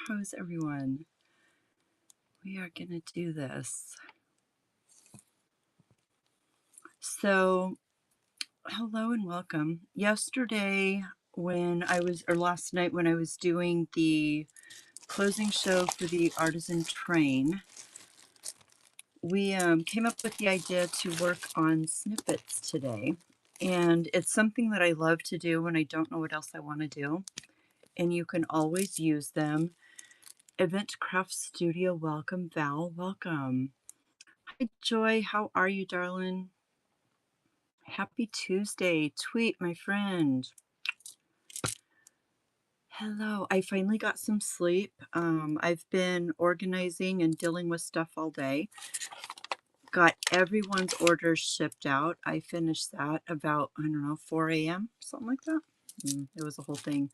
How's everyone? We are going to do this. So, hello and welcome. Yesterday, last night, when I was doing the closing show for the Artisan Train, we came up with the idea to work on snippets today. And it's something that I love to do when I don't know what else I want to do. And you can always use them. Event Craft Studio, welcome. Val, welcome. Hi, Joy. How are you, darling? Happy Tuesday. Tweet, my friend. Hello. I finally got some sleep. I've been organizing and dealing with stuff all day. Got everyone's orders shipped out. I finished that about, 4 a.m., something like that. It was a whole thing.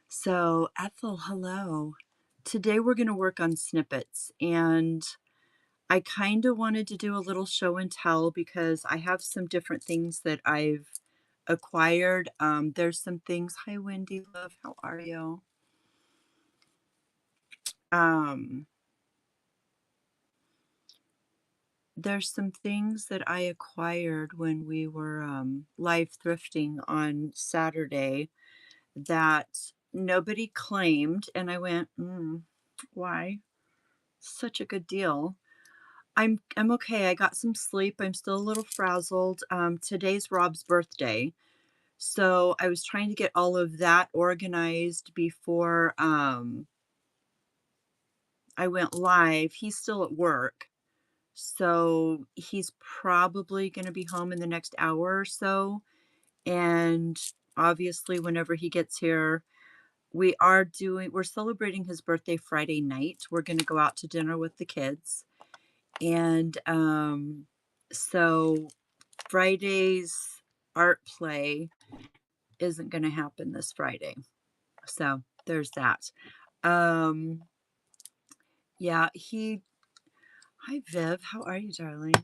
So, Ethel, hello. Today we're going to work on snippets, and I kind of wanted to do a little show and tell because I have some different things that I've acquired. There's some things. Hi, Wendy, love. How are you? There's some things that I acquired when we were live thrifting on Saturday that nobody claimed, and I went, why? Such a good deal. I'm okay. I got some sleep. I'm still a little frazzled. Today's Rob's birthday. So I was trying to get all of that organized before I went live. He's still at work. So he's probably going to be home in the next hour or so. And obviously, whenever he gets here, we're celebrating his birthday Friday night. We're going to go out to dinner with the kids. And so Friday's art play isn't going to happen this Friday. So there's that. Yeah, hi Viv, how are you, darling?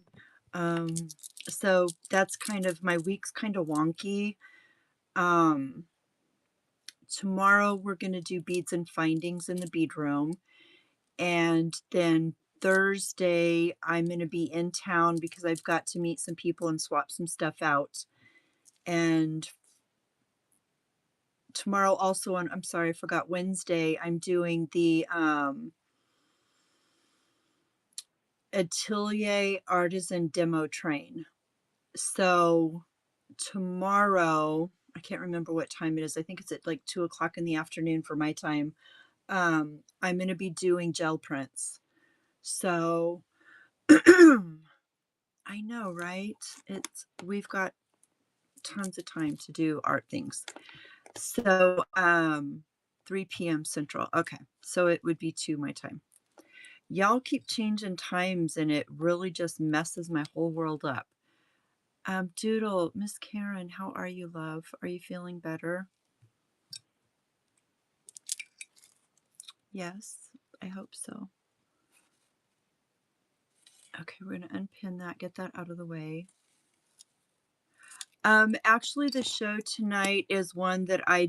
So that's my week's kind of wonky. Tomorrow we're going to do beads and findings in the bead room. And then Thursday I'm going to be in town because I've got to meet some people and swap some stuff out. And tomorrow also I'm sorry, I forgot, Wednesday, I'm doing the Atelier Artisan Demo Train. So tomorrow, I can't remember what time it is. I think it's at like 2:00 in the afternoon for my time. I'm going to be doing gel prints. So I know, right? We've got tons of time to do art things. So 3 p.m. Central. Okay. So it would be 2 my time. Y'all keep changing times and it really just messes my whole world up. Doodle, Miss Karen, how are you, love? Are you feeling better? Yes, I hope so. Okay, we're going to unpin that, get that out of the way. Actually, the show tonight is one that I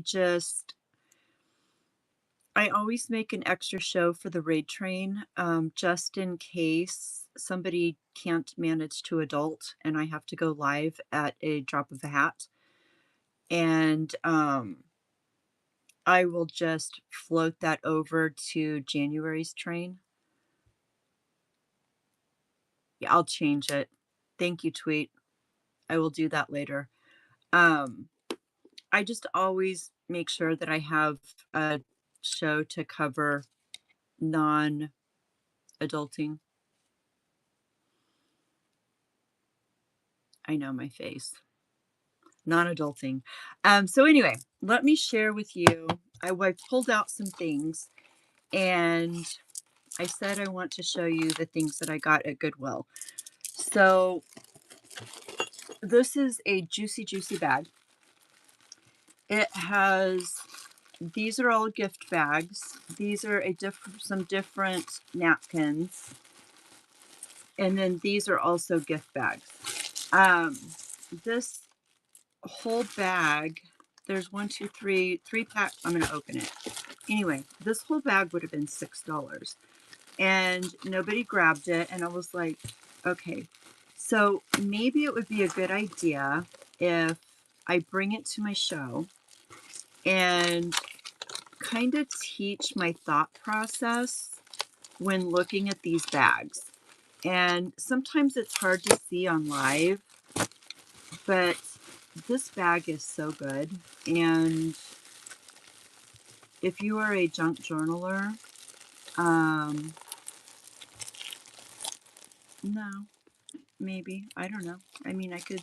always make an extra show for the raid train, just in case somebody can't manage to adult and I have to go live at a drop of a hat. And I will just float that over to January's train. Yeah, I'll change it. Thank you, Tweet. I will do that later. I just always make sure that I have a show to cover non-adulting. I know my face. Non-adulting. So anyway, let me share with you. I pulled out some things, and I said I want to show you the things that I got at Goodwill. So this is a juicy bag. It has, these are all gift bags. These are some different napkins. And then these are also gift bags. This whole bag, there's 1, 2, 3 pack. I'm going to open it. Anyway, this whole bag would have been $6 and nobody grabbed it. And I was like, okay, so maybe it would be a good idea if I bring it to my show and kind of teach my thought process when looking at these bags. And sometimes it's hard to see on live, but this bag is so good. And if you are a junk journaler, no, maybe, I don't know. I mean, I could,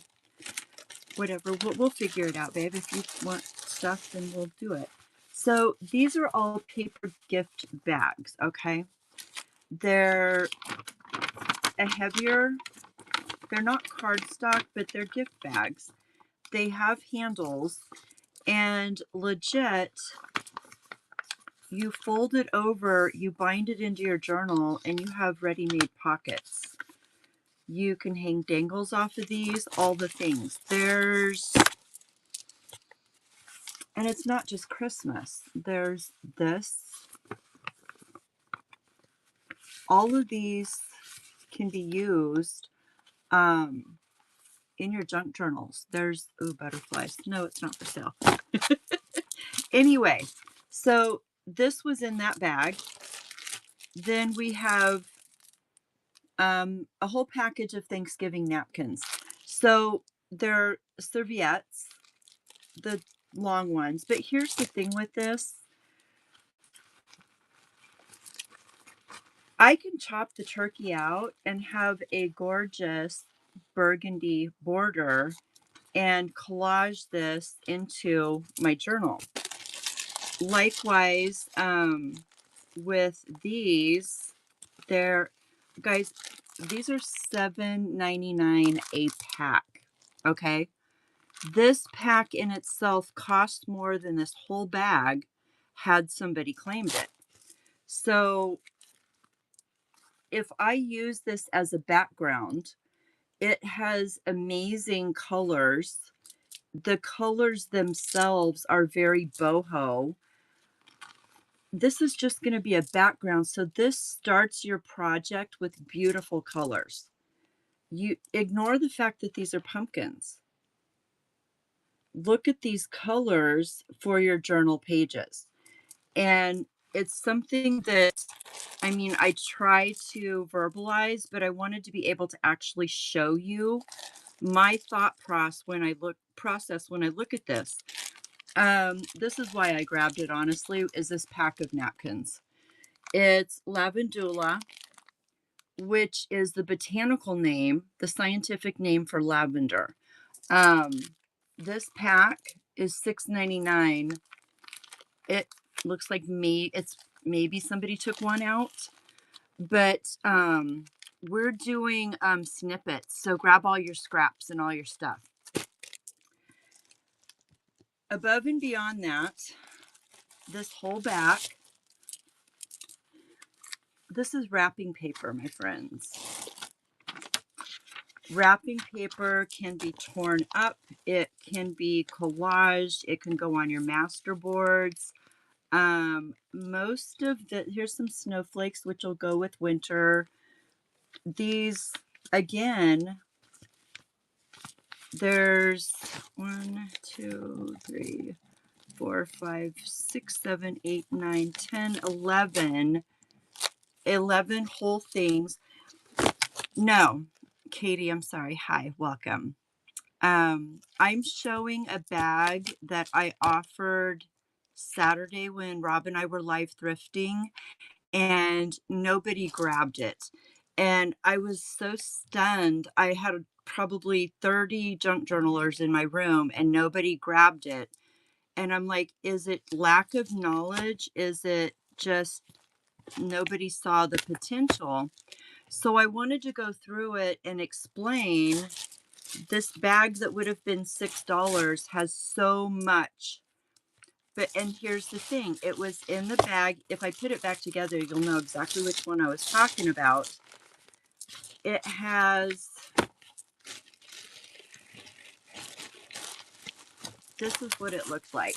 whatever, we'll figure it out, babe. If you want stuff, then we'll do it. So these are all paper gift bags, okay? They're a heavier, they're not cardstock, but they're gift bags. They have handles, and legit, you fold it over, you bind it into your journal, and you have ready-made pockets. You can hang dangles off of these, all the things. And it's not just Christmas. There's this. All of these can be used in your junk journals. There's, ooh, butterflies. No, it's not for sale. Anyway, so this was in that bag. Then we have a whole package of Thanksgiving napkins. So they're serviettes, the long ones. But here's the thing with this. I can chop the turkey out and have a gorgeous burgundy border and collage this into my journal. Likewise, with these, guys, these are $7.99 a pack, okay? This pack in itself cost more than this whole bag had somebody claimed it. So if I use this as a background, it has amazing colors. The colors themselves are very boho. This is just going to be a background. So this starts your project with beautiful colors. You ignore the fact that these are pumpkins. Look at these colors for your journal pages. And it's something that, I mean, I try to verbalize, but I wanted to be able to actually show you my thought process when I look at this. This is why I grabbed it, honestly, is this pack of napkins. It's lavandula, which is the botanical name, the scientific name for lavender. This pack is $6.99. It looks like it's maybe somebody took one out, but we're doing snippets. So grab all your scraps and all your stuff. Above and beyond that, this whole back, this is wrapping paper, my friends. Wrapping paper can be torn up. It can be collaged. It can go on your master boards. Most of here's some snowflakes, which will go with winter. These, again, there's 1, 2, 3, 4, 5, 6, 7, 8, 9, 10, 11 whole things. No, Katie, I'm sorry. Hi, welcome. I'm showing a bag that I offered Saturday when Rob and I were live thrifting, and nobody grabbed it. And I was so stunned. I had probably 30 junk journalers in my room and nobody grabbed it. And I'm like, is it lack of knowledge? Is it just nobody saw the potential? So I wanted to go through it and explain this bag that would have been $6 has so much. And here's the thing, it was in the bag. If I put it back together, you'll know exactly which one I was talking about. It has, this is what it looks like.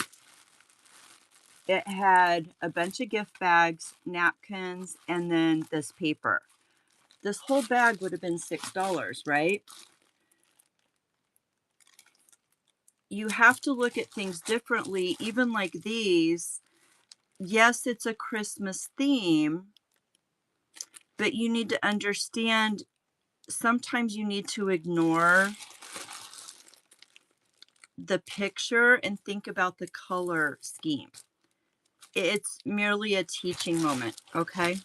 it had a bunch of gift bags, napkins, and then this paper. This whole bag would have been $6, right? You have to look at things differently, even like these. Yes, it's a Christmas theme, but you need to understand sometimes you need to ignore the picture and think about the color scheme. It's merely a teaching moment, okay?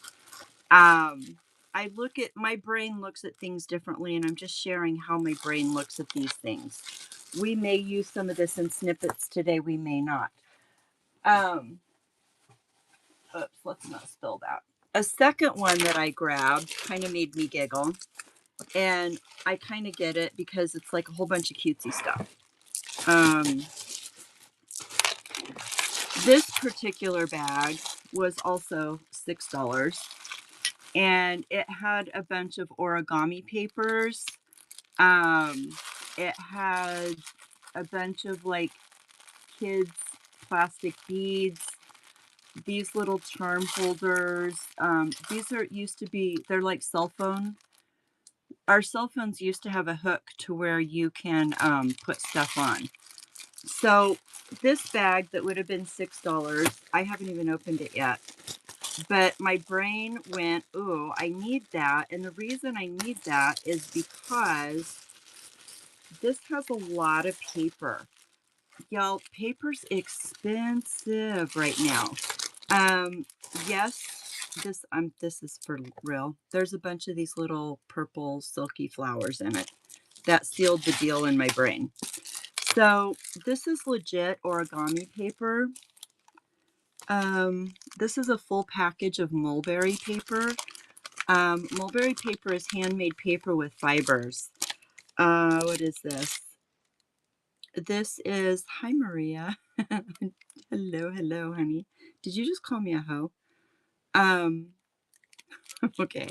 I look at, my brain looks at things differently, and I'm just sharing how my brain looks at these things. We may use some of this in snippets today, we may not. Oops, let's not spill that. A second one that I grabbed kind of made me giggle, and I kind of get it because it's like a whole bunch of cutesy stuff. This particular bag was also $6, and it had a bunch of origami papers. It had a bunch of like kids plastic beads, these little charm holders. These are used to be, they're like cell phone. Our cell phones used to have a hook to where you can put stuff on. So this bag that would have been $6, I haven't even opened it yet. But my brain went, ooh, I need that. And the reason I need that is because this has a lot of paper. Y'all, paper's expensive right now. Yes, this is for real. There's a bunch of these little purple silky flowers in it. That sealed the deal in my brain. So this is legit origami paper. This is a full package of mulberry paper. Mulberry paper is handmade paper with fibers. What is this? This is, hi Maria. Hello, honey. Did you just call me a hoe? Okay.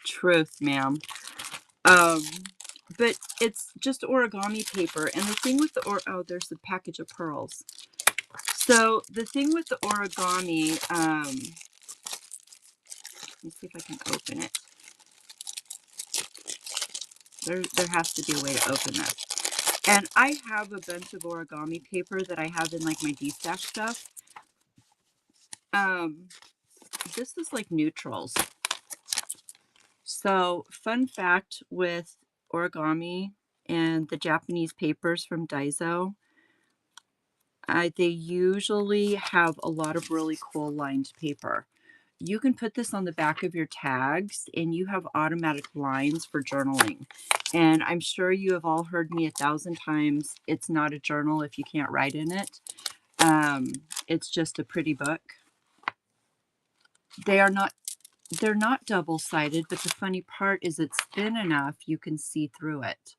Truth, ma'am. But it's just origami paper. And the thing with the, oh, there's a package of pearls. So the thing with the origami, let me see if I can open it. There has to be a way to open this. And I have a bunch of origami paper that I have in like my D-stash stuff. This is like neutrals. So fun fact with origami and the Japanese papers from Daiso, they usually have a lot of really cool lined paper. You can put this on the back of your tags and you have automatic lines for journaling. And I'm sure you have all heard me 1,000 times. It's not a journal if you can't write in it. It's just a pretty book. They're not double-sided, but the funny part is it's thin enough you can see through it.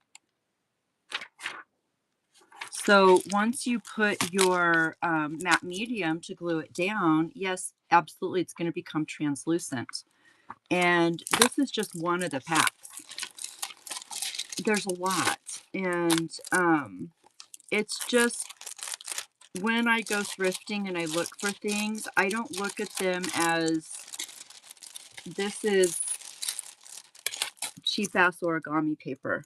So once you put your matte medium to glue it down, yes, absolutely, it's going to become translucent. And this is just one of the packs. There's a lot. And it's just, when I go thrifting and I look for things, I don't look at them as this is cheap ass origami paper.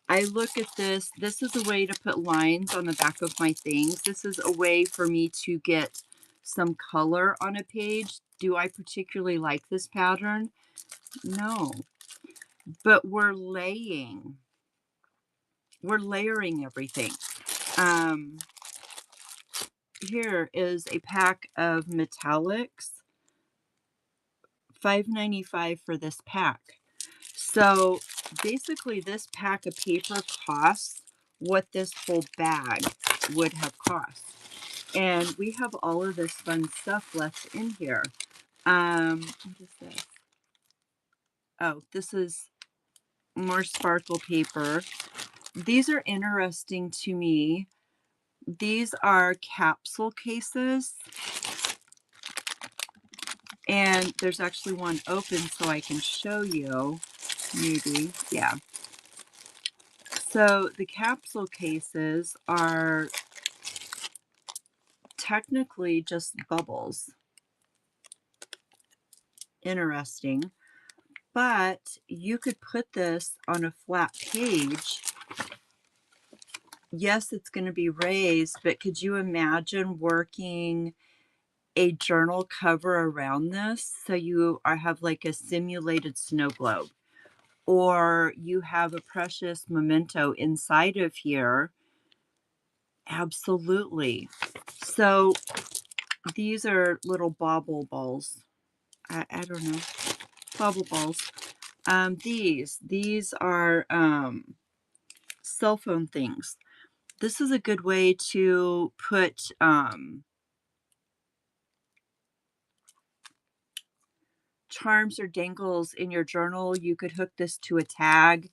I look at this is a way to put lines on the back of my things. This is a way for me to get some color on a page. Do I particularly like this pattern? No. But we're layering everything. Here is a pack of metallics. $5.95 for this pack. So basically this pack of paper costs what this whole bag would have cost. And we have all of this fun stuff left in here. What is this? Oh, this is more sparkle paper. These are interesting to me. These are capsule cases. And there's actually one open so I can show you. Maybe, yeah. So the capsule cases are technically just bubbles. Interesting. But you could put this on a flat page. Yes, it's going to be raised, but could you imagine working a journal cover around this? So you have like a simulated snow globe, or you have a precious memento inside of here. Absolutely. So these are little bobble balls. I don't know. Bobble balls. These are cell phone things. This is a good way to put charms or dangles in your journal. You could hook this to a tag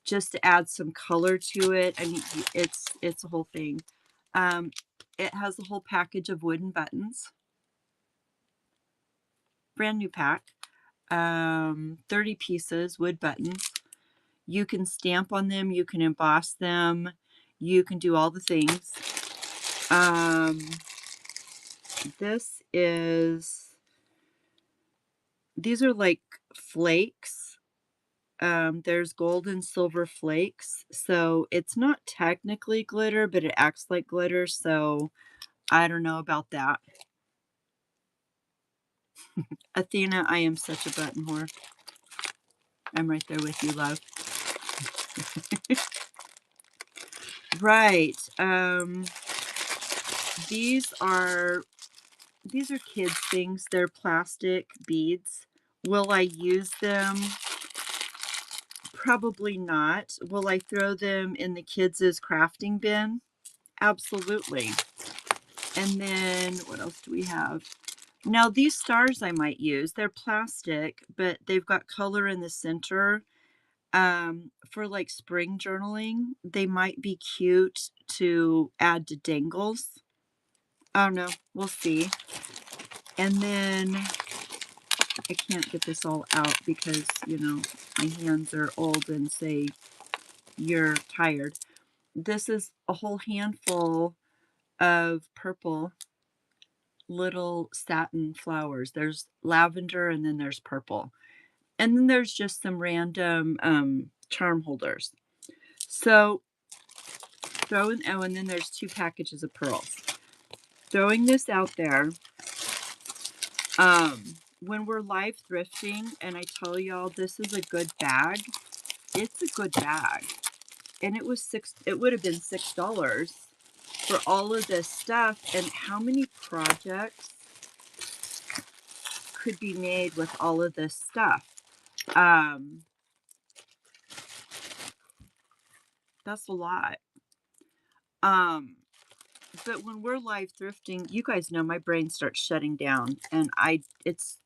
just to add some color to it. I mean, it's a whole thing. It has a whole package of wooden buttons. Brand new pack. 30 pieces, wood buttons. You can stamp on them. You can emboss them. You can do all the things. These are like flakes. There's gold and silver flakes. So it's not technically glitter, but it acts like glitter. So I don't know about that. Athena, I am such a button whore. I'm right there with you, love. Right. These are kids things. They're plastic beads. Will I use them? Probably not. Will I throw them in the kids' crafting bin? Absolutely. And then what else do we have? Now these stars I might use. They're plastic, but they've got color in the center. For like spring journaling, they might be cute to add to dangles. I don't know. We'll see. And then I can't get this all out because, you know, my hands are old and say you're tired. This is a whole handful of purple little satin flowers. There's lavender and then there's purple. And then there's just some random charm holders. So and then there's 2 packages of pearls. Throwing this out there, when we're live thrifting and I tell y'all this is a good bag, it's a good bag. And it would have been $6 for all of this stuff. And how many projects could be made with all of this stuff? That's a lot. But when we're live thrifting, you guys know my brain starts shutting down, and it's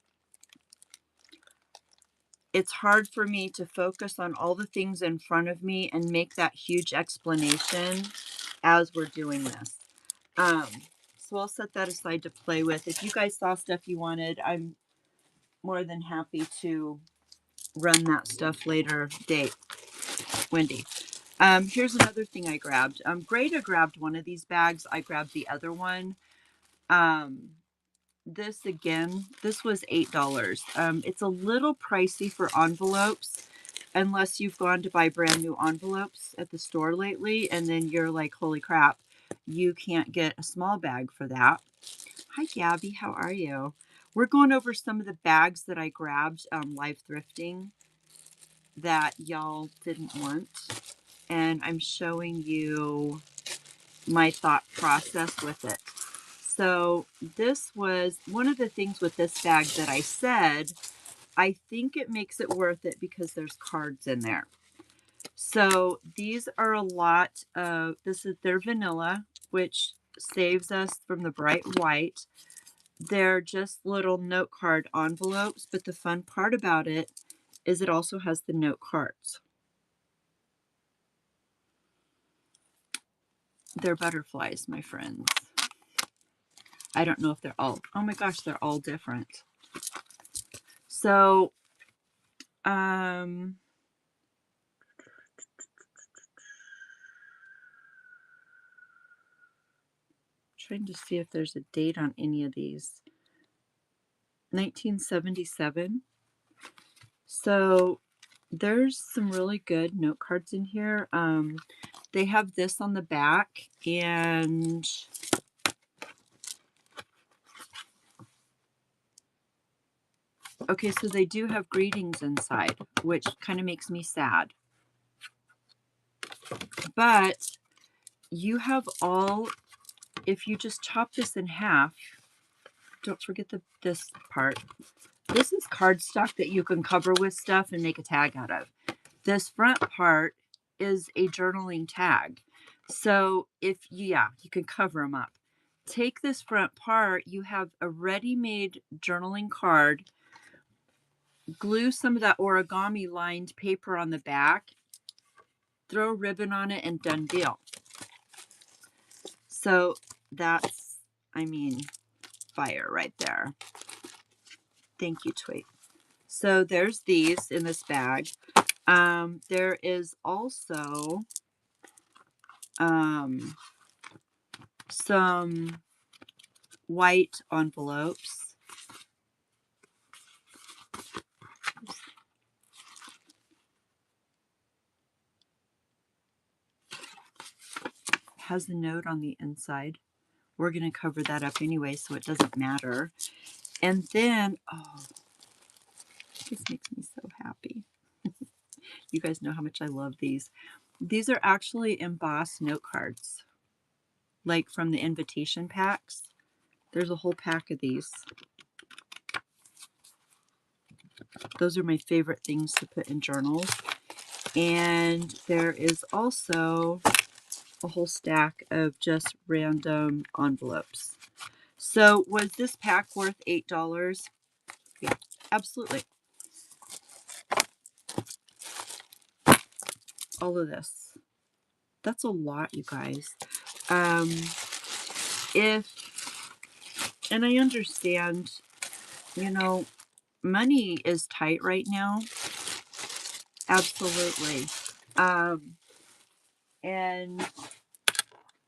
hard for me to focus on all the things in front of me and make that huge explanation as we're doing this. So I'll set that aside to play with. If you guys saw stuff you wanted, I'm more than happy to run that stuff later date. Wendy. Here's another thing I grabbed. Greta grabbed one of these bags. I grabbed the other one. This was $8. It's a little pricey for envelopes unless you've gone to buy brand new envelopes at the store lately and then you're like, holy crap, you can't get a small bag for that. Hi Gabby, how are you? We're going over some of the bags that I grabbed live thrifting that y'all didn't want, and I'm showing you my thought process with it. So this was one of the things with this bag that I said, I think it makes it worth it because there's cards in there. So these are a lot of, they're vanilla, which saves us from the bright white. They're just little note card envelopes, but the fun part about it is it also has the note cards. They're butterflies, my friends. I don't know if they're all, oh my gosh, they're all different. So, trying to see if there's a date on any of these. 1977. So there's some really good note cards in here. They have this on the back, and okay, so they do have greetings inside, which kind of makes me sad. But you have all, if you just chop this in half, don't forget this part. This is cardstock that you can cover with stuff and make a tag out of. This front part is a journaling tag. So if, yeah, you can cover them up. Take this front part, you have a ready-made journaling card, glue some of that origami lined paper on the back, throw a ribbon on it, and done deal. So that's, I mean, fire right there. Thank you, Tweet. So there's these in this bag. There is also some white envelopes. Has the note on the inside. We're going to cover that up anyway, so it doesn't matter. And then, oh, this makes me so happy. You guys know how much I love these. These are actually embossed note cards, like from the invitation packs. There's a whole pack of these. Those are my favorite things to put in journals. And there is also a whole stack of just random envelopes. So was this pack worth $8? Yeah, absolutely. All of this. That's a lot, you guys. And I understand, you know, money is tight right now. Absolutely. And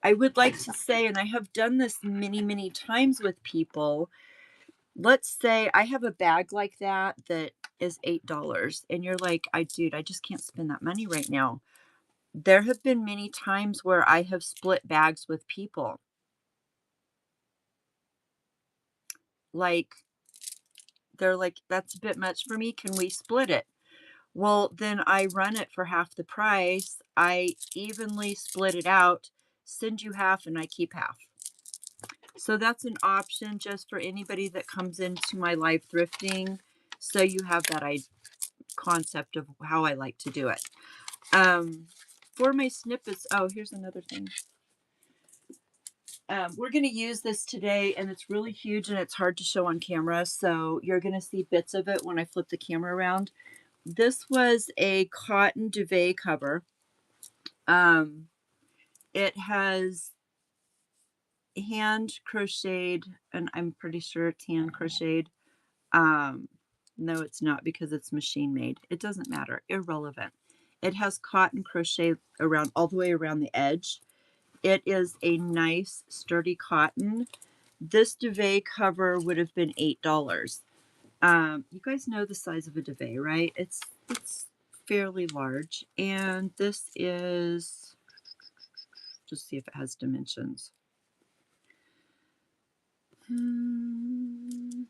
I would like to say, and I have done this many, many times with people, let's say I have a bag like that is $8, and you're like, dude, I just can't spend that money right now. There have been many times where I have split bags with people. Like, they're like, that's a bit much for me. Can we split it? Well, then I run it for half the price. I evenly split it out, send you half, and I keep half. So that's an option just for anybody that comes into my live thrifting. So you have that concept of how I like to do it. For my snippets, oh, here's another thing. We're going to use this today, and it's really huge, and it's hard to show on camera. So you're going to see bits of it when I flip the camera around. This was a cotton duvet cover. It has hand crocheted, and I'm pretty sure it's hand crocheted. No, it's not, because it's machine made. It doesn't matter. Irrelevant. It has cotton crochet around all the way around the edge. It is a nice sturdy cotton. This duvet cover would have been $8. You guys know the size of a duvet, right? It's fairly large. And this is, just see if it has dimensions. I'm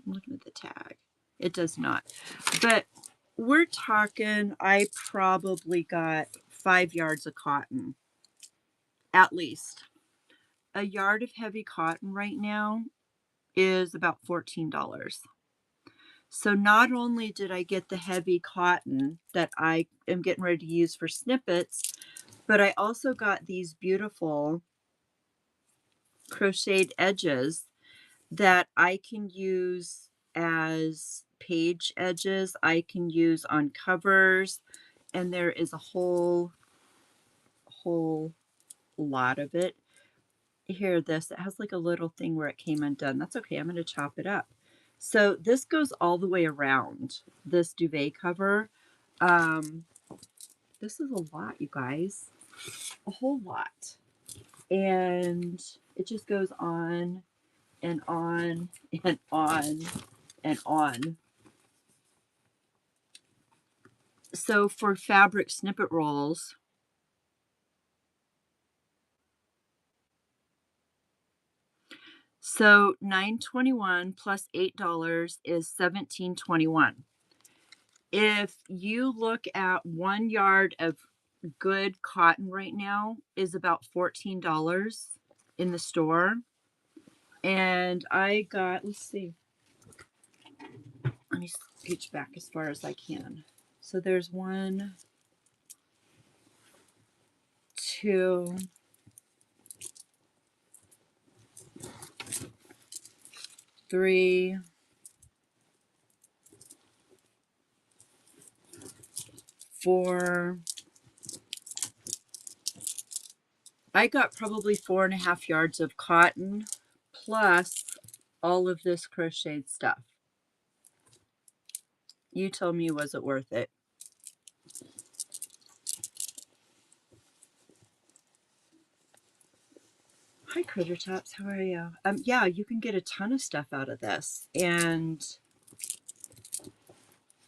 looking at the tag. It does not. But we're talking, I probably got 5 yards of cotton, at least. A yard of heavy cotton right now is about $14. So not only did I get the heavy cotton that I am getting ready to use for snippets, but I also got these beautiful crocheted edges that I can use as page edges. I can use on covers, and there is a whole lot of it. Here, this, it has like a little thing where it came undone. That's okay. I'm going to chop it up. So this goes all the way around this duvet cover. This is a lot, you guys. A whole lot. And it just goes on and on and on and on. So for fabric snippet rolls, so $9.21 plus $8 is $17.21. If you look at 1 yard of good cotton right now is about $14 in the store. And I got, let's see, let me scooch back as far as I can. So there's 1, 2, 3, 4. I got probably 4.5 yards of cotton plus all of this crocheted stuff. You tell me, was it worth it? Hi, Critter Tots. How are you? Yeah, you can get a ton of stuff out of this. And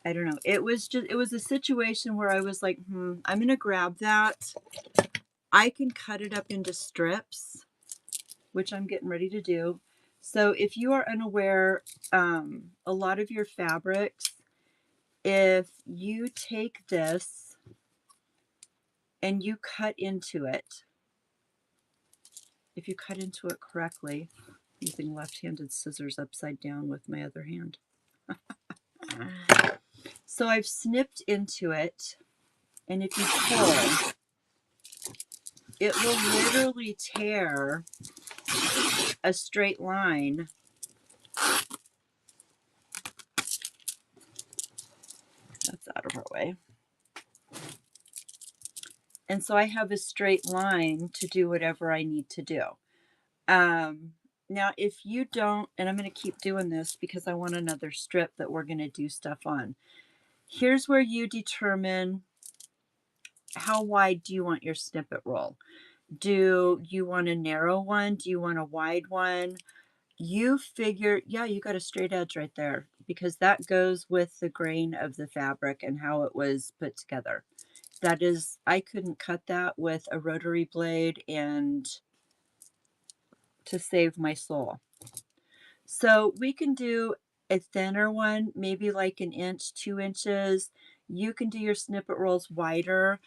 I don't know. It was a situation where I was like, I'm going to grab that. I can cut it up into strips, which I'm getting ready to do. So if you are unaware, a lot of your fabrics, if you take this and you cut into it, if you cut into it correctly, using left-handed scissors upside down with my other hand. So I've snipped into it, and if you pull, it will literally tear a straight line. That's out of our way. And so I have a straight line to do whatever I need to do. Now, if you don't, and I'm going to keep doing this because I want another strip that we're going to do stuff on. Here's where you determine how wide do you want your snippet roll. Do you want a narrow one? Do you want a wide one? You figure, yeah, you got a straight edge right there because that goes with the grain of the fabric and how it was put together. That is, I couldn't cut that with a rotary blade and to save my soul. So we can do a thinner one, maybe like 1 inch, 2 inches. You can do your snippet rolls wider.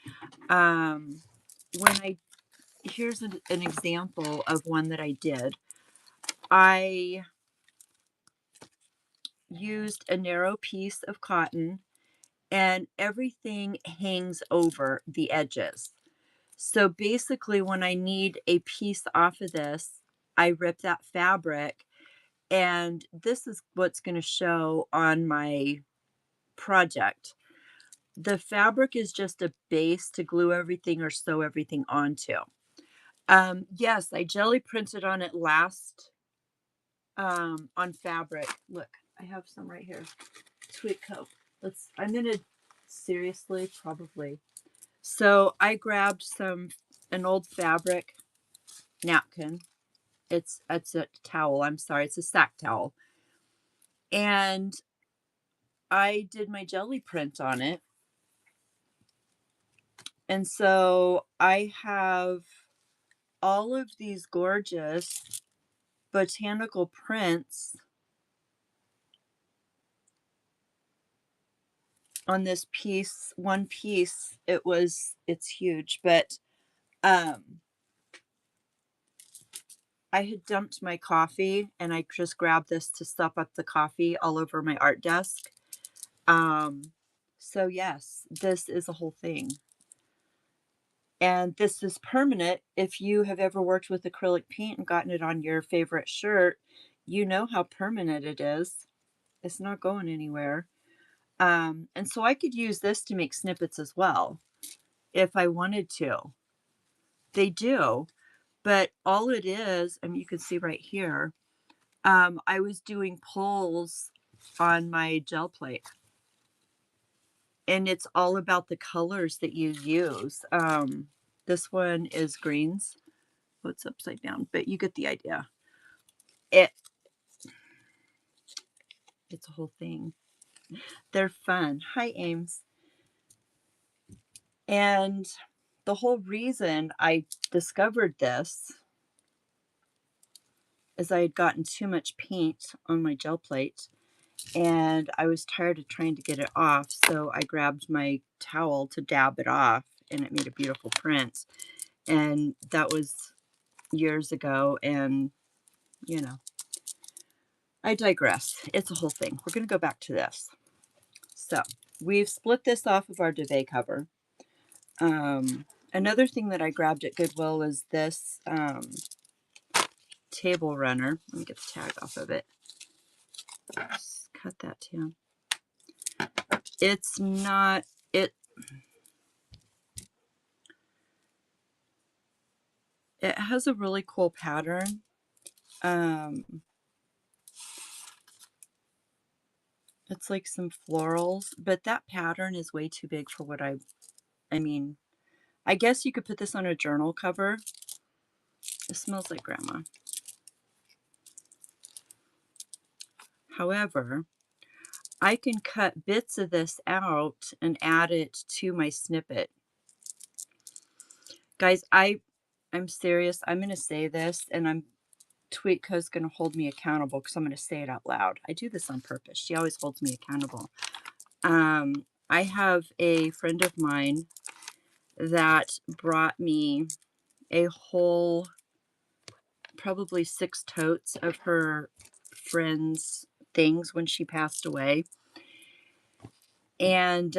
Here's an example of one that I did. I used a narrow piece of cotton and everything hangs over the edges. So basically when I need a piece off of this, I rip that fabric, and this is what's going to show on my project. The fabric is just a base to glue everything or sew everything onto. Yes, I jelly printed on it last on fabric. Look, I have some right here. Sweet Coke. I'm gonna seriously probably. So I grabbed an old fabric napkin. It's a towel. I'm sorry, it's a sack towel. And I did my jelly print on it. And so I have all of these gorgeous botanical prints on this piece, one piece. It's huge, but I had dumped my coffee and I just grabbed this to stuff up the coffee all over my art desk. So yes, this is a whole thing. And this is permanent. If you have ever worked with acrylic paint and gotten it on your favorite shirt, you know how permanent it is. It's not going anywhere. And so I could use this to make snippets as well if I wanted to. They do, but all it is, and you can see right here, I was doing pulls on my gel plate. And it's all about the colors that you use. This one is greens. Oh, it's upside down, but you get the idea. It's a whole thing. They're fun. Hi, Ames. And the whole reason I discovered this is I had gotten too much paint on my gel plate and I was tired of trying to get it off. So I grabbed my towel to dab it off and it made a beautiful print. And that was years ago. And, you know, I digress. It's a whole thing. We're going to go back to this. So we've split this off of our duvet cover. Another thing that I grabbed at Goodwill is this table runner. Let me get the tag off of it. Just cut that too. It's not, it has a really cool pattern. It's like some florals, but that pattern is way too big for what I mean, I guess you could put this on a journal cover. It smells like grandma. However, I can cut bits of this out and add it to my snippet. Guys, I'm serious. I'm going to say this, and Tweetco's going to hold me accountable because I'm going to say it out loud. I do this on purpose. She always holds me accountable. I have a friend of mine that brought me a whole, probably 6 totes of her friends' things when she passed away. And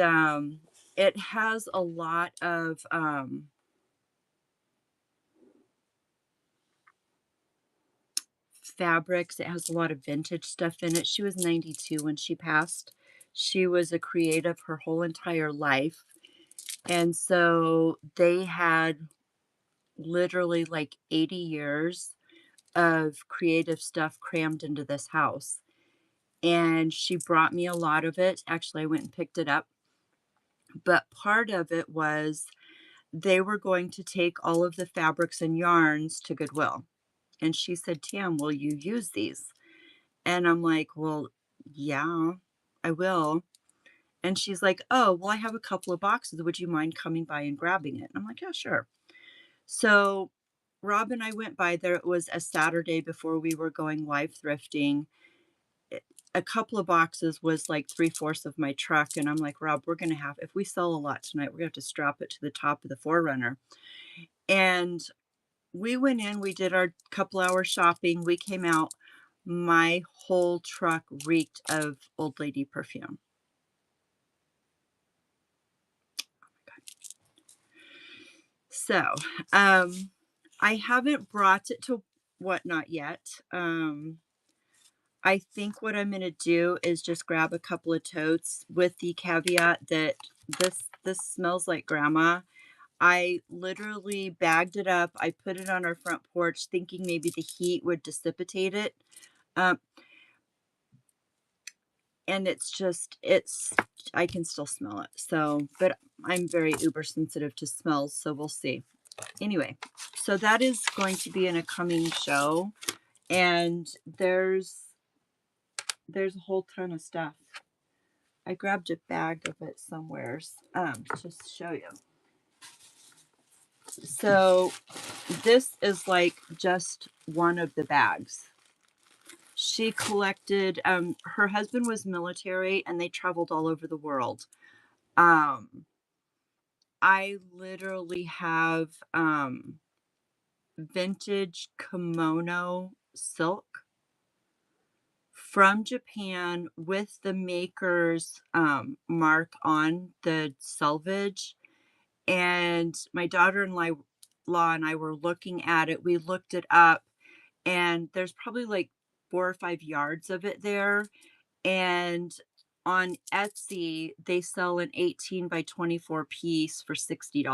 it has a lot of fabrics. It has a lot of vintage stuff in it. She was 92 when she passed. She was a creative her whole entire life. And so they had literally like 80 years of creative stuff crammed into this house. And she brought me a lot of it. Actually, I went and picked it up. But part of it was they were going to take all of the fabrics and yarns to Goodwill. And she said, Tam, will you use these? And I'm like, well, yeah, I will. And she's like, oh, well, I have a couple of boxes. Would you mind coming by and grabbing it? And I'm like, yeah, sure. So Rob and I went by there. It was a Saturday before we were going live thrifting. A couple of boxes was like 3/4 of my truck. And I'm like, Rob, we're going to have, if we sell a lot tonight, we're going to have to strap it to the top of the 4Runner. And we went in, we did our couple hour shopping. We came out. My whole truck reeked of old lady perfume. So, I haven't brought it to Whatnot yet. I think what I'm going to do is just grab a couple of totes with the caveat that this smells like grandma. I literally bagged it up. I put it on our front porch thinking maybe the heat would dissipate it. And I can still smell it. So, but I'm very uber sensitive to smells, so we'll see. Anyway, so that is going to be in a coming show, and there's a whole ton of stuff. I grabbed a bag of it somewheres to show you. So this is like just one of the bags. She collected, her husband was military and they traveled all over the world. I literally have vintage kimono silk from Japan with the maker's mark on the selvage. And my daughter-in-law and I were looking at it. We looked it up, and there's probably like 4 or 5 yards of it there. And on Etsy, they sell an 18 by 24 piece for $60.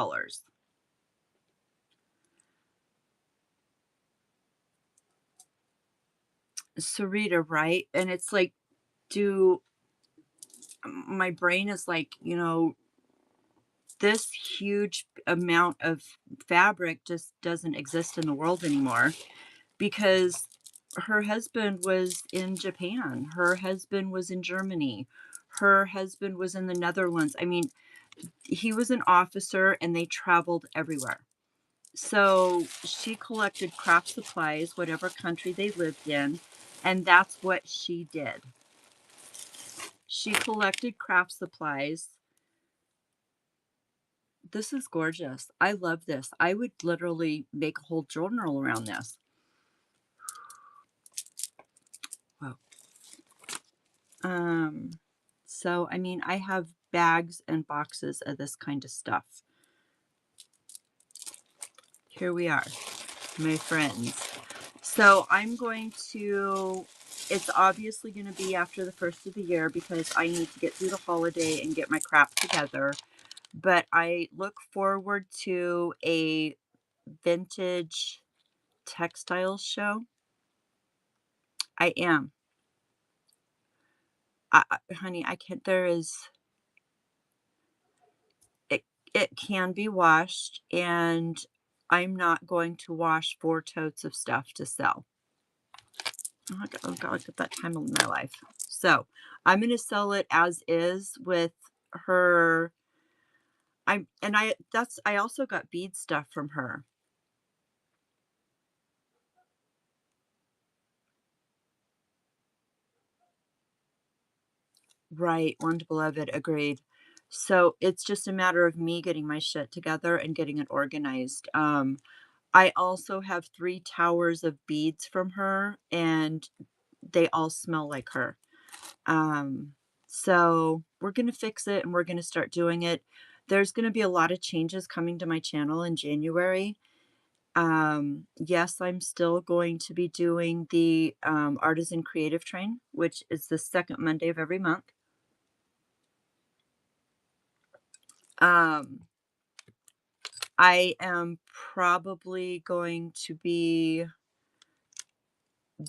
Sarita, right? And it's like, my brain is like, this huge amount of fabric just doesn't exist in the world anymore because her husband was in Japan, her husband was in Germany, her husband was in the Netherlands. I mean, he was an officer and they traveled everywhere. So she collected craft supplies, whatever country they lived in, and that's what she did. She collected craft supplies. This is gorgeous. I love this. I would literally make a whole journal around this. Wow. So I mean, I have bags and boxes of this kind of stuff. Here we are, my friends. So I'm going to, it's obviously going to be after the first of the year because I need to get through the holiday and get my crap together. But I look forward to a vintage textiles show. I am. Honey, I can't, there is, it, it can be washed, and I'm not going to wash 4 totes of stuff to sell. Oh God, look at that time of my life. So I'm going to sell it as is with her. I also got bead stuff from her. Right, one beloved, agreed. So it's just a matter of me getting my shit together and getting it organized. I also have 3 towers of beads from her, and they all smell like her. So we're gonna fix it and we're gonna start doing it. There's gonna be a lot of changes coming to my channel in January. Yes, I'm still going to be doing the Artisan Creative Train, which is the second Monday of every month. I am probably going to be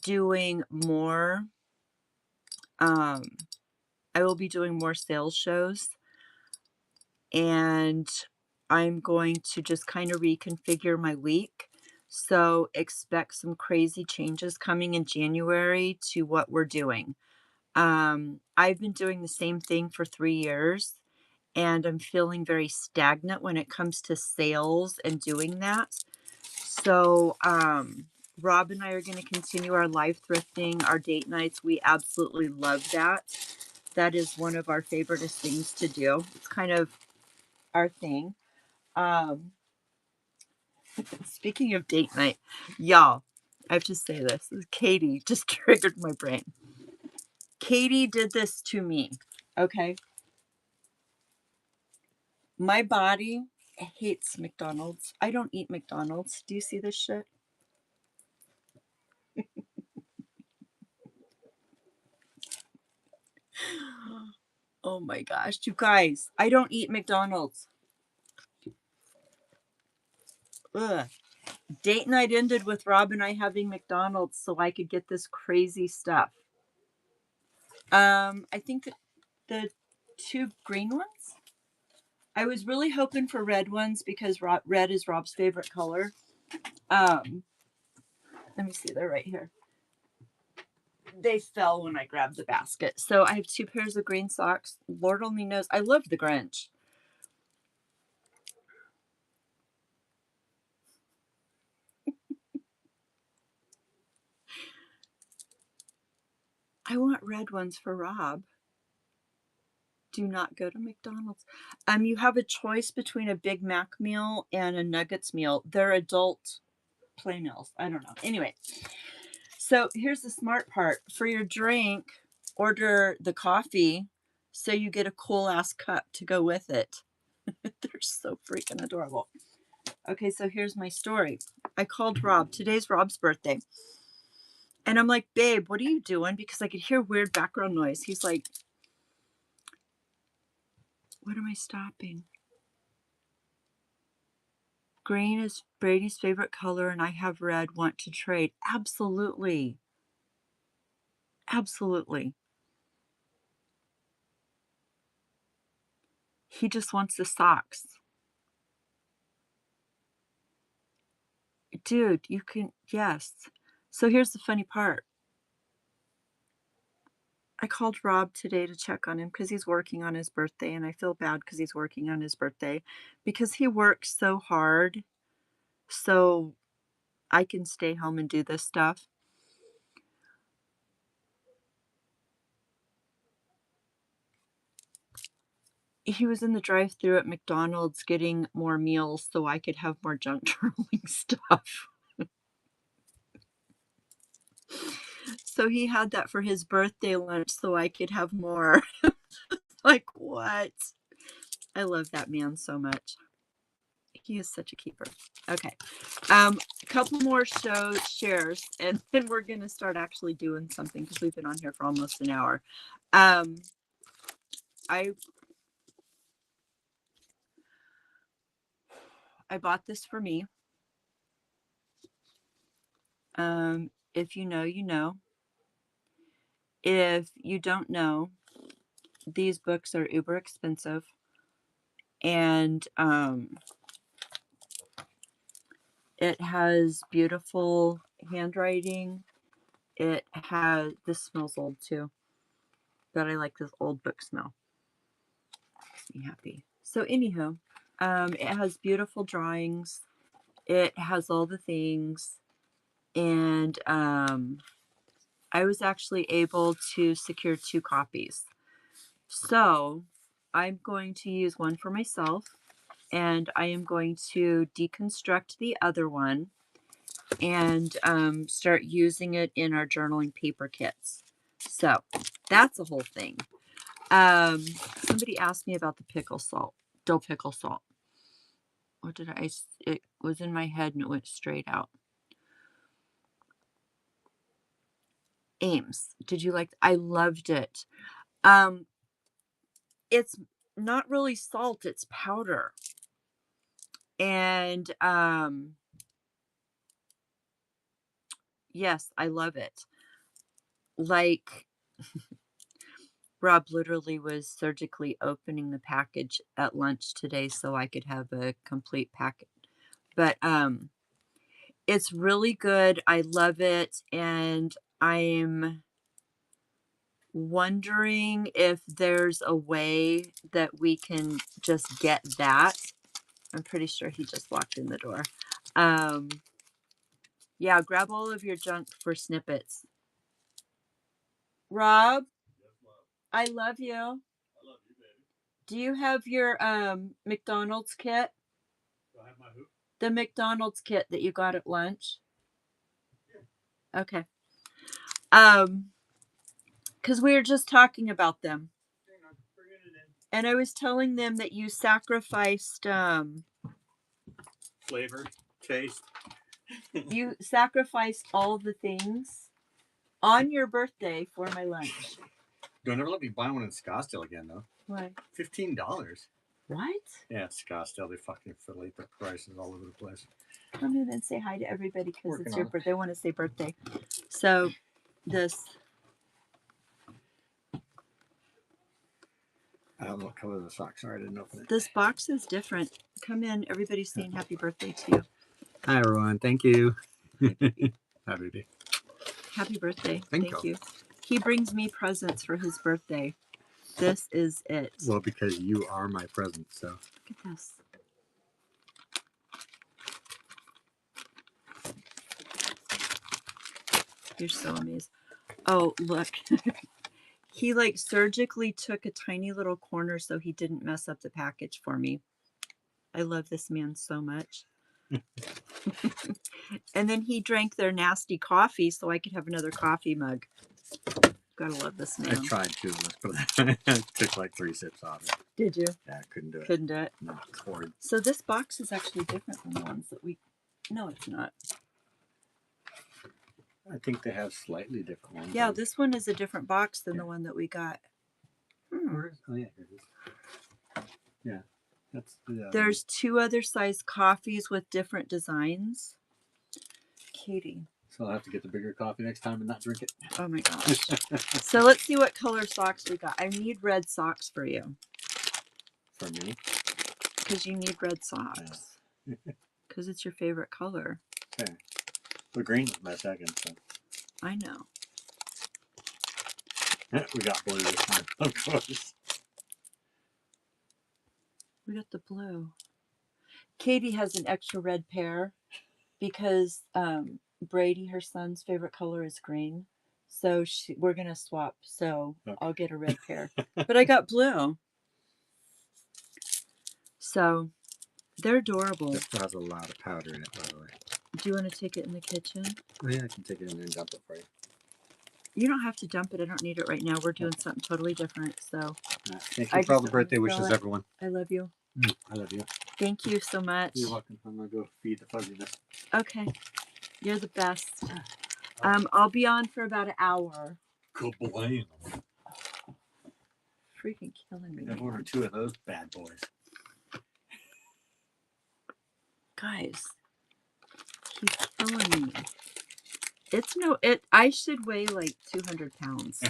doing more. I will be doing more sales shows, and I'm going to just kind of reconfigure my week. So expect some crazy changes coming in January to what we're doing. I've been doing the same thing for 3 years, and I'm feeling very stagnant when it comes to sales and doing that. So, Rob and I are going to continue our live thrifting, our date nights. We absolutely love that. That is one of our favoriteest things to do. It's kind of our thing. Um, Speaking of date night, y'all, I have to say this. Katie just triggered my brain. Katie did this to me. Okay. My body hates McDonald's. I don't eat McDonald's. Do you see this shit? Oh my gosh, you guys, I don't eat McDonald's. Ugh. Date night ended with Rob and I having McDonald's so I could get this crazy stuff. I think the 2 green ones. I was really hoping for red ones because red is Rob's favorite color. Let me see, they're right here. They fell when I grabbed the basket. So I have 2 pairs of green socks. Lord only knows. I love the Grinch. I want red ones for Rob. Do not go to McDonald's. You have a choice between a Big Mac meal and a Nuggets meal. They're adult play meals. I don't know. Anyway, so here's the smart part. For your drink, order the coffee so you get a cool ass cup to go with it. They're so freaking adorable. Okay, so here's my story. I called Rob. Today's Rob's birthday. And I'm like, babe, what are you doing? Because I could hear weird background noise. He's like, what am I stopping? Green is Brady's favorite color, and I have red. Want to trade? Absolutely. Absolutely. He just wants the socks. Dude, you can, yes. So here's the funny part. I called Rob today to check on him because he's working on his birthday, and I feel bad because he's working on his birthday because he works so hard so I can stay home and do this stuff. He was in the drive-thru at McDonald's getting more meals so I could have more junk journaling stuff. So he had that for his birthday lunch so I could have more. Like, what? I love that man so much. He is such a keeper. Okay. A couple more shares, and then we're going to start actually doing something because we've been on here for almost an hour. I bought this for me. If you know, you know. If you don't know, these books are uber expensive, and it has beautiful handwriting. It has, this smells old too, but I like this old book smell. Makes me happy. So anywho, it has beautiful drawings. It has all the things, and I was actually able to secure 2 copies. So I'm going to use one for myself, and I am going to deconstruct the other one and start using it in our journaling paper kits. So that's a whole thing. Somebody asked me about the pickle salt, dill pickle salt. What did it was in my head and it went straight out. Ames, did you like, I loved it. It's not really salt, it's powder. And yes, I love it. Like, Rob literally was surgically opening the package at lunch today so I could have a complete packet. But it's really good. I love it, and I'm wondering if there's a way that we can just get that. I'm pretty sure he just walked in the door. Yeah, grab all of your junk for snippets. Rob, I love you. I love you, baby. Do you have your McDonald's kit? Do I have my who? The McDonald's kit that you got at lunch? Yeah. Okay. Because we were just talking about them. And I was telling them that you sacrificed flavor, taste. You sacrificed all the things on your birthday for my lunch. Don't ever let me buy one in Scottsdale again, though. Why? $15. What? Yeah, Scottsdale. They fucking affiliate their prices all over the place. Come in and say hi to everybody because it's your birthday. They want to say birthday. So this. I don't know what color the socks are. I didn't open it. This box is different. Come in. Everybody's saying happy birthday to you. Hi, everyone. Thank you. Hi, baby. Happy birthday. Thank you. He brings me presents for his birthday. This is it. Well, because you are my present, so. Look at this. You're so amazing. Oh, look. He like surgically took a tiny little corner so he didn't mess up the package for me. I love this man so much. And then he drank their nasty coffee so I could have another coffee mug. Gotta love this man. I tried to, but I took like 3 sips off it. Did you? Yeah, I couldn't do it. Couldn't do it. No, it's horrid. So this box is actually different from the ones that we... No, it's not. I think they have slightly different ones. Yeah, this one is a different box than the one that we got. Oh, yeah, here it is. Yeah. That's the, There's 2 other size coffees with different designs. Katie. So I'll have to get the bigger coffee next time and not drink it. Oh my gosh. So let's see what color socks we got. I need red socks for you. For me? Because you need red socks. Because it's your favorite color. fair. But green was my second, so. I know. We got blue this time, of course. We got the blue. Katie has an extra red pair because Brady, her son's favorite color is green. So we're going to swap. So okay. I'll get a red pair. But I got blue. So they're adorable. This has a lot of powder in it, by the way. Do you want to take it in the kitchen? Oh, yeah, I can take it in there and dump it for you. You don't have to dump it. I don't need it right now. We're doing something totally different. So thank you for all the birthday wishes, everyone. I love you. I love you. Thank you so much. You're welcome. I'm going to go feed the fuzziness. Okay. You're the best. I'll be on for about an hour. Kablam. Freaking killing me. I've ordered 2 of those bad boys. Guys, he's killing me. I should weigh like 200 pounds.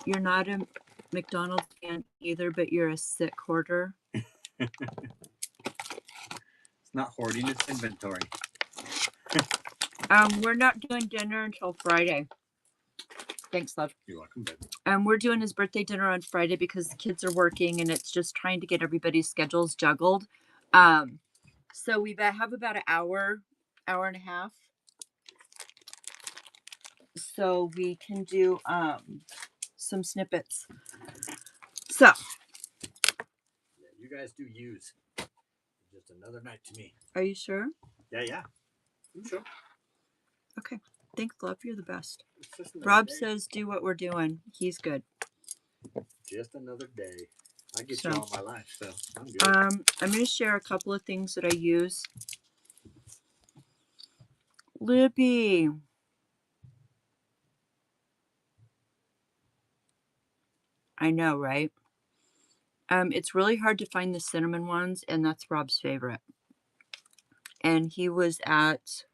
You're not a McDonald's fan either, but you're a sick hoarder. It's not hoarding, it's inventory. We're not doing dinner until Friday. Thanks, love. You're welcome, baby. We're doing his birthday dinner on Friday because the kids are working and it's just trying to get everybody's schedules juggled. So we have about an hour and a half. So we can do some snippets. So you guys do use. Just another night to me. Are you sure? Yeah. I'm sure. Okay. Thanks, love. You're the best. Rob says do what we're doing. He's good. Just another day. I get you all my life, so I'm good. I'm going to share a couple of things that I use. Libby. I know, right? It's really hard to find the cinnamon ones, and that's Rob's favorite. And he was at,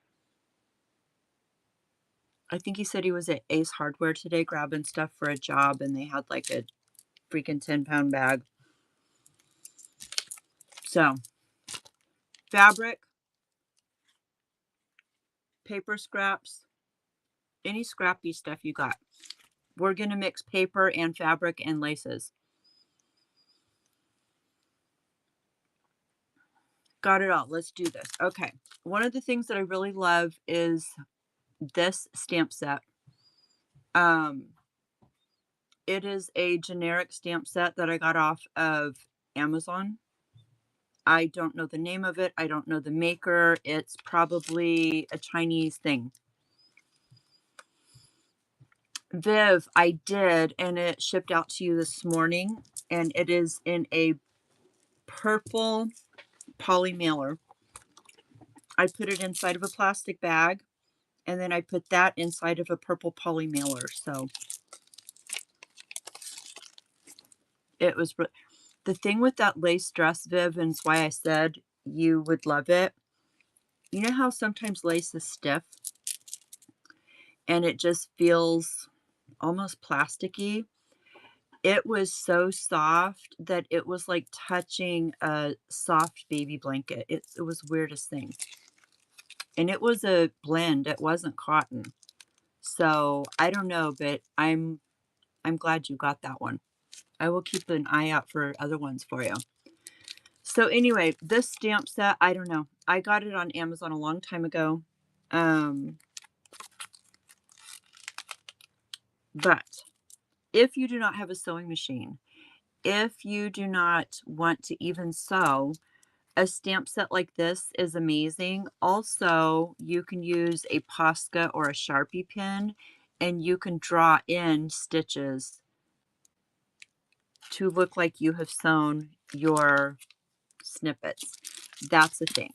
I think he said he was at Ace Hardware today grabbing stuff for a job, and they had like a freaking 10-pound bag. So, fabric, paper scraps, any scrappy stuff you got. We're going to mix paper and fabric and laces. Got it all. Let's do this. Okay. One of the things that I really love is this stamp set. It is a generic stamp set that I got off of Amazon. I don't know the name of it. I don't know the maker. It's probably a Chinese thing. Viv, I did, and it shipped out to you this morning, and it is in a purple poly mailer. I put it inside of a plastic bag, and then I put that inside of a purple poly mailer. So it was the thing with that lace dress, Viv, and it's why I said you would love it. You know how sometimes lace is stiff and it just feels almost plasticky? It was so soft that it was like touching a soft baby blanket. It was the weirdest thing. And it was a blend. It wasn't cotton. So I don't know, but I'm glad you got that one. I will keep an eye out for other ones for you. So anyway, this stamp set, I don't know. I got it on Amazon a long time ago. But if you do not have a sewing machine, if you do not want to even sew, a stamp set like this is amazing. Also, you can use a Posca or a Sharpie pin, and you can draw in stitches to look like you have sewn your snippets. That's the thing.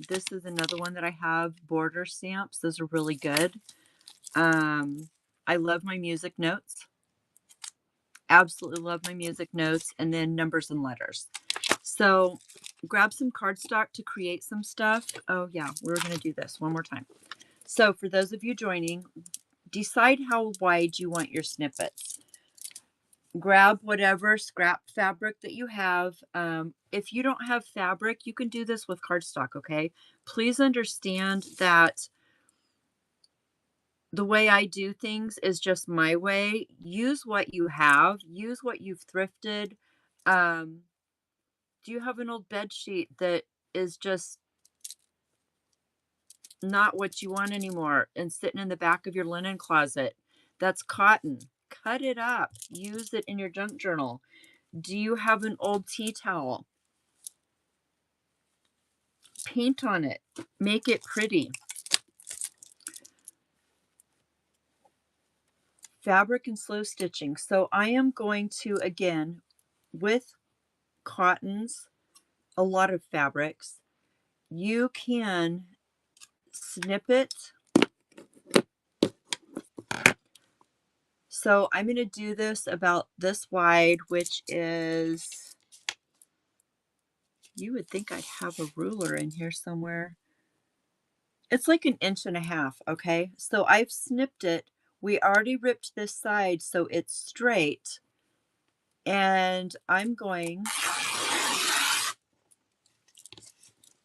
This is another one that I have, border stamps. Those are really good. I love my music notes. Absolutely love my music notes, and then numbers and letters. So grab some cardstock to create some stuff. Oh yeah, we're going to do this one more time. So for those of you joining, decide how wide you want your snippets. grab whatever scrap fabric that you have. If you don't have fabric, you can do this with cardstock, okay? Please understand that the way I do things is just my way. Use what you have, use what you've thrifted. Um, do you have an old bed sheet that is just not what you want anymore and sitting in the back of your linen closet? That's cotton. Cut it up. Use it in your junk journal. Do you have an old tea towel? Paint on it. Make it pretty. Fabric and slow stitching. So I am going to, again, with cottons, a lot of fabrics, you can snip it. So I'm going to do this about this wide, which is, you would think I'd have a ruler in here somewhere. It's like 1.5 inches, okay? So I've snipped it. We already ripped this side so it's straight. And I'm going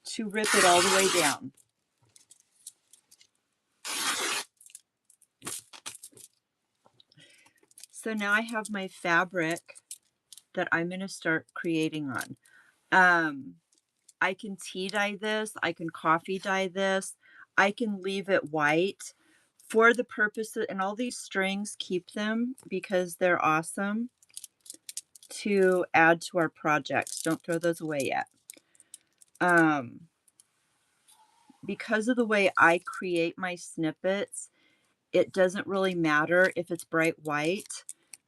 to rip it all the way down. So now I have my fabric that I'm going to start creating on. I can tea dye this. I can coffee dye this. I can leave it white for the purposes, and all these strings, keep them because they're awesome to add to our projects. Don't throw those away yet. Because of the way I create my snippets, it doesn't really matter if it's bright white,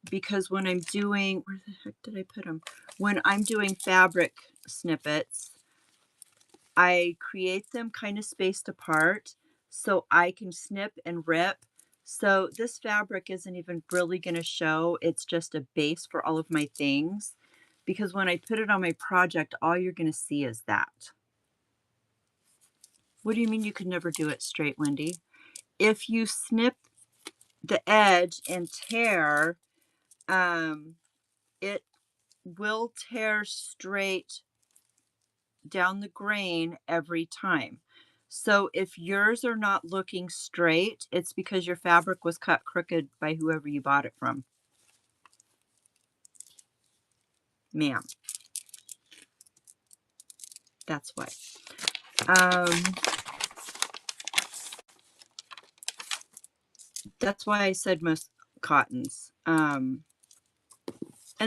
because when I'm doing, where the heck did I put them? When I'm doing fabric snippets, I create them kind of spaced apart so I can snip and rip. So this fabric isn't even really going to show. It's just a base for all of my things, because when I put it on my project, all you're going to see is that. What do you mean you could never do it straight, Wendy? If you snip the edge and tear, it will tear straight down the grain every time. So if yours are not looking straight, it's because your fabric was cut crooked by whoever you bought it from. Ma'am. That's why. That's why I said most cottons. And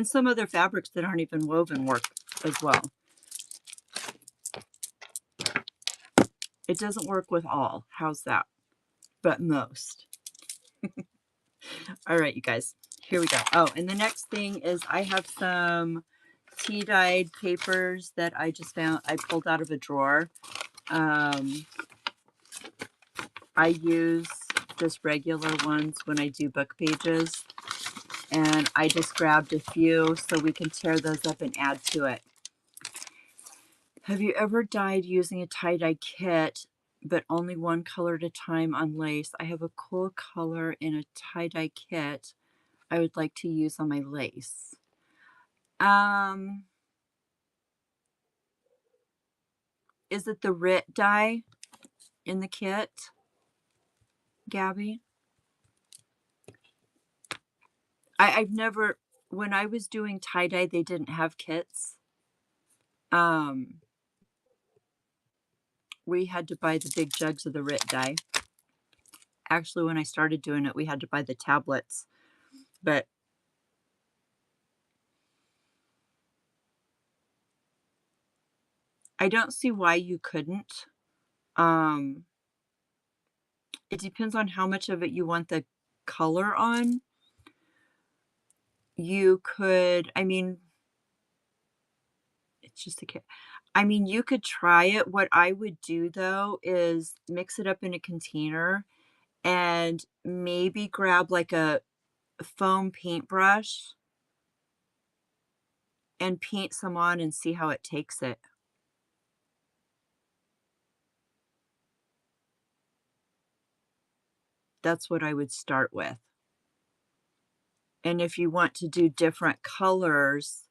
some other fabrics that aren't even woven work as well. It doesn't work with all. How's that? But most. All right, you guys. Here we go. Oh, and the next thing is I have some tea dyed papers that I just found. I pulled out of a drawer. I use just regular ones when I do book pages. And I just grabbed a few so we can tear those up and add to it. Have you ever dyed using a tie-dye kit, but only one color at a time on lace? I have a cool color in a tie-dye kit I would like to use on my lace. Is it the RIT dye in the kit, Gabby? I've never, when I was doing tie-dye, they didn't have kits. We had to buy the big jugs of the RIT dye. Actually, when I started doing it, we had to buy the tablets, but I don't see why you couldn't. It depends on how much of it you want the color on. You could, I mean, it's just a kit. I mean, you could try it. What I would do though is mix it up in a container and maybe grab like a foam paintbrush and paint some on and see how it takes it. That's what I would start with. And if you want to do different colors,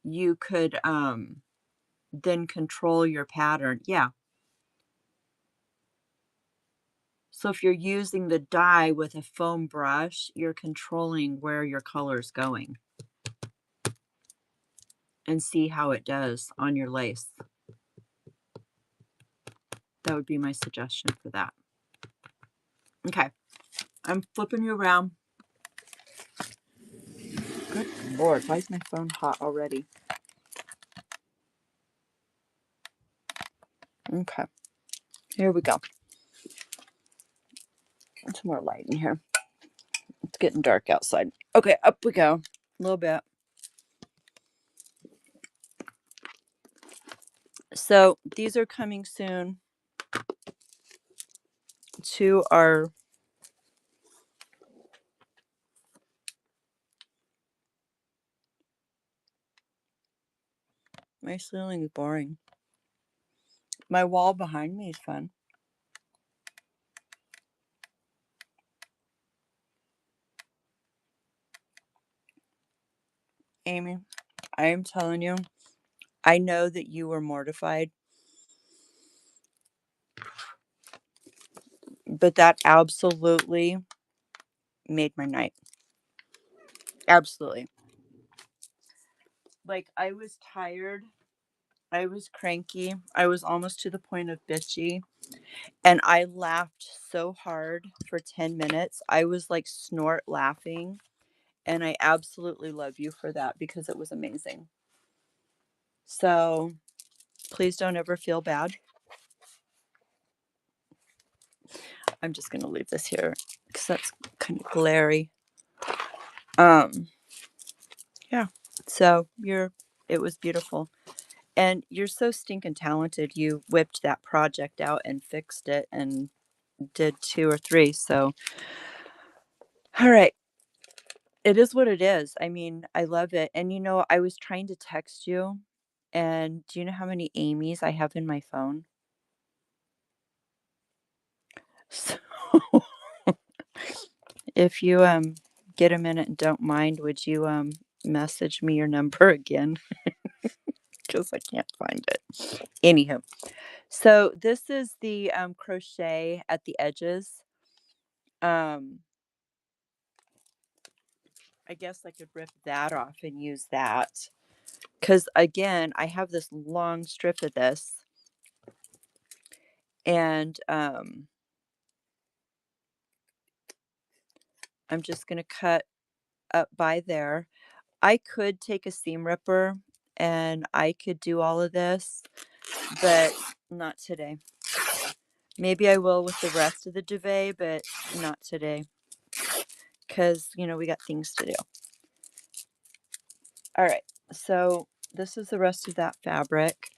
you could then control your pattern. Yeah. So if you're using the dye with a foam brush, you're controlling where your color is going. And see how it does on your lace. That would be my suggestion for that. Okay, I'm flipping you around. Good Lord, why is my phone hot already? Okay, here we go. Some more light in here. It's getting dark outside. Okay, up we go. A little bit. So these are coming soon to our my ceiling is boring. My wall behind me is fun. Amy, I am telling you, I know that you were mortified, but that absolutely made my night. Absolutely. Like, I was tired. I was cranky. I was almost to the point of bitchy. And I laughed so hard for 10 minutes. I was like snort laughing. And I absolutely love you for that because it was amazing. So please don't ever feel bad. I'm just going to leave this here because that's kind of glary. Yeah. So it was beautiful. And you're so stinking talented. You whipped that project out and fixed it and did 2 or 3. So, all right. It is what it is. I mean, I love it. And I was trying to text you. And do you know how many Amy's I have in my phone? So if you get a minute and don't mind, would you message me your number again? Because I can't find it. Anywho. So this is the crochet at the edges. I guess I could rip that off and use that. Because again, I have this long strip of this. And I'm just going to cut up by there. I could take a seam ripper and I could do all of this, but not today. Maybe I will with the rest of the duvet, but not today. Because, we got things to do. All right. So this is the rest of that fabric.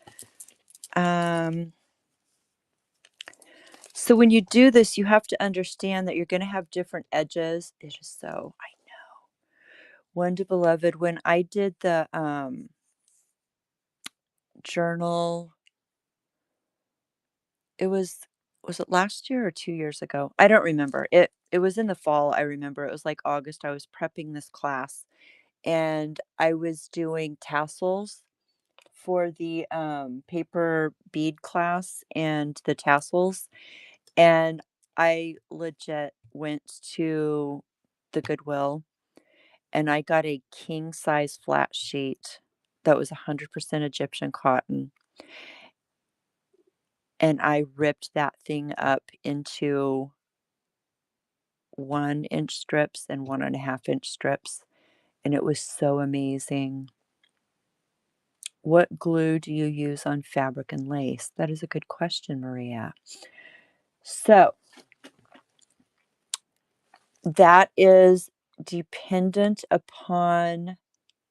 So when you do this, you have to understand that you're going to have different edges. It is so, I know. One to Beloved, when I did the journal, was it last year or 2 years ago? I don't remember. It was in the fall, I remember. It was like August. I was prepping this class and I was doing tassels for the paper bead class and the tassels. And I legit went to the Goodwill and I got a king size flat sheet that was 100% Egyptian cotton. And I ripped that thing up into 1-inch strips and 1.5-inch strips. And it was so amazing. What glue do you use on fabric and lace? That is a good question, Maria. So that is dependent upon,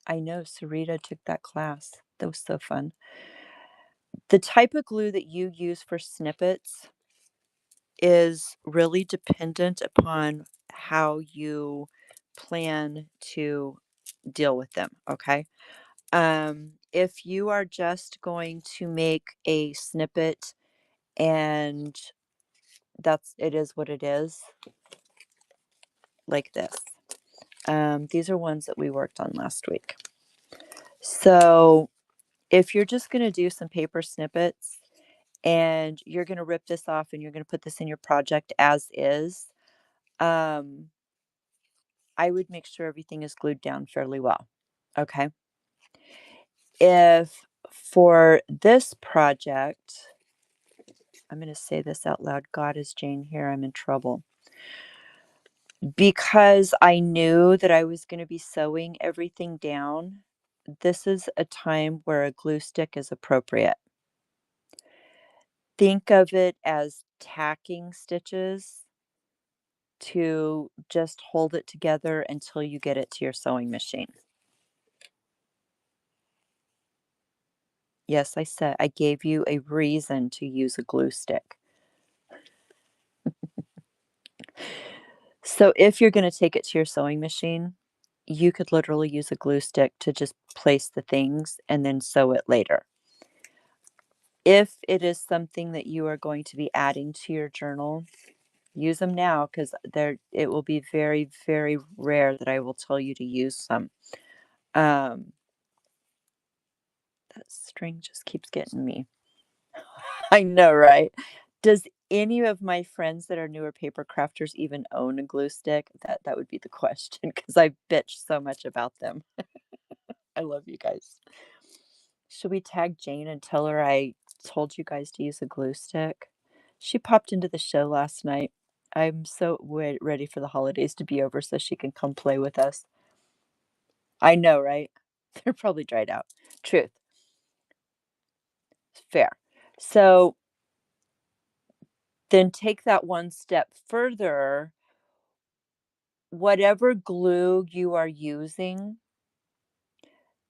I know Sarita took that class. That was so fun. The type of glue that you use for snippets is really dependent upon how you plan to deal with them. Okay. If you are just going to make a snippet and it is what it is, like this. These are ones that we worked on last week. So if you're just going to do some paper snippets and you're going to rip this off and you're going to put this in your project as is, I would make sure everything is glued down fairly well. Okay. If for this project, I'm going to say this out loud. God, is Jane here? I'm in trouble. Because I knew that I was going to be sewing everything down, this is a time where a glue stick is appropriate. Think of it as tacking stitches to just hold it together until you get it to your sewing machine. Yes, I said I gave you a reason to use a glue stick. So if you're going to take it to your sewing machine, you could literally use a glue stick to just place the things and then sew it later. If it is something that you are going to be adding to your journal, use them now, because it will be very, very rare that I will tell you to use some. That string just keeps getting me. I know, right? Does any of my friends that are newer paper crafters even own a glue stick? That would be the question, because I bitch so much about them. I love you guys. Should we tag Jane and tell her I told you guys to use a glue stick? She popped into the show last night. I'm so ready for the holidays to be over so she can come play with us. I know, right? They're probably dried out. Truth. Fair. So then take that one step further. Whatever glue you are using,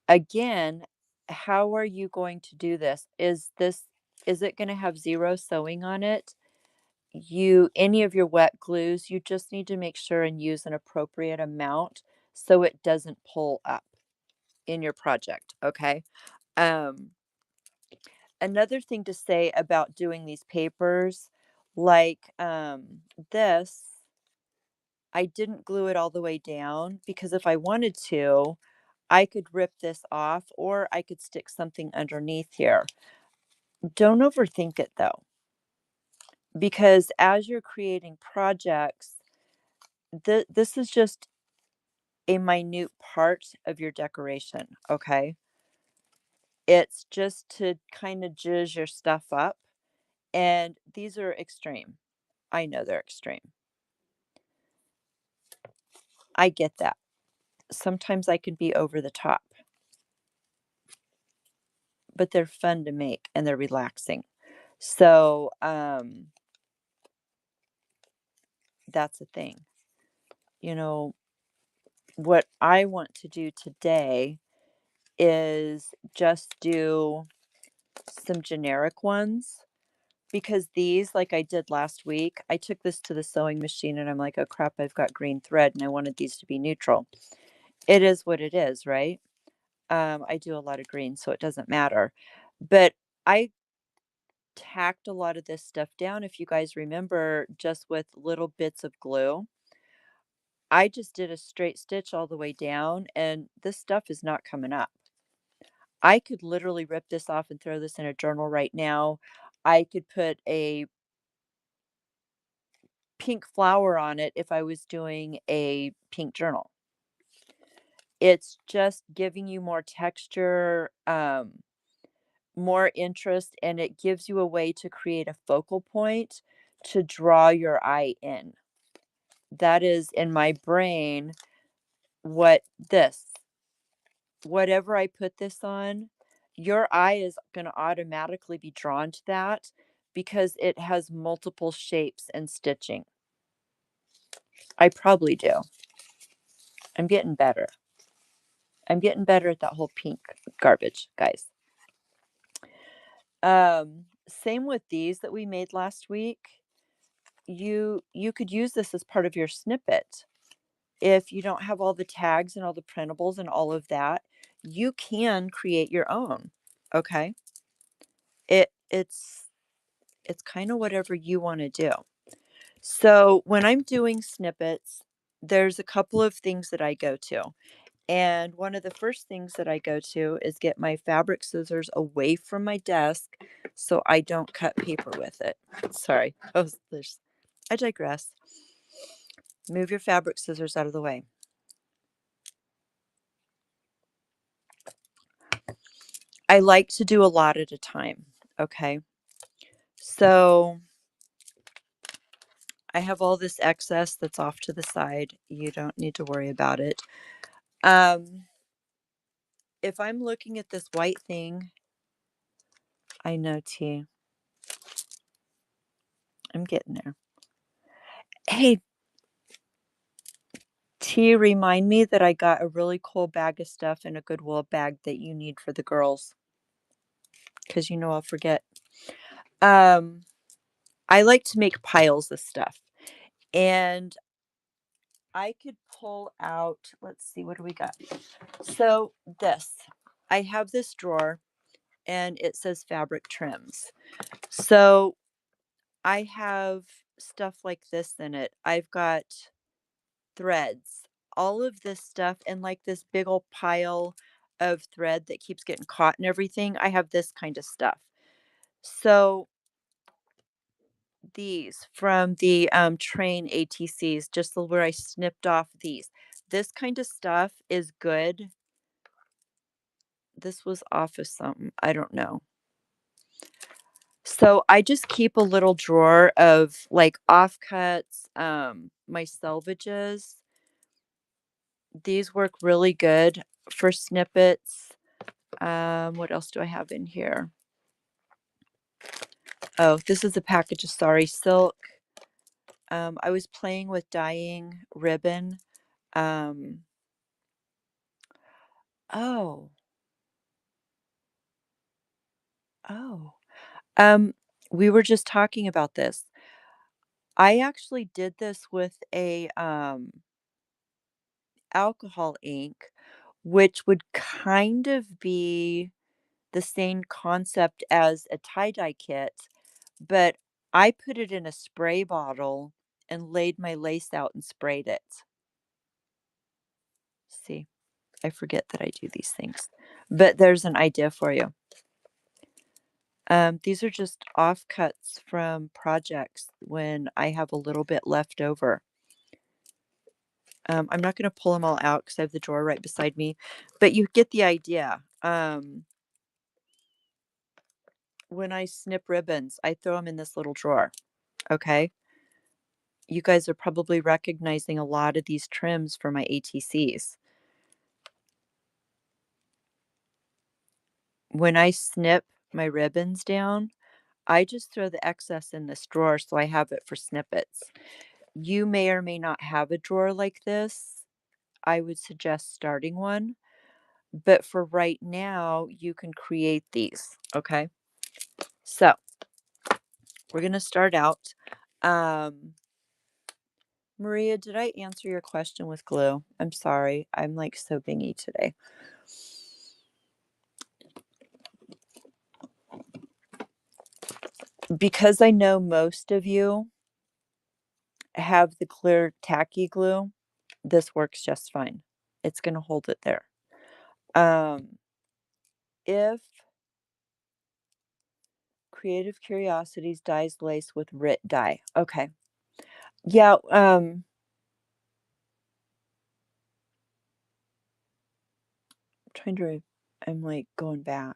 again, how are you going to do this? Is it going to have zero sewing on it? Any of your wet glues, you just need to make sure and use an appropriate amount so it doesn't pull up in your project, okay? Another thing to say about doing these papers, like this, I didn't glue it all the way down because if I wanted to, I could rip this off or I could stick something underneath here. Don't overthink it though, because as you're creating projects, this is just a minute part of your decoration, okay? It's just to kind of jizz your stuff up. And these are extreme. I know they're extreme. I get that. Sometimes I can be over the top, but they're fun to make and they're relaxing. So, that's the thing. You know, what I want to do today is just do some generic ones because these, like I did last week, I took this to the sewing machine and I'm like, oh crap, I've got green thread and I wanted these to be neutral. It is what it is, right? I do a lot of green, so it doesn't matter. But I tacked a lot of this stuff down, if you guys remember, just with little bits of glue. I just did a straight stitch all the way down, and this stuff is not coming up. I could literally rip this off and throw this in a journal right now. I could put a pink flower on it if I was doing a pink journal. It's just giving you more texture, more interest, and it gives you a way to create a focal point to draw your eye in. That is in my brain whatever I put this on, your eye is going to automatically be drawn to that because it has multiple shapes and stitching. I probably do. I'm getting better. I'm getting better at that whole pink garbage, guys. Same with these that we made last week. You could use this as part of your snippet. If you don't have all the tags and all the printables and all of that, you can create your own. Okay. It's kind of whatever you want to do. So when I'm doing snippets, there's a couple of things that I go to. And one of the first things that I go to is get my fabric scissors away from my desk so I don't cut paper with it. Sorry. Oh, I digress. Move your fabric scissors out of the way. I like to do a lot at a time. Okay. So I have all this excess that's off to the side. You don't need to worry about it. If I'm looking at this white thing, I know T. I'm getting there. Hey, T, remind me that I got a really cool bag of stuff in a Goodwill bag that you need for the girls. Because you know I'll forget. Um, I like to make piles of stuff. And I could pull out, let's see, what do we got? So this, I have this drawer and it says fabric trims. So I have stuff like this in it. I've got threads, all of this stuff, and like this big old pile of thread that keeps getting caught and everything. I have this kind of stuff. So these from the train ATCs, where I snipped off these. This kind of stuff is good. This was off of something. I don't know. So I just keep a little drawer of like offcuts, my selvages. These work really good for snippets. What else do I have in here? Oh, this is a package of Sari Silk. I was playing with dyeing ribbon. Um, oh, oh. Um, we were just talking about this. I actually did this with a alcohol ink, which would kind of be the same concept as a tie-dye kit, but I put it in a spray bottle and laid my lace out and sprayed it. See, I forget that I do these things, but there's an idea for you. These are just offcuts from projects when I have a little bit left over. I'm not going to pull them all out because I have the drawer right beside me, but you get the idea. When I snip ribbons, I throw them in this little drawer. Okay. You guys are probably recognizing a lot of these trims for my ATCs. When I snip my ribbons down, I just throw the excess in this drawer so I have it for snippets. You may or may not have a drawer like this. I would suggest starting one. But for right now, you can create these. Okay. So we're going to start out. Maria, did I answer your question with glue? I'm sorry. I'm like so bingy today. Because I know most of you have the clear tacky glue, this works just fine. It's going to hold it there. If Creative Curiosities dyes lace with RIT dye. Okay. Yeah, I'm like going back.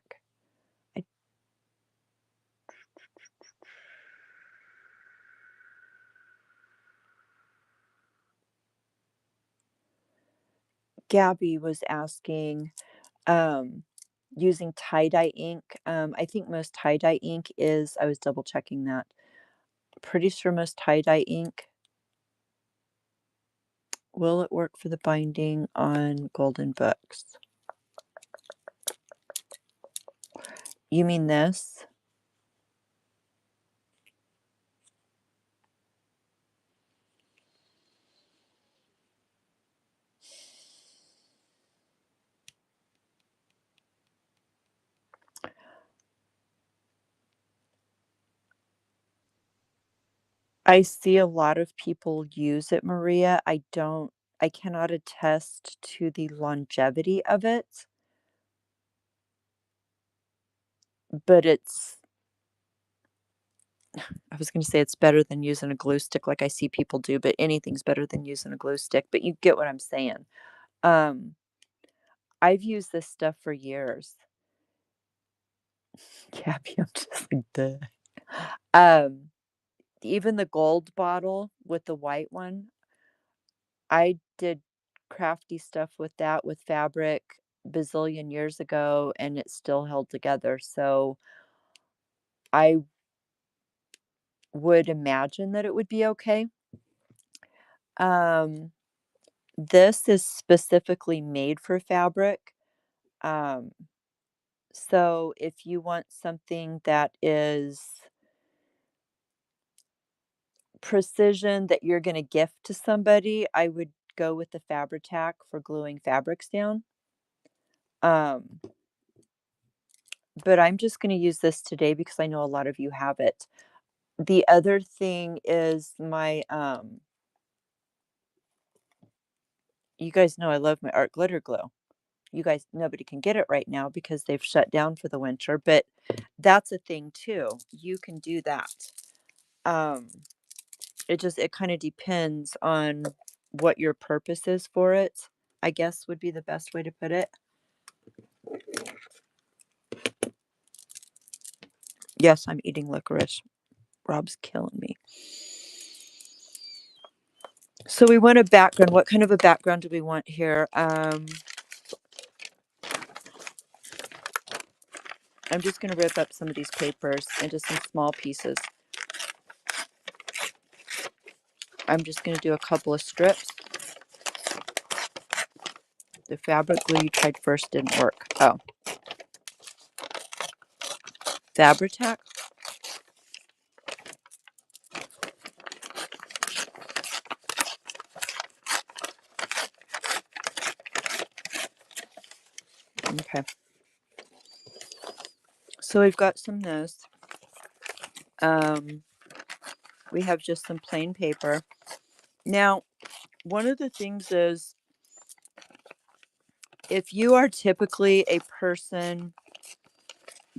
Gabby was asking, using tie-dye ink. I think most tie-dye ink is, I was double checking that. Pretty sure most tie-dye ink. Will it work for the binding on golden books? You mean this? I see a lot of people use it, Maria. I don't I cannot attest to the longevity of it, but I was going to say it's better than using a glue stick like I see people do, but anything's better than using a glue stick, but you get what I'm saying. Um, I've used this stuff for years. Gabby, I'm just like, duh. Um, Even the gold bottle with the white one, I did crafty stuff with that with fabric bazillion years ago, and it still held together. So I would imagine that it would be okay. Um, this is specifically made for fabric. Um, so if you want something that is precision that you're going to gift to somebody, I would go with the Fabri-Tac for gluing fabrics down. Um, but I'm just going to use this today because I know a lot of you have it. The other thing is my you guys know I love my art glitter glue. You guys, nobody can get it right now because they've shut down for the winter, but that's a thing too. You can do that. Um, it kind of depends on what your purpose is for it, I guess would be the best way to put it. Yes, I'm eating licorice. Rob's killing me. So we want a background. What kind of a background do we want here? I'm just going to rip up some of these papers into some small pieces. I'm just going to do a couple of strips. The fabric glue you tried first didn't work. Oh. Fabri-Tac. Okay. So we've got some of this. We have just some plain paper. Now, one of the things is if you are typically a person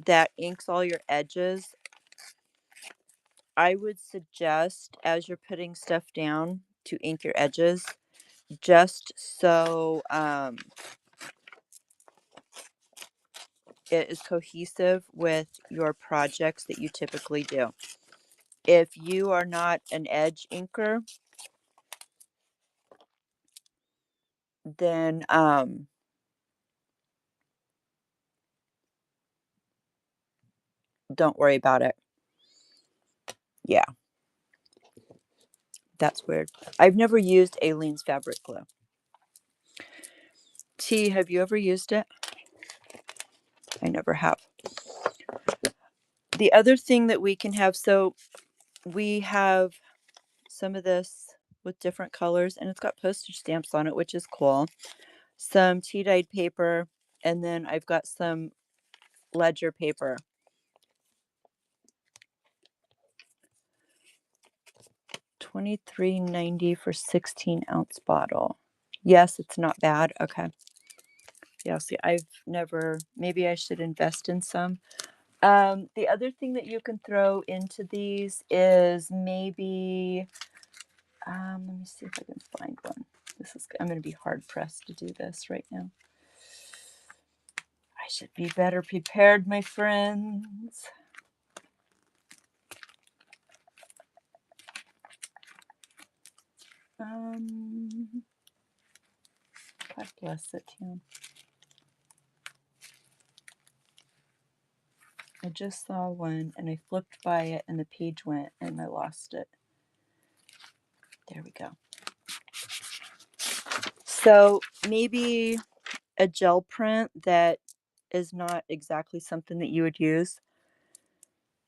that inks all your edges, I would suggest as you're putting stuff down to ink your edges, just so it is cohesive with your projects that you typically do. If you are not an edge inker, then don't worry about it. Yeah, that's weird. I've never used Aleene's fabric glue. T, have you ever used it? I never have. The other thing that we can have, so we have some of this with different colors, and it's got postage stamps on it, which is cool. Some tea-dyed paper, and then I've got some ledger paper. $23.90 for 16-ounce bottle. Yes, it's not bad. Okay. Yeah, see, I've never, maybe I should invest in some. The other thing that you can throw into these is maybe, let me see if I can find one. I'm going to be hard pressed to do this right now. I should be better prepared, my friends. God bless it, Tim. I just saw one and I flipped by it and the page went and I lost it. There we go. So maybe a gel print that is not exactly something that you would use.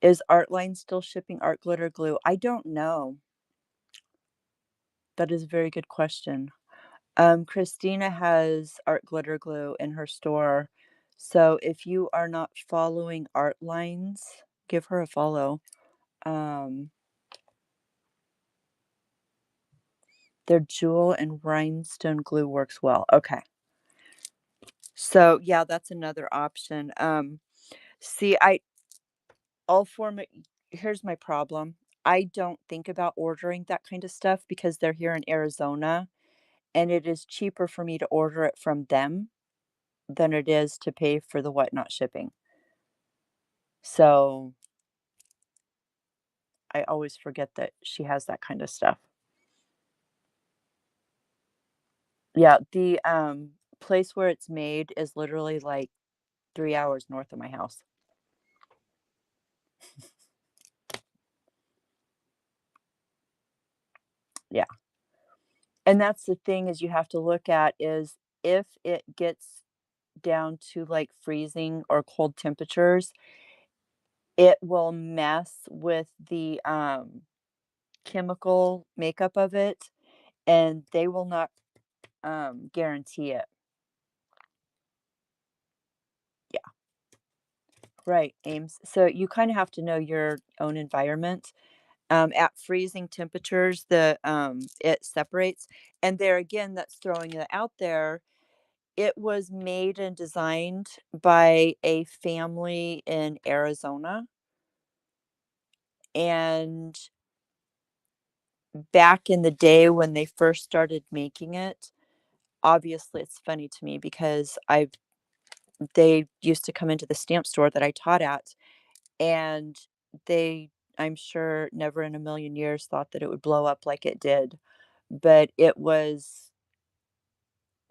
Is Artline still shipping art glitter glue? I don't know. That is a very good question. Christina has art glitter glue in her store. So if you are not following Artlines, give her a follow. Their jewel and rhinestone glue works well. Okay. So yeah, that's another option. See, all form here's my problem. I don't think about ordering that kind of stuff because they're here in Arizona and it is cheaper for me to order it from them than it is to pay for the whatnot shipping. So I always forget that she has that kind of stuff. Yeah, the place where it's made is literally like 3 hours north of my house. Yeah. And that's the thing is you have to look at is if it gets down to like freezing or cold temperatures, it will mess with the chemical makeup of it and they will not guarantee it. Yeah. Right, Ames. So you kind of have to know your own environment. At freezing temperatures, the it separates, and there again, that's throwing it out there. It was made and designed by a family in Arizona, and back in the day when they first started making it, obviously it's funny to me because they used to come into the stamp store that I taught at, and they, I'm sure, never in a million years thought that it would blow up like it did. But it was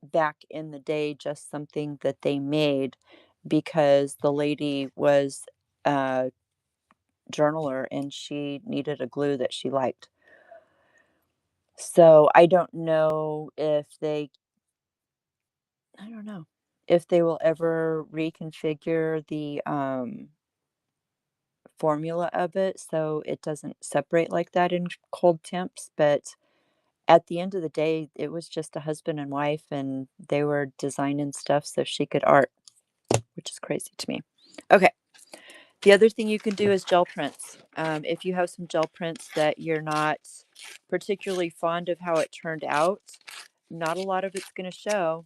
back in the day just something that they made because the lady was a journaler and she needed a glue that she liked. So I don't know if they will ever reconfigure the formula of it so it doesn't separate like that in cold temps, but at the end of the day, it was just a husband and wife, and they were designing stuff so she could art, which is crazy to me. Okay. The other thing you can do is gel prints. If you have some gel prints that you're not particularly fond of how it turned out, not a lot of it's going to show.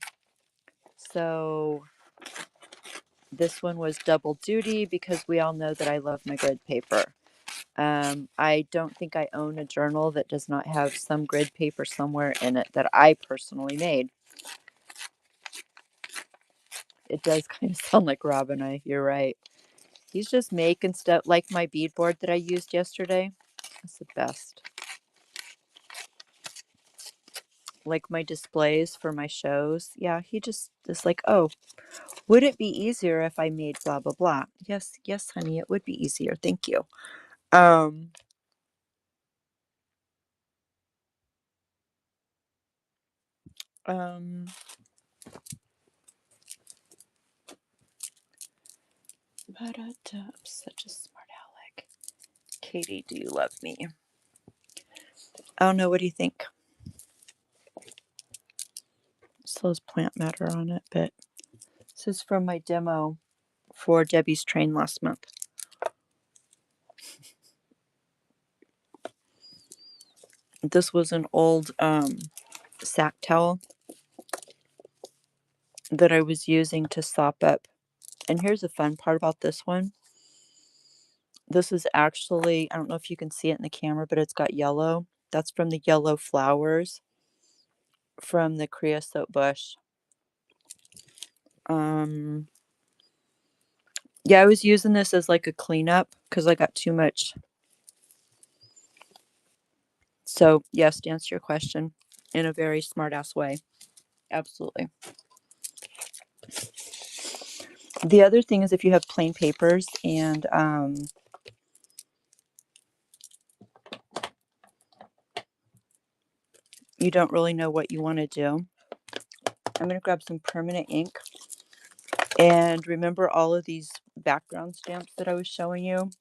So this one was double duty because we all know that I love my grid paper. I don't think I own a journal that does not have some grid paper somewhere in it that I personally made. It does kind of sound like Robin. You're right. He's just making stuff like my beadboard that I used yesterday. That's the best. Like my displays for my shows. Yeah, he just is like, oh, would it be easier if I made blah blah blah? Yes, yes, honey, it would be easier. Thank you. Um um I'm such a smart aleck. Katie, do you love me? I don't know, what do you think? Still has plant matter on it, but this is from my demo for Debbie's train last month. This was an old sack towel that I was using to sop up. And here's the fun part about this one. This is actually, I don't know if you can see it in the camera, but it's got yellow. That's from the yellow flowers from the creosote bush. Yeah, I was using this as like a cleanup because I got too much. So yes, to answer your question in a very smart ass way. Absolutely. The other thing is if you have plain papers and you don't really know what you want to do, I'm going to grab some permanent ink. And remember all of these background stamps that I was showing you?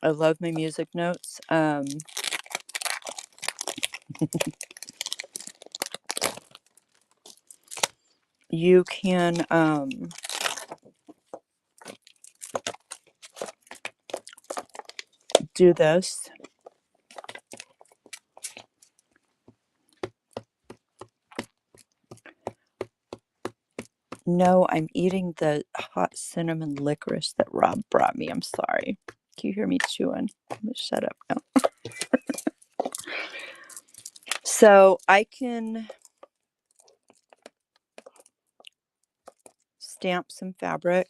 I love my music notes. You can do this. No, I'm eating the hot cinnamon licorice that Rob brought me. I'm sorry. Can you hear me chewing? I'm gonna shut up now. So I can stamp some fabric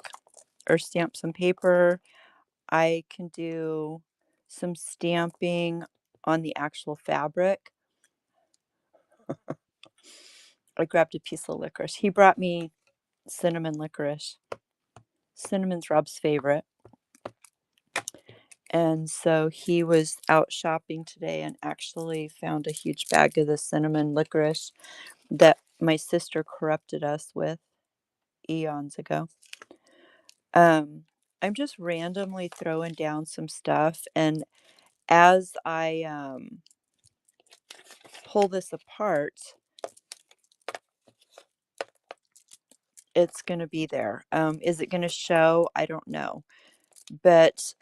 or stamp some paper. I can do some stamping on the actual fabric. I grabbed a piece of licorice. He brought me cinnamon licorice. Cinnamon's Rob's favorite. And so he was out shopping today and actually found a huge bag of the cinnamon licorice that my sister corrupted us with eons ago. I'm just randomly throwing down some stuff, and as I pull this apart, it's going to be there. Is it going to show? I don't know. But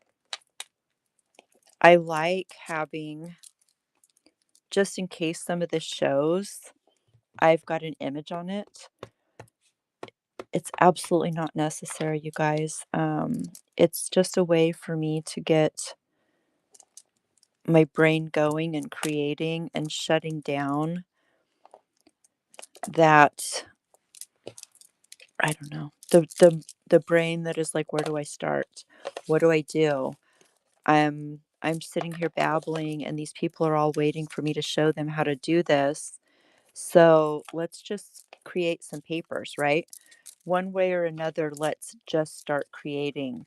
I like having, just in case some of this shows, I've got an image on it. It's absolutely not necessary, you guys. It's just a way for me to get my brain going and creating and shutting down that, I don't know, the brain that is like, where do I start? What do I do? I'm sitting here babbling and these people are all waiting for me to show them how to do this. So let's just create some papers, right? One way or another, let's just start creating.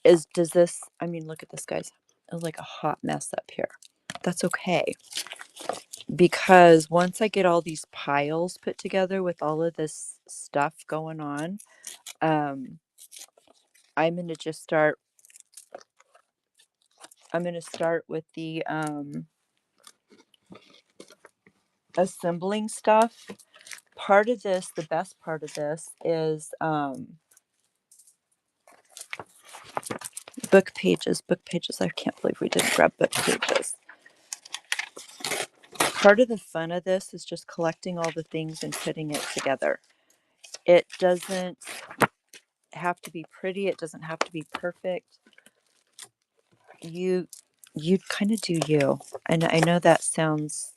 Does this, I mean, look at this, guys. It's like a hot mess up here. That's okay. Because once I get all these piles put together with all of this stuff going on, I'm going to just start, I'm going to start with the assembling stuff. Part of this, the best part of this is book pages. Book pages. I can't believe we didn't grab book pages. Part of the fun of this is just collecting all the things and putting it together. It doesn't have to be pretty. It doesn't have to be perfect. You kind of do you. And I know that sounds,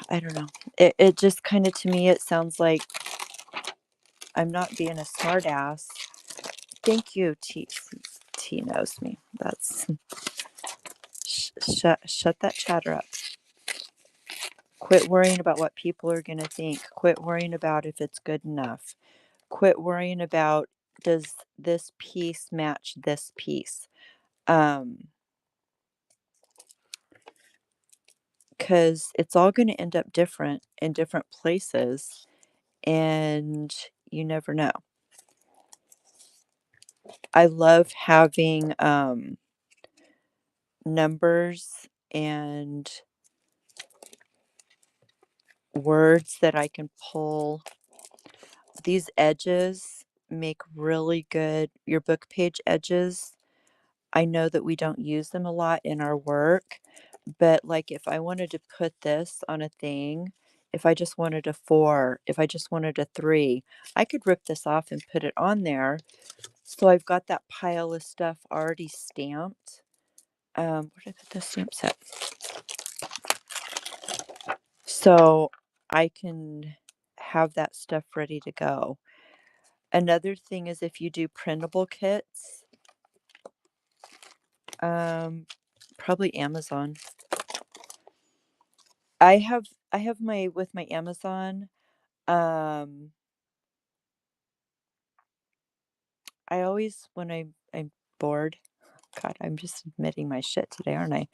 I don't know. It just kind of, to me, it sounds like I'm not being a smart ass. Thank you, T. T knows me. That's shut that chatter up. Quit worrying about what people are going to think. Quit worrying about if it's good enough. Quit worrying about, does this piece match this piece? Because it's all going to end up different in different places, and you never know. I love having numbers and words that I can pull. These edges make really good, your book page edges. I know that we don't use them a lot in our work, but like if I wanted to put this on a thing, if I just wanted a 4, if I just wanted a 3, I could rip this off and put it on there. So I've got that pile of stuff already stamped. Where did I put the stamp set? So I can have that stuff ready to go. Another thing is if you do printable kits, probably Amazon. I have my, with my Amazon, I always, when I'm bored, God, I'm just admitting my shit today, aren't I?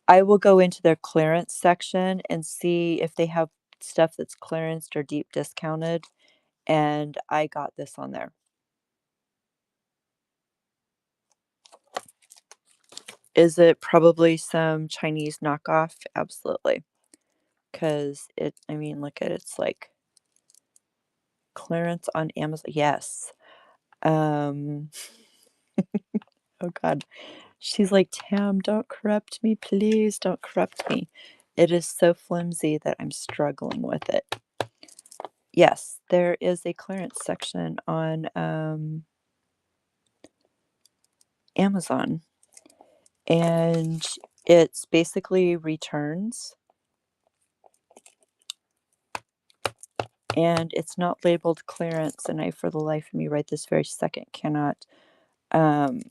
I will go into their clearance section and see if they have stuff that's clearanced or deep discounted, and I got this on there. Is it probably some Chinese knockoff? Absolutely. Because it, I mean, look at it, it's like clearance on Amazon. Yes. Oh God. She's like, Tam, don't corrupt me, please. Don't corrupt me. It is so flimsy that I'm struggling with it. Yes, there is a clearance section on Amazon, and it's basically returns, and it's not labeled clearance, and I, for the life of me, right this very second, cannot, what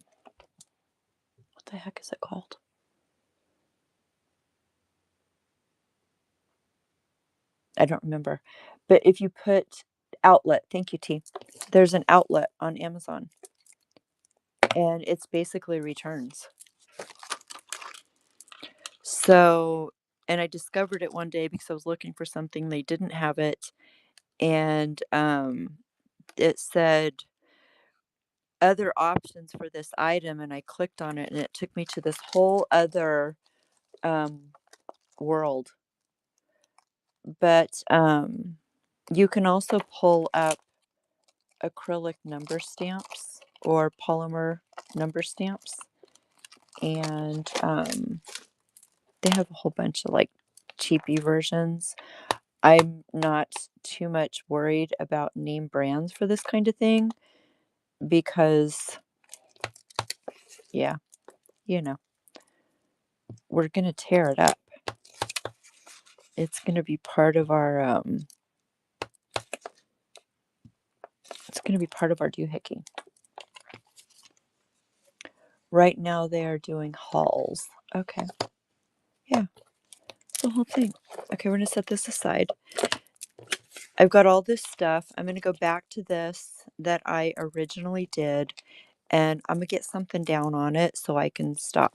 the heck is it called? I don't remember. But if you put outlet, thank you, T. There's an outlet on Amazon, and it's basically returns. So, and I discovered it one day because I was looking for something, they didn't have it, and it said other options for this item, and I clicked on it, and it took me to this whole other world. But you can also pull up acrylic number stamps or polymer number stamps, and they have a whole bunch of like cheapy versions. I'm not too much worried about name brands for this kind of thing because, yeah, you know, we're gonna tear it up. It's gonna be part of our it's gonna be part of our doohickey. Right now they are doing hauls. Okay. Yeah. The whole thing. Okay, we're gonna set this aside. I've got all this stuff. I'm gonna go back to this that I originally did, and I'm gonna get something down on it so I can stop.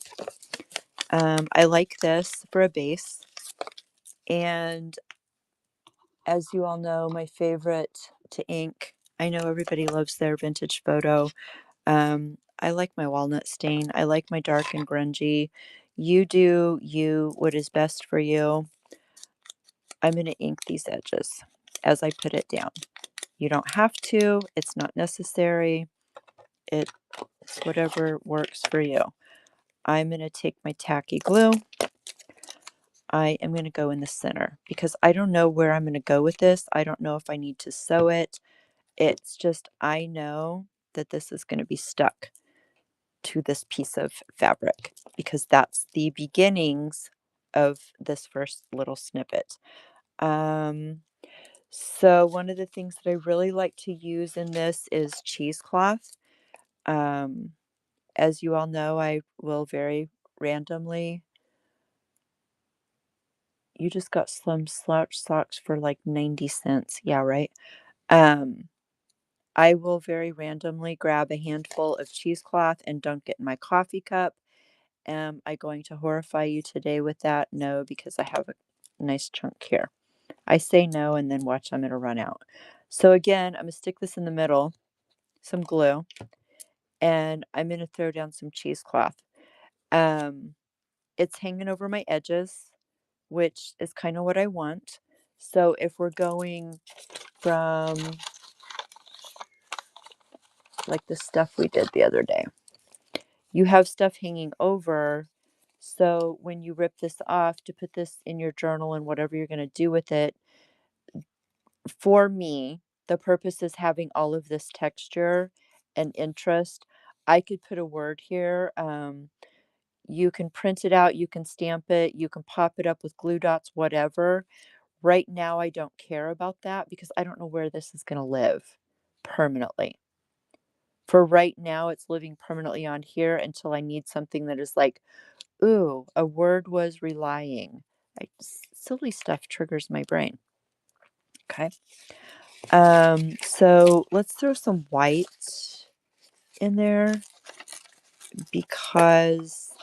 I like this for a base, and as you all know, my favorite to ink. I know everybody loves their vintage photo. I like my walnut stain. I like my dark and grungy. You do you what is best for you. I'm going to ink these edges as I put it down. You don't have to. It's not necessary. It's whatever works for you. I'm going to take my tacky glue. I am going to go in the center because I don't know where I'm going to go with this. I don't know if I need to sew it. It's just I know that this is going to be stuck to this piece of fabric because that's the beginnings of this first little snippet. So one of the things that I really like to use in this is cheesecloth. As you all know, I will very randomly. You just got Slim Slouch socks for like 90 cents. Yeah, right. I will very randomly grab a handful of cheesecloth and dunk it in my coffee cup. Am I going to horrify you today with that? No, because I have a nice chunk here. I say no and then watch I'm going to run out. So again, I'm going to stick this in the middle, some glue, and I'm going to throw down some cheesecloth. It's hanging over my edges, which is kind of what I want. So if we're going from like the stuff we did the other day, you have stuff hanging over. So when you rip this off to put this in your journal and whatever you're going to do with it, for me, the purpose is having all of this texture and interest. I could put a word here. You can print it out, you can stamp it, you can pop it up with glue dots, whatever. Right now, I don't care about that because I don't know where this is going to live permanently. For right now, it's living permanently on here until I need something that is like, ooh, a word was relying. Silly stuff triggers my brain. Okay. So let's throw some white in there because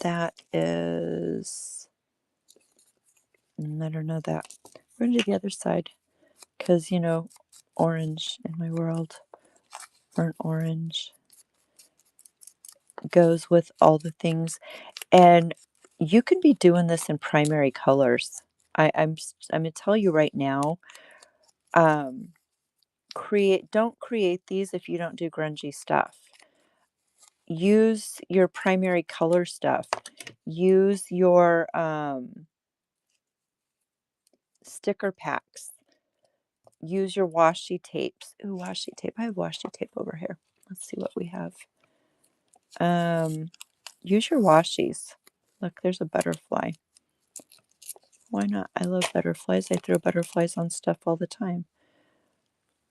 that is, I don't know that. We're going to the other side because, you know, orange in my world, burnt orange goes with all the things. And you can be doing this in primary colors. I'm going to tell you right now, don't create these if you don't do grungy stuff. Use your primary color stuff. Use your sticker packs. Use your washi tapes. Ooh, washi tape. I have washi tape over here. Let's see what we have. Use your washies. Look, there's a butterfly. Why not? I love butterflies. I throw butterflies on stuff all the time.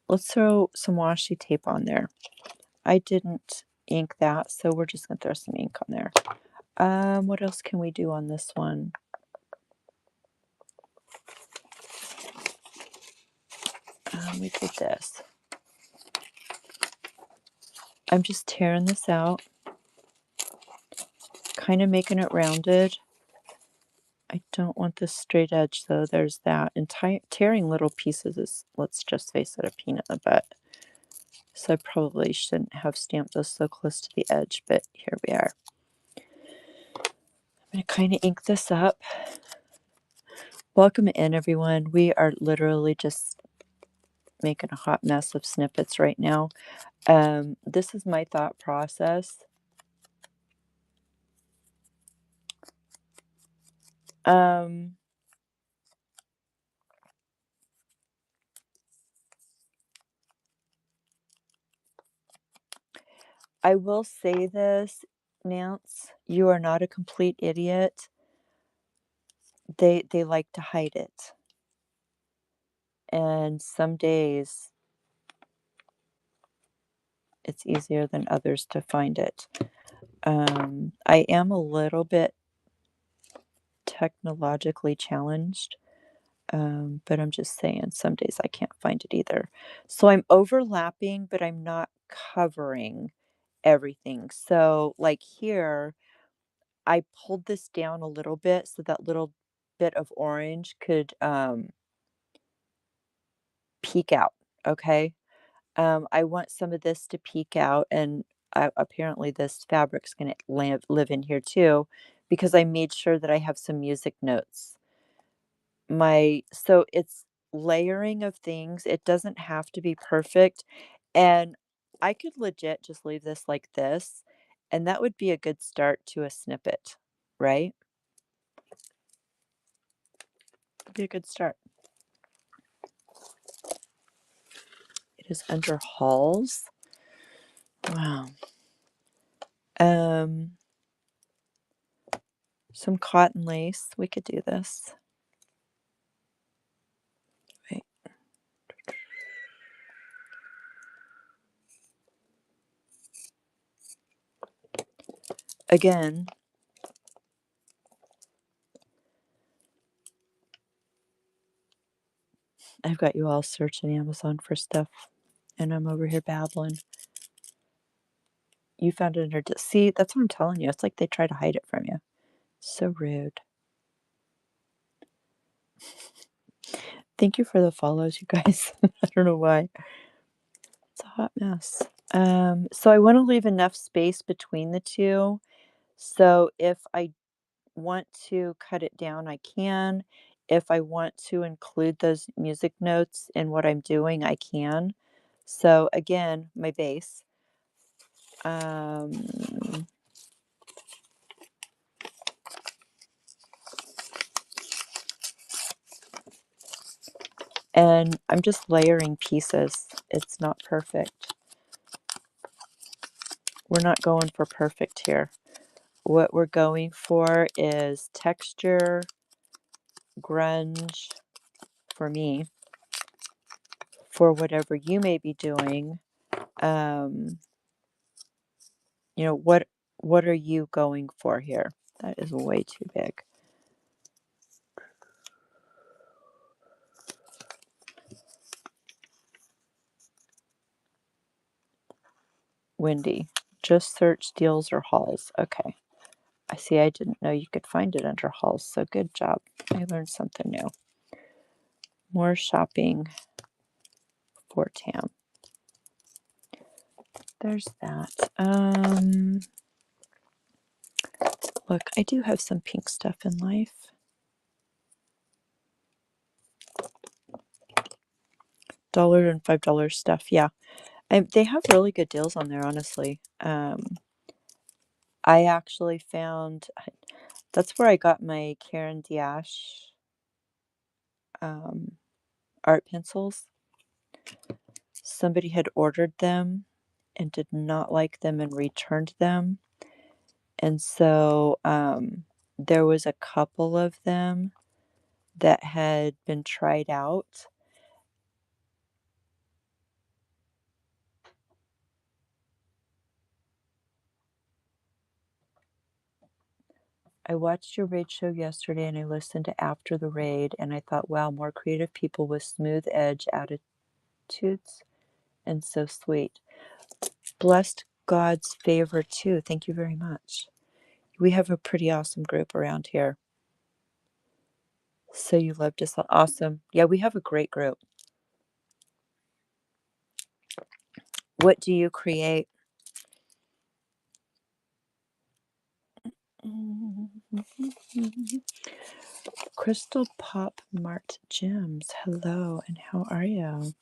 Let's throw some washi tape on there. I didn't ink that, so we're just going to throw some ink on there. What else can we do on this one? We did this. I'm just tearing this out, kind of making it rounded. I don't want this straight edge, though. There's that. And tearing little pieces is, let's just face it, a pain in the butt. So I probably shouldn't have stamped this so close to the edge, but here we are. I'm going to kind of ink this up. Welcome in, everyone. We are literally just making a hot mess of snippets right now. This is my thought process. I will say this, Nance, you are not a complete idiot. They like to hide it. And some days it's easier than others to find it. I am a little bit technologically challenged, but I'm just saying some days I can't find it either. So I'm overlapping, but I'm not covering everything. So like here, I pulled this down a little bit so that little bit of orange could peek out. Okay. I want some of this to peek out, and apparently this fabric's going to live in here too, because I made sure that I have some music notes. So it's layering of things. It doesn't have to be perfect, and I could legit just leave this like this, and that would be a good start to a snippet, right? It'd be a good start. It is under Halls. Wow. Some cotton lace. We could do this. Right. Again, I've got you all searching Amazon for stuff, and I'm over here babbling. You found it under... See, that's what I'm telling you. It's like they try to hide it from you. So rude. Thank you for the follows, you guys. I don't know why. It's a hot mess. So I want to leave enough space between the two. So if I want to cut it down, I can. If I want to include those music notes in what I'm doing, I can. So again, my base. And I'm just layering pieces. It's not perfect. We're not going for perfect here. What we're going for is texture, grunge, for me, for whatever you may be doing. You know, what are you going for here? That is way too big. Wendy, just search deals or hauls. Okay. I see. I didn't know you could find it under hauls, so good job. I learned something new. More shopping for Tam. There's that. Look, I do have some pink stuff in life. $1 and $5 stuff. Yeah. They have really good deals on there, honestly. I actually found... That's where I got my Karen Diash art pencils. Somebody had ordered them and did not like them and returned them. And so there was a couple of them that had been tried out. I watched your raid show yesterday and I listened to After the Raid and I thought, wow, more creative people with smooth edge attitudes and so sweet. Blessed God's favor too. Thank you very much. We have a pretty awesome group around here. So you loved us. Awesome. Yeah, we have a great group. What do you create? Crystal Pop Mart Gems. Hello, and how are you?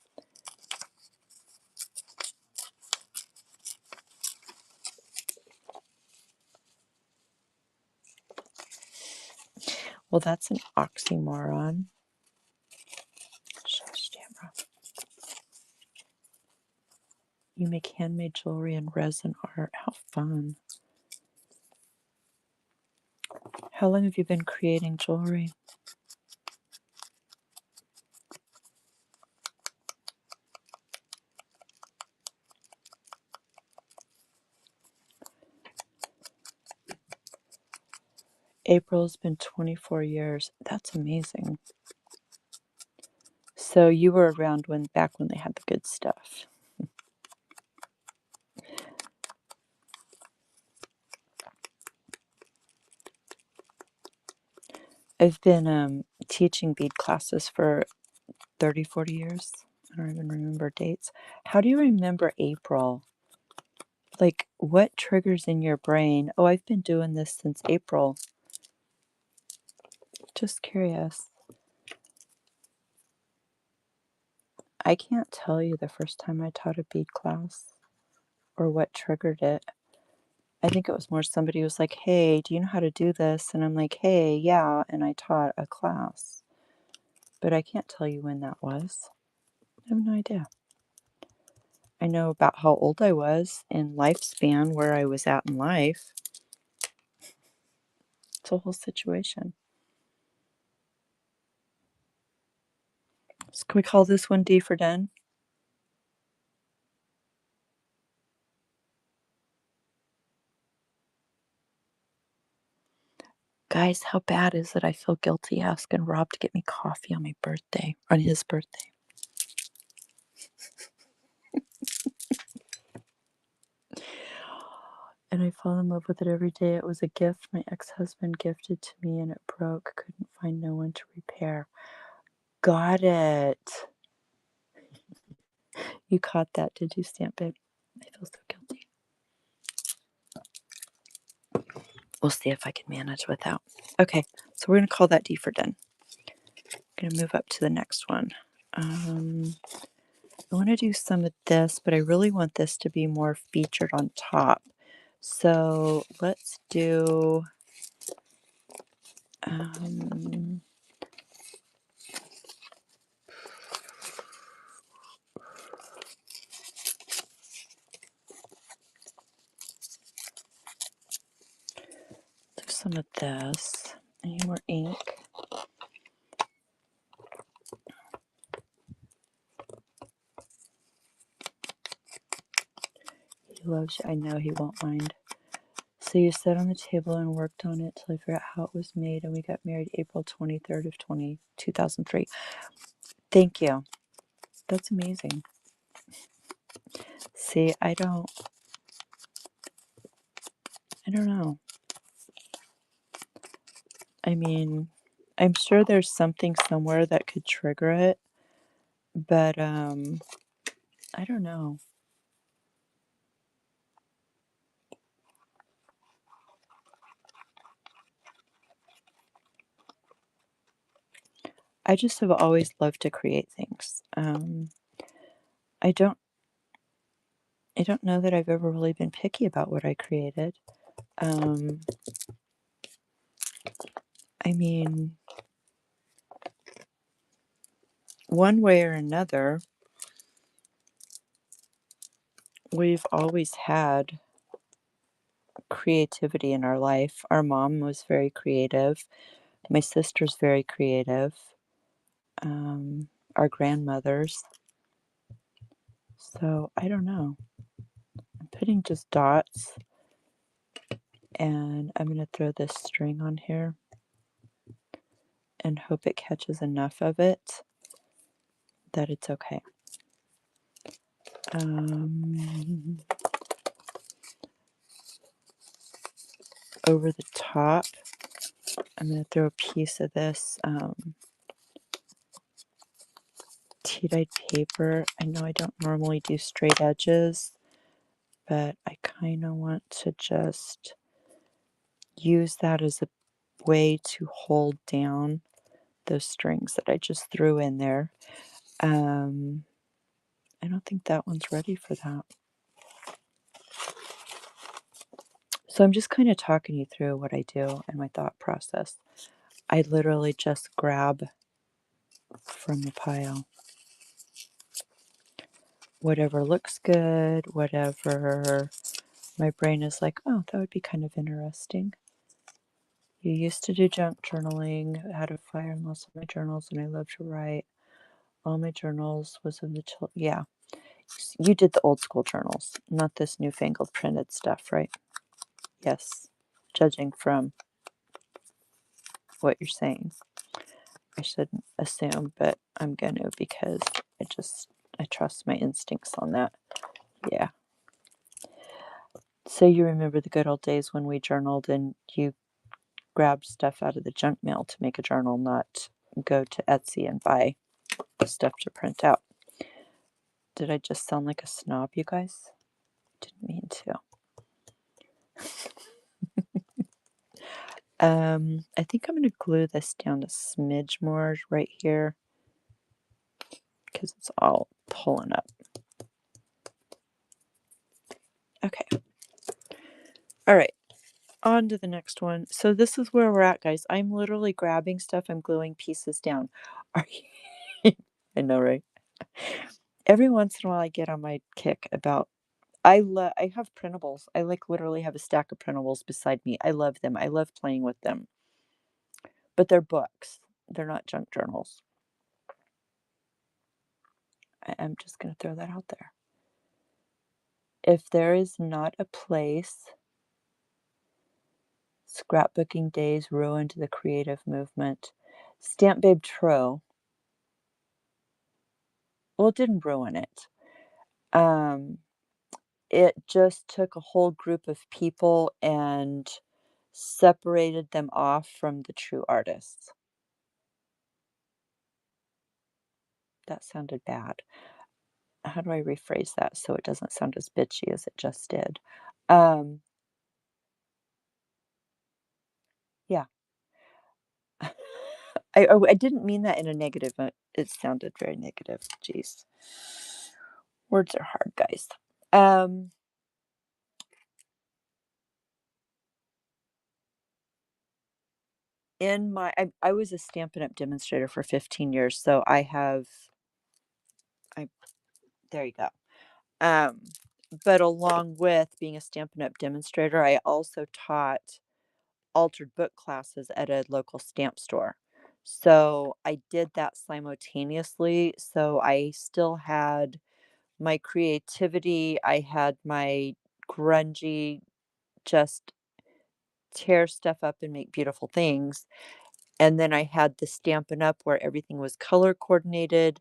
Well, that's an oxymoron. Shush, Tamara. You make handmade jewelry and resin art. How fun. How long have you been creating jewelry? April's been 24 years. That's amazing. So you were around back when they had the good stuff. I've been teaching bead classes for 30, 40 years. I don't even remember dates. How do you remember April? Like, what triggers in your brain? Oh, I've been doing this since April. Just curious. I can't tell you the first time I taught a bead class or what triggered it. I think it was more somebody was like, hey, do you know how to do this? And I'm like, hey, yeah. And I taught a class. But I can't tell you when that was. I have no idea. I know about how old I was in lifespan, where I was at in life. It's a whole situation. So can we call this one D for Den? Guys, how bad is it? I feel guilty asking Rob to get me coffee on my birthday, on his birthday. And I fall in love with it every day. It was a gift my ex-husband gifted to me and it broke. Couldn't find no one to repair. Got it. You caught that, did you, Stamp It? I feel so guilty. We'll see if I can manage without. Okay, so we're going to call that D for Den. I'm going to move up to the next one. I want to do some of this, but I really want this to be more featured on top. So let's do some of this. Any more ink? He loves you. I know he won't mind. So you sat on the table and worked on it till I figured out how it was made, and we got married April 23rd of 2003. Thank you. That's amazing. See, I don't know. I mean, I'm sure there's something somewhere that could trigger it, but I don't know. I just have always loved to create things. I don't know that I've ever really been picky about what I created. I mean, one way or another, we've always had creativity in our life. Our mom was very creative. My sister's very creative. Our grandmothers. So I don't know. I'm putting just dots, and I'm going to throw this string on here and hope it catches enough of it that it's okay. Over the top, I'm going to throw a piece of this tea-dyed paper. I know I don't normally do straight edges, but I kind of want to just use that as a way to hold down those strings that I just threw in there. I don't think that one's ready for that. So I'm just kind of talking you through what I do and my thought process. I literally just grab from the pile whatever looks good, whatever my brain is like, oh, that would be kind of interesting. You used to do junk journaling. I had a fire in most of my journals, and I love to write. All my journals was in the yeah. You did the old school journals, not this newfangled printed stuff, right? Yes. Judging from what you're saying, I shouldn't assume, but I'm going to because I trust my instincts on that. Yeah. So you remember the good old days when we journaled and you grabbed stuff out of the junk mail to make a journal, not go to Etsy and buy the stuff to print out. Did I just sound like a snob, you guys? Didn't mean to. I think I'm going to glue this down a smidge more right here because it's all pulling up. Okay. All right. On to the next one. So this is where we're at, guys. I'm literally grabbing stuff. I'm gluing pieces down. Are you? I know, right? Every once in a while I get on my kick about I have printables. I literally have a stack of printables beside me. I love them. I love playing with them. But they're books. They're not junk journals. I'm just going to throw that out there. If there is not a place, scrapbooking days ruined the creative movement. Stamp Babe Tro. Well, it didn't ruin it. It just took a whole group of people and separated them off from the true artists. That sounded bad. How do I rephrase that so it doesn't sound as bitchy as it just did? Yeah. I didn't mean that in a negative. It sounded very negative. Jeez. Words are hard, guys. I was a Stampin' Up! Demonstrator for 15 years, so there you go. But along with being a Stampin' Up! Demonstrator, I also taught altered book classes at a local stamp store. So I did that simultaneously. So I still had my creativity, I had my grungy, just tear stuff up and make beautiful things. And then I had the Stampin' Up! Where everything was color coordinated,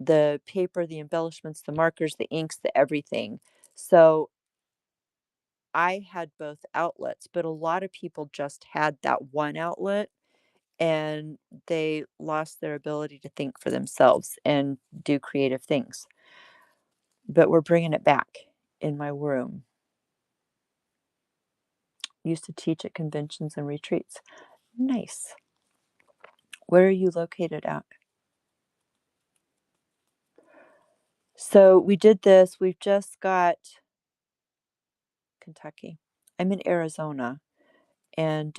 the paper, the embellishments, the markers, the inks, the everything. So I had both outlets, but a lot of people just had that one outlet and they lost their ability to think for themselves and do creative things. But we're bringing it back in my room. Used to teach at conventions and retreats. Nice. Where are you located at? So we did this. We've just got Kentucky. I'm in Arizona. And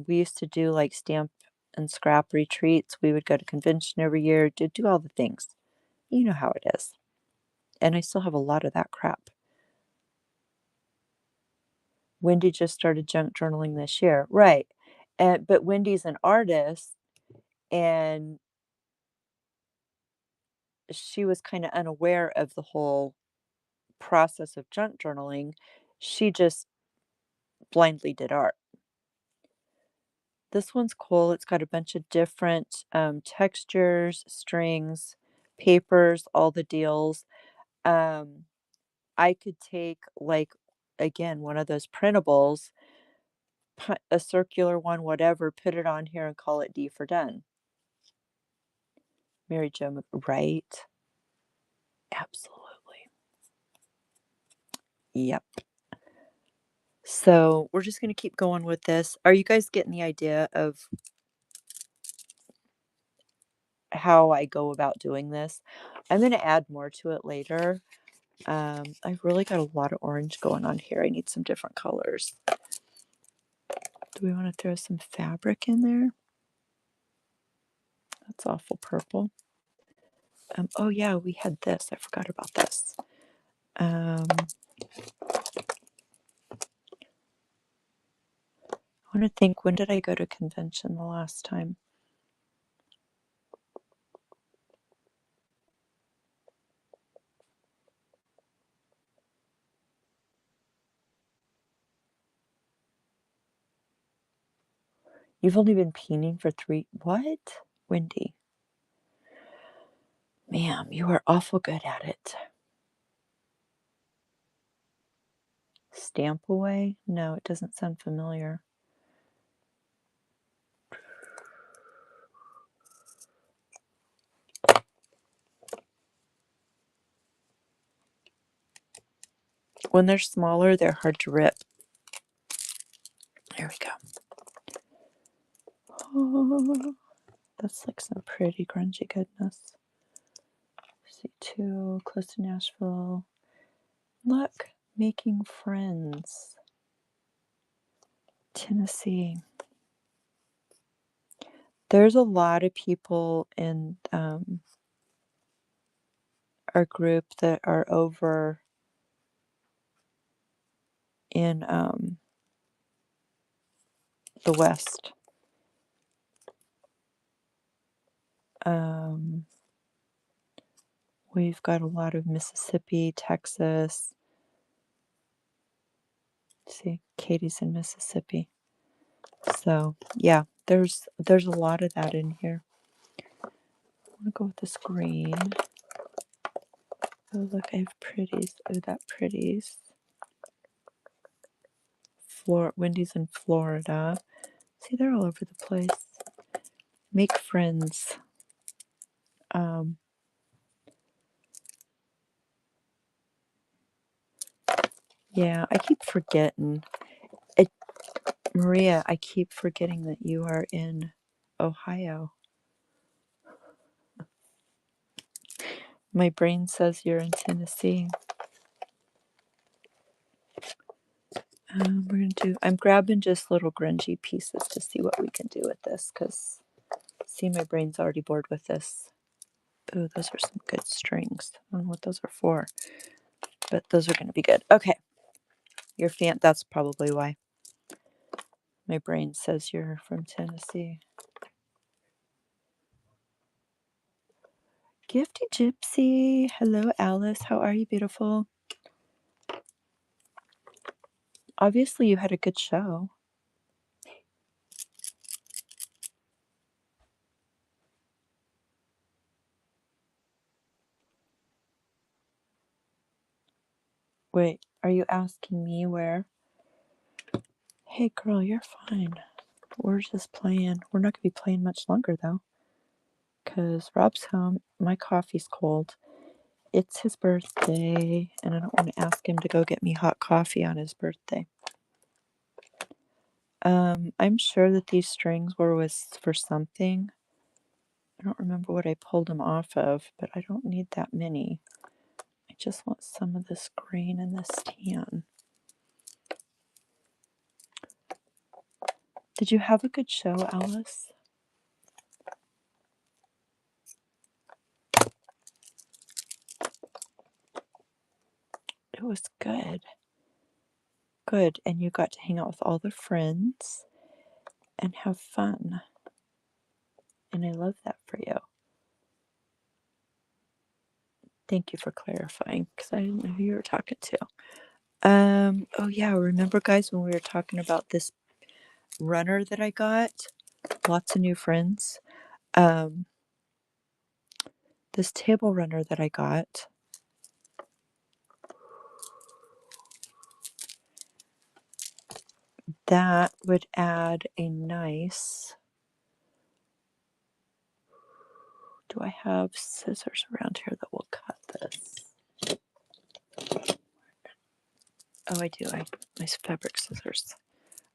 we used to do like and scrap retreats. We would go to convention every year to do all the things. You know how it is. And I still have a lot of that crap. Wendy just started junk journaling this year. Right. But Wendy's an artist and she was kind of unaware of the whole process of junk journaling. She just blindly did art. This one's cool. It's got a bunch of different textures, strings, papers, all the deals. Um, I could take, like, again, one of those printables, a circular one, whatever, put it on here and call it D for done. Mary Jo, right? Absolutely. Yep. So we're just going to keep going with this. Are you guys getting the idea of how I go about doing this? I'm going to add more to it later. I've really got a lot of orange going on here. I need some different colors. Do we want to throw some fabric in there? That's awful purple. Oh yeah, we had this. I forgot about this. I want to think, when did I go to convention the last time? You've only been peening for 3. What? Wendy. Ma'am, you are awful good at it. Stamp away? No, it doesn't sound familiar. When they're smaller, they're hard to rip. There we go. Oh, that's like some pretty grungy goodness. C2, close to Nashville. Look, making friends. Tennessee. There's a lot of people in our group that are over in the West. We've got a lot of Mississippi, Texas. See, Katie's in Mississippi. So yeah, there's a lot of that in here. I want to go with this green. Oh look, I have pretties. Oh, that pretties. Wendy's in Florida. See, they're all over the place. Make friends. Yeah, I keep forgetting. Maria, I keep forgetting that you are in Ohio. My brain says you're in Tennessee. I'm grabbing just little grungy pieces to see what we can do with this, because see, my brain's already bored with this. Oh, those are some good strings. I don't know what those are for, but those are going to be good. Okay. Your fan, that's probably why. My brain says you're from Tennessee. Gifty Gypsy. Hello, Alice. How are you, beautiful? Obviously, you had a good show. Wait, are you asking me where? Hey, girl, you're fine. We're just playing. We're not going to be playing much longer, though, because Rob's home. My coffee's cold. It's his birthday, and I don't want to ask him to go get me hot coffee on his birthday. I'm sure that these strings was for something. I don't remember what I pulled them off of, but I don't need that many. I just want some of this green and this tan. Did you have a good show, Alice? was good. Good. And you got to hang out with all the friends and have fun. And I love that for you. Thank you for clarifying, because I didn't know who you were talking to. Oh yeah, remember guys when we were talking about this runner that I got? Lots of new friends. This table runner that I got. That would add a nice. Do I have scissors around here that will cut this? Oh, I do. I have nice fabric scissors.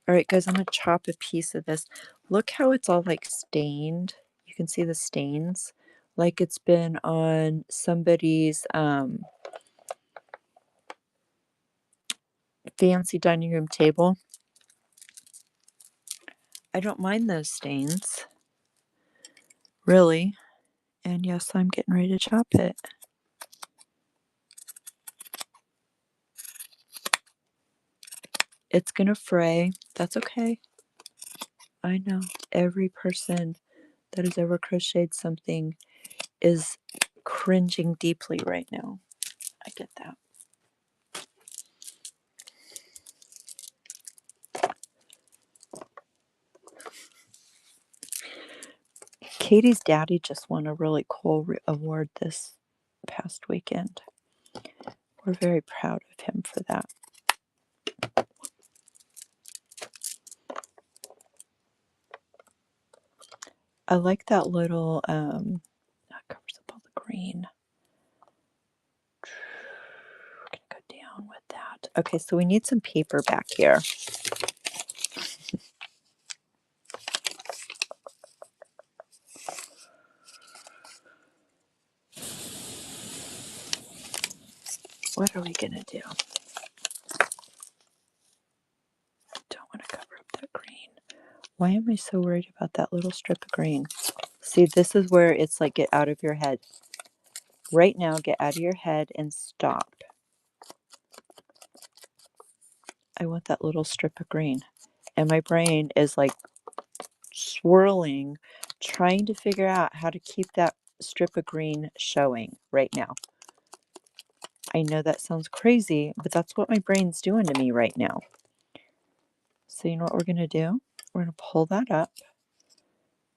All right, guys, I'm going to chop a piece of this. Look how it's all like stained. You can see the stains. Like it's been on somebody's fancy dining room table. I don't mind those stains. Really. And yes, I'm getting ready to chop it. It's going to fray. That's okay. I know every person that has ever crocheted something is cringing deeply right now. I get that. Katie's daddy just won a really cool award this past weekend. We're very proud of him for that. I like that little, that covers up all the green. We're going to go down with that. Okay, so we need some paper back here. What are we going to do? Don't want to cover up that green. Why am I so worried about that little strip of green? See, this is where it's like get out of your head. Right now, get out of your head and stop. I want that little strip of green. And my brain is like swirling, trying to figure out how to keep that strip of green showing right now. I know that sounds crazy, but that's what my brain's doing to me right now. So you know what we're going to do? We're going to pull that up.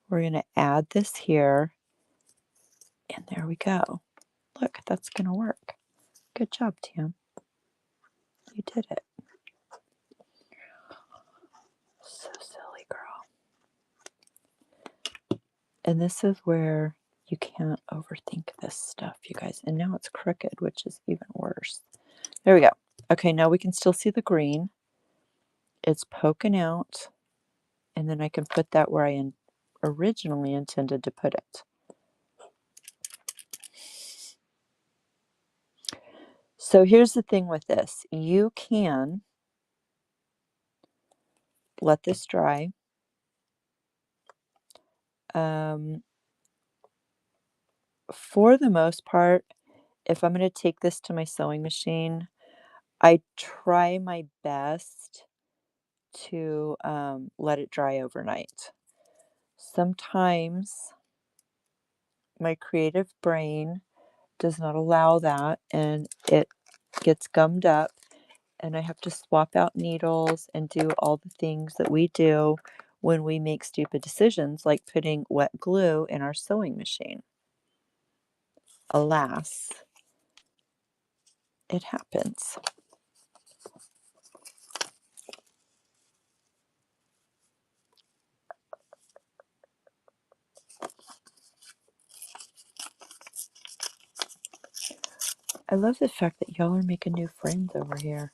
We're going to add this here. And there we go. Look, that's going to work. Good job, Tam. You did it. So silly, girl. And this is where you can't overthink this stuff, you guys. And now it's crooked, which is even worse. There we go. Okay, now we can still see the green. It's poking out. And then I can put that where I originally intended to put it. So here's the thing with this. You can let this dry. For the most part, if I'm going to take this to my sewing machine, I try my best to let it dry overnight. Sometimes my creative brain does not allow that and it gets gummed up and I have to swap out needles and do all the things that we do when we make stupid decisions like putting wet glue in our sewing machine. Alas, it happens. I love the fact that y'all are making new friends over here.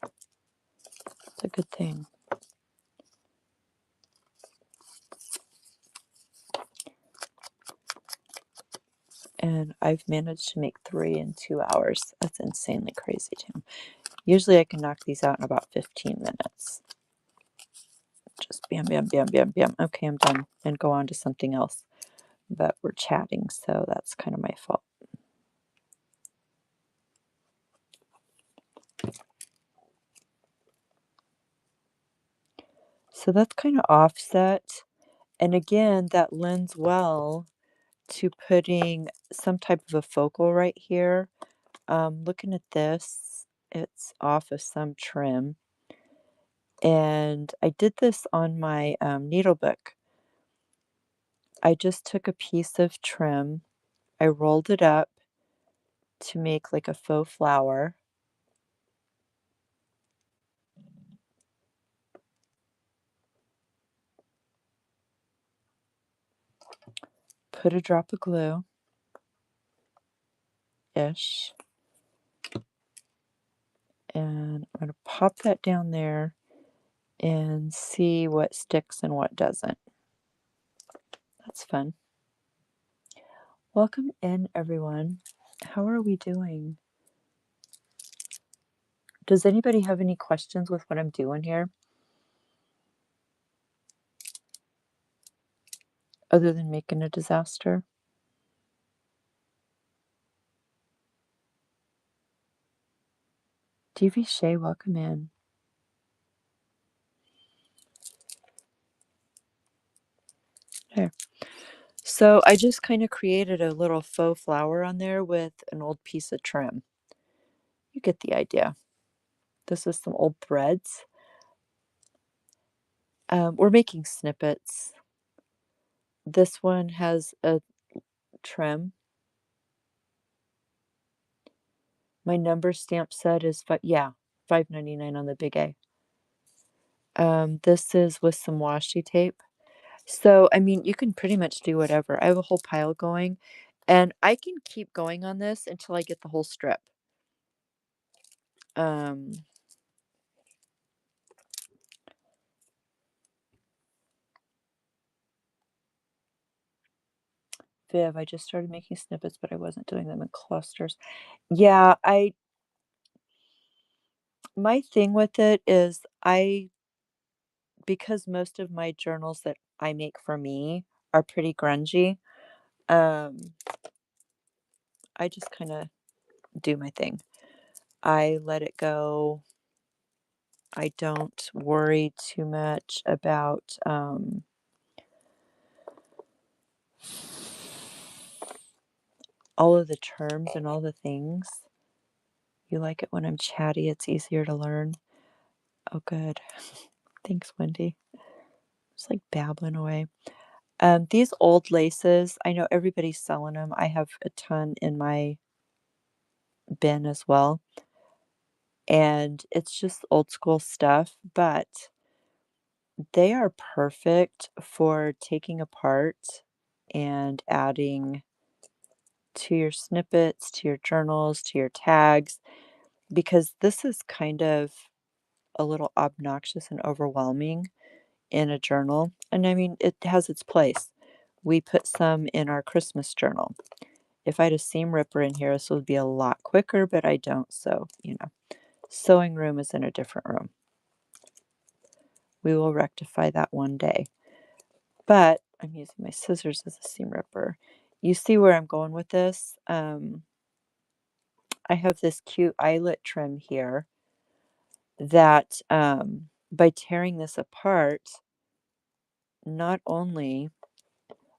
It's a good thing. And I've managed to make 3 in 2 hours. That's insanely crazy, Tim. Usually I can knock these out in about 15 minutes. Just bam, bam, bam, bam, bam. Okay, I'm done. And go on to something else. But we're chatting, so that's kind of my fault. So that's kind of offset. And again, that lends well to putting some type of a focal right here. Looking at this, it's off of some trim. And I did this on my needle book. I just took a piece of trim, I rolled it up to make like a faux flower. Put a drop of glue ish. And I'm going to pop that down there and see what sticks and what doesn't. That's fun. Welcome in, everyone. How are we doing? Does anybody have any questions with what I'm doing here? Other than making a disaster? DV Shay, welcome in. There. So I just kind of created a little faux flower on there with an old piece of trim. You get the idea. This is some old threads. We're making snippets. This one has a trim. My number stamp set is $5.99 on the Big A. This is with some washi tape. So, I mean, you can pretty much do whatever. I have a whole pile going, and I can keep going on this until I get the whole strip. Viv, I just started making snippets, but I wasn't doing them in clusters. Yeah, my thing with it is because most of my journals that I make for me are pretty grungy, I just kind of do my thing. I let it go. I don't worry too much about all of the terms and all the things. You like it when I'm chatty, it's easier to learn. Oh, good. Thanks, Wendy. Just like babbling away. These old laces, I know everybody's selling them. I have a ton in my bin as well. And it's just old school stuff, but they are perfect for taking apart and adding to your snippets, to your journals, to your tags, because this is kind of a little obnoxious and overwhelming in a journal. And I mean, it has its place. We put some in our Christmas journal. If I had a seam ripper in here, this would be a lot quicker, but I don't. So, sewing room is in a different room. We will rectify that one day. But I'm using my scissors as a seam ripper. You see where I'm going with this? I have this cute eyelet trim here that by tearing this apart, not only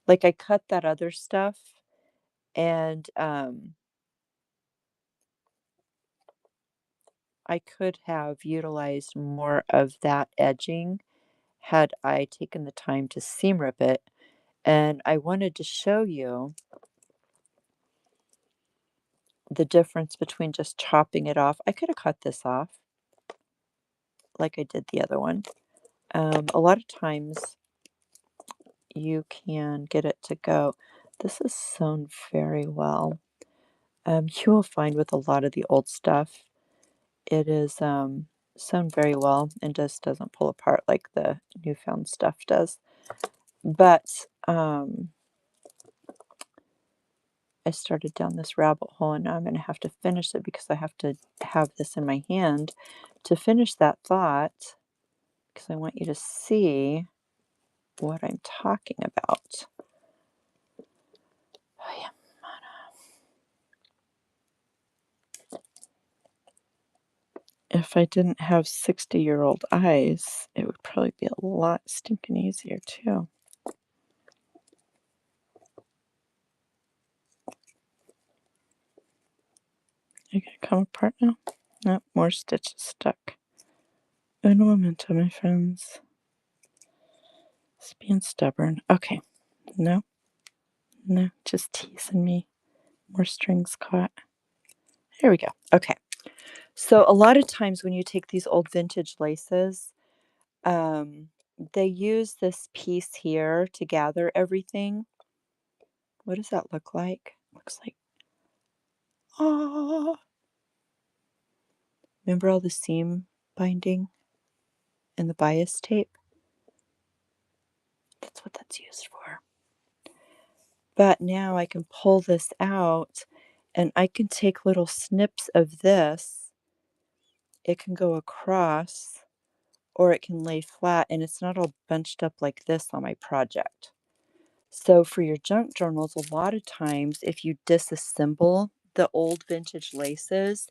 like I cut that other stuff and I could have utilized more of that edging had I taken the time to seam rip it. And I wanted to show you the difference between just chopping it off. I could have cut this off like I did the other one. A lot of times you can get it to go. This is sewn very well. You will find with a lot of the old stuff, it is sewn very well and just doesn't pull apart like the newfound stuff does. But I started down this rabbit hole and now I'm going to have to finish it because I have to have this in my hand to finish that thought because I want you to see what I'm talking about. Oh, yeah. If I didn't have 60-year-old eyes, it would probably be a lot stinking easier too. You gonna come apart now? Nope, more stitches stuck. Un momento, my friends. It's being stubborn. Okay. No, just teasing me. More strings caught. There we go. Okay. So a lot of times when you take these old vintage laces, they use this piece here to gather everything. What does that look like? Looks like, oh, remember all the seam binding and the bias tape? That's what that's used for. But now I can pull this out and I can take little snips of this. It can go across or it can lay flat and it's not all bunched up like this on my project. So for your junk journals, a lot of times if you disassemble the old vintage laces,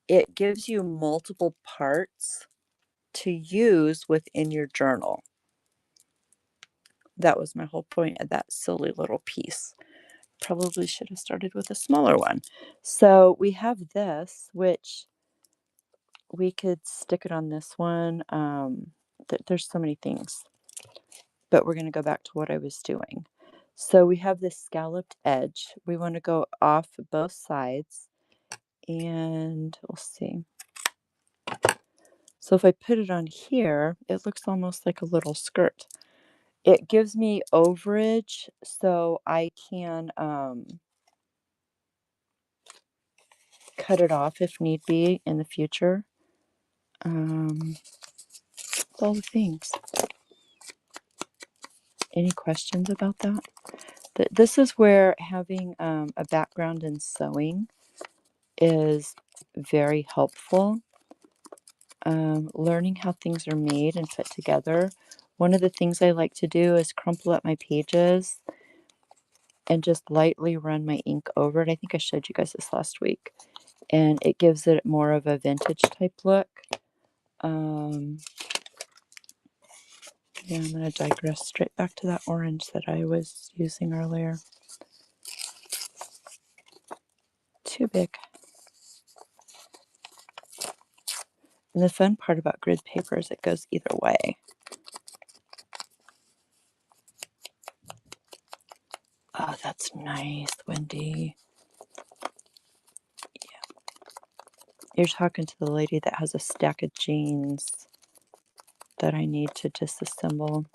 it gives you multiple parts to use within your journal. That was my whole point of that silly little piece. Probably should have started with a smaller one. So we have this, which we could stick it on this one. There's so many things, but we're going to go back to what I was doing. So we have this scalloped edge. We want to go off both sides and we'll see. So if I put it on here, it looks almost like a little skirt. It gives me overage so I can cut it off if need be in the future. All the things. Any questions about that? This is where having a background in sewing is very helpful. Learning how things are made and put together. One of the things I like to do is crumple up my pages and just lightly run my ink over it. I think I showed you guys this last week. And it gives it more of a vintage type look. Yeah, I'm going to digress straight back to that orange that I was using earlier. Too big. And the fun part about grid paper is it goes either way. Oh, that's nice, Wendy. Yeah. You're talking to the lady that has a stack of jeans that I need to disassemble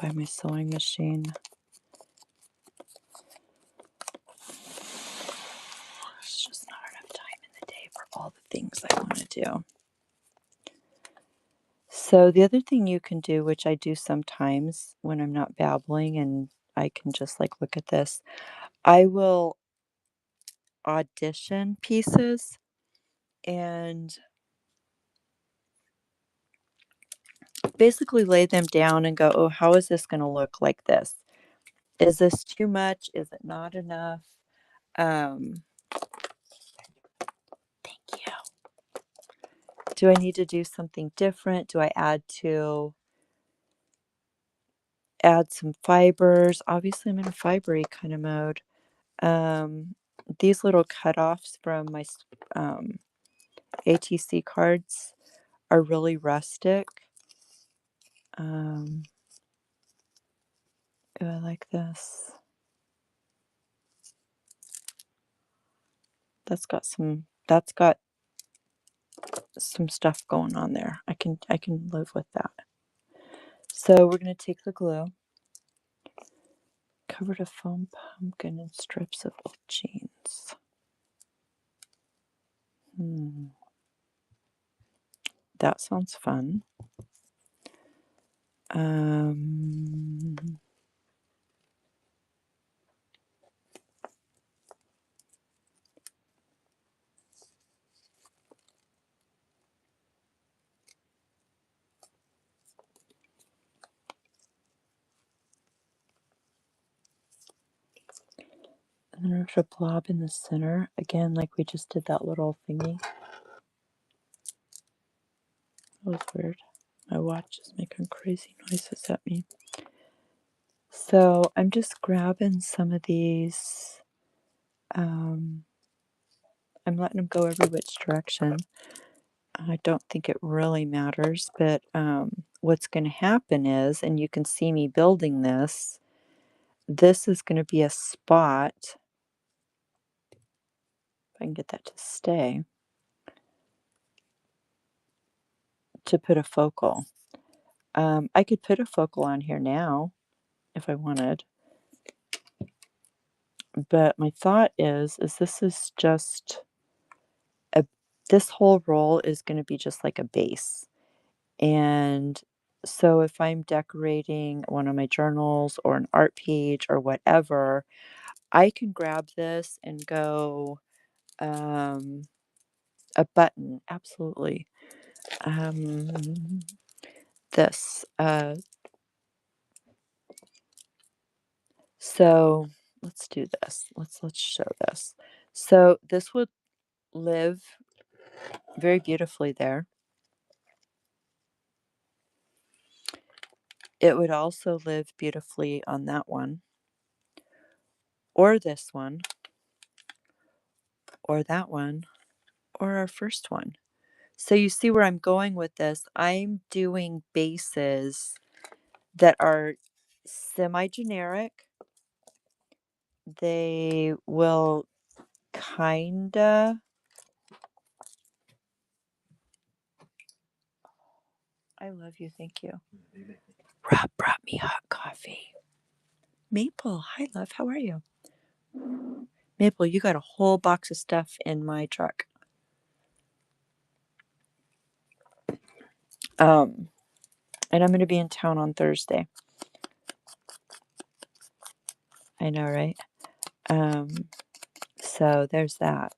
by my sewing machine. There's just not enough time in the day for all the things I want to do. So the other thing you can do, which I do sometimes when I'm not babbling and I can just like look at this, I will audition pieces and basically lay them down and go, oh, how is this going to look like this? Is this too much? Is it not enough? Thank you. Do I need to do something different? Do I add some fibers? Obviously, I'm in a fibery kind of mode. These little cutoffs from my ATC cards are really rustic. Oh, I like this. That's got some stuff going on there. I can live with that. So we're going to take the glue, covered a foam pumpkin and strips of old jeans. That sounds fun. And then we're going to blob in the center again, like we just did that little thingy. was weird. My watch is making crazy noises at me. So I'm just grabbing some of these. I'm letting them go every which direction. I don't think it really matters, but what's going to happen is, and you can see me building this, this is going to be a spot, if I can get that to stay, to put a focal. I could put a focal on here now if I wanted, but my thought is this is just this whole roll is going to be just like a base. And so if I'm decorating one of my journals or an art page or whatever, I can grab this and go a button, absolutely. This. So let's do this. Let's show this. So this would live very beautifully there. It would also live beautifully on that one, or this one, or that one, or our first one. So you see where I'm going with this. I'm doing bases that are semi-generic. They will kinda. I love you, thank you. Rob brought me hot coffee. Maple, hi love, how are you? Maple, you got a whole box of stuff in my truck. And I'm going to be in town on Thursday. I know, right? So there's that.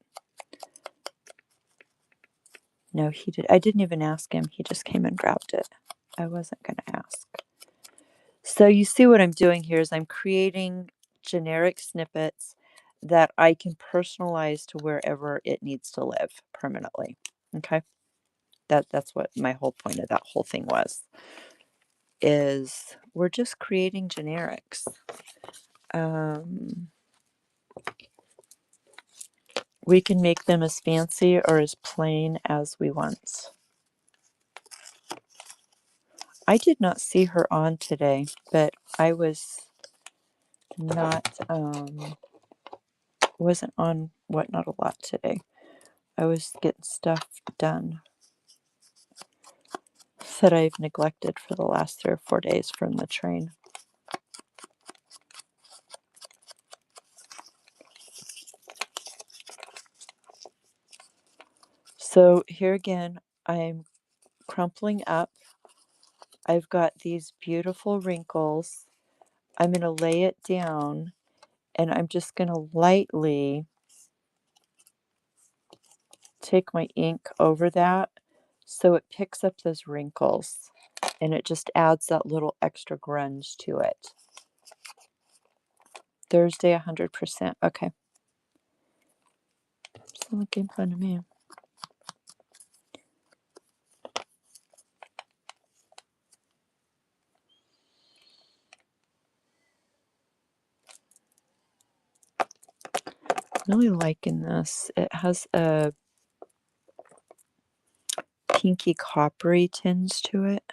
No, he did. I didn't even ask him. He just came and grabbed it. I wasn't going to ask. So you see what I'm doing here is I'm creating generic snippets that I can personalize to wherever it needs to live permanently. Okay? That's what my whole point of that whole thing was. Is we're just creating generics. We can make them as fancy or as plain as we want. I did not see her on today, but I was not, wasn't on not a lot today. I was getting stuff done that I've neglected for the last 3 or 4 days from the train. So here again, I'm crumpling up. I've got these beautiful wrinkles. I'm going to lay it down and I'm just going to lightly take my ink over that so it picks up those wrinkles and it just adds that little extra grunge to it. Thursday, 100%. Okay. Someone making fun of me. Really liking this. It has a pinky coppery tinge to it.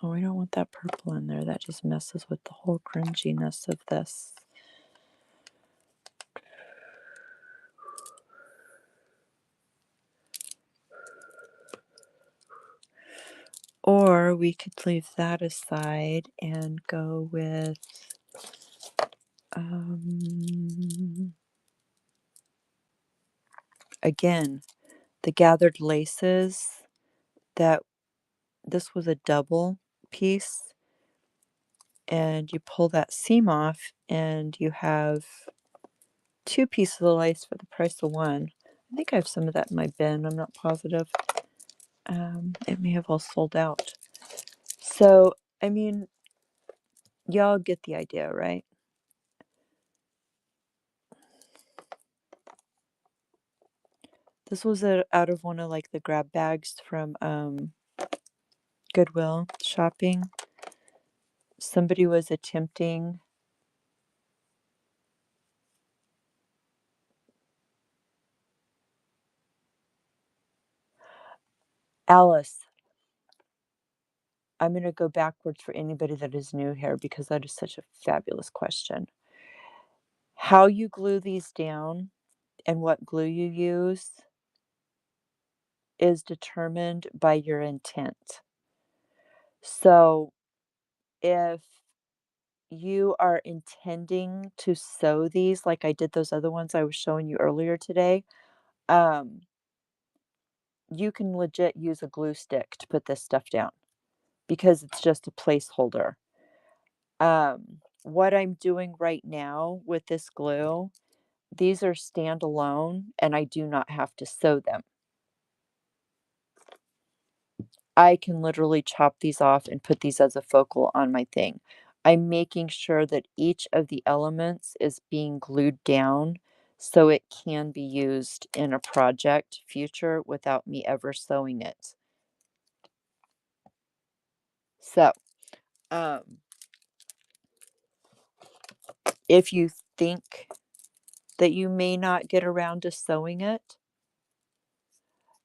Oh, we don't want that purple in there. That just messes with the whole cringiness of this. Or we could leave that aside and go with again, the gathered laces. That this was a double piece, and you pull that seam off and you have 2 pieces of lace for the price of 1. I think I have some of that in my bin. I'm not positive. It may have all sold out. So, I mean, y'all get the idea, right? This was out of one of like the grab bags from Goodwill shopping. Somebody was attempting. Alice, I'm going to go backwards for anybody that is new here because that is such a fabulous question. How you glue these down and what glue you use is determined by your intent. So if you are intending to sew these like I did those other ones I was showing you earlier today, um, you can legit use a glue stick to put this stuff down because it's just a placeholder. What I'm doing right now with this glue, these are standalone and I do not have to sew them. I can literally chop these off and put these as a focal on my thing. I'm making sure that each of the elements is being glued down so it can be used in a project future without me ever sewing it. So, if you think that you may not get around to sewing it,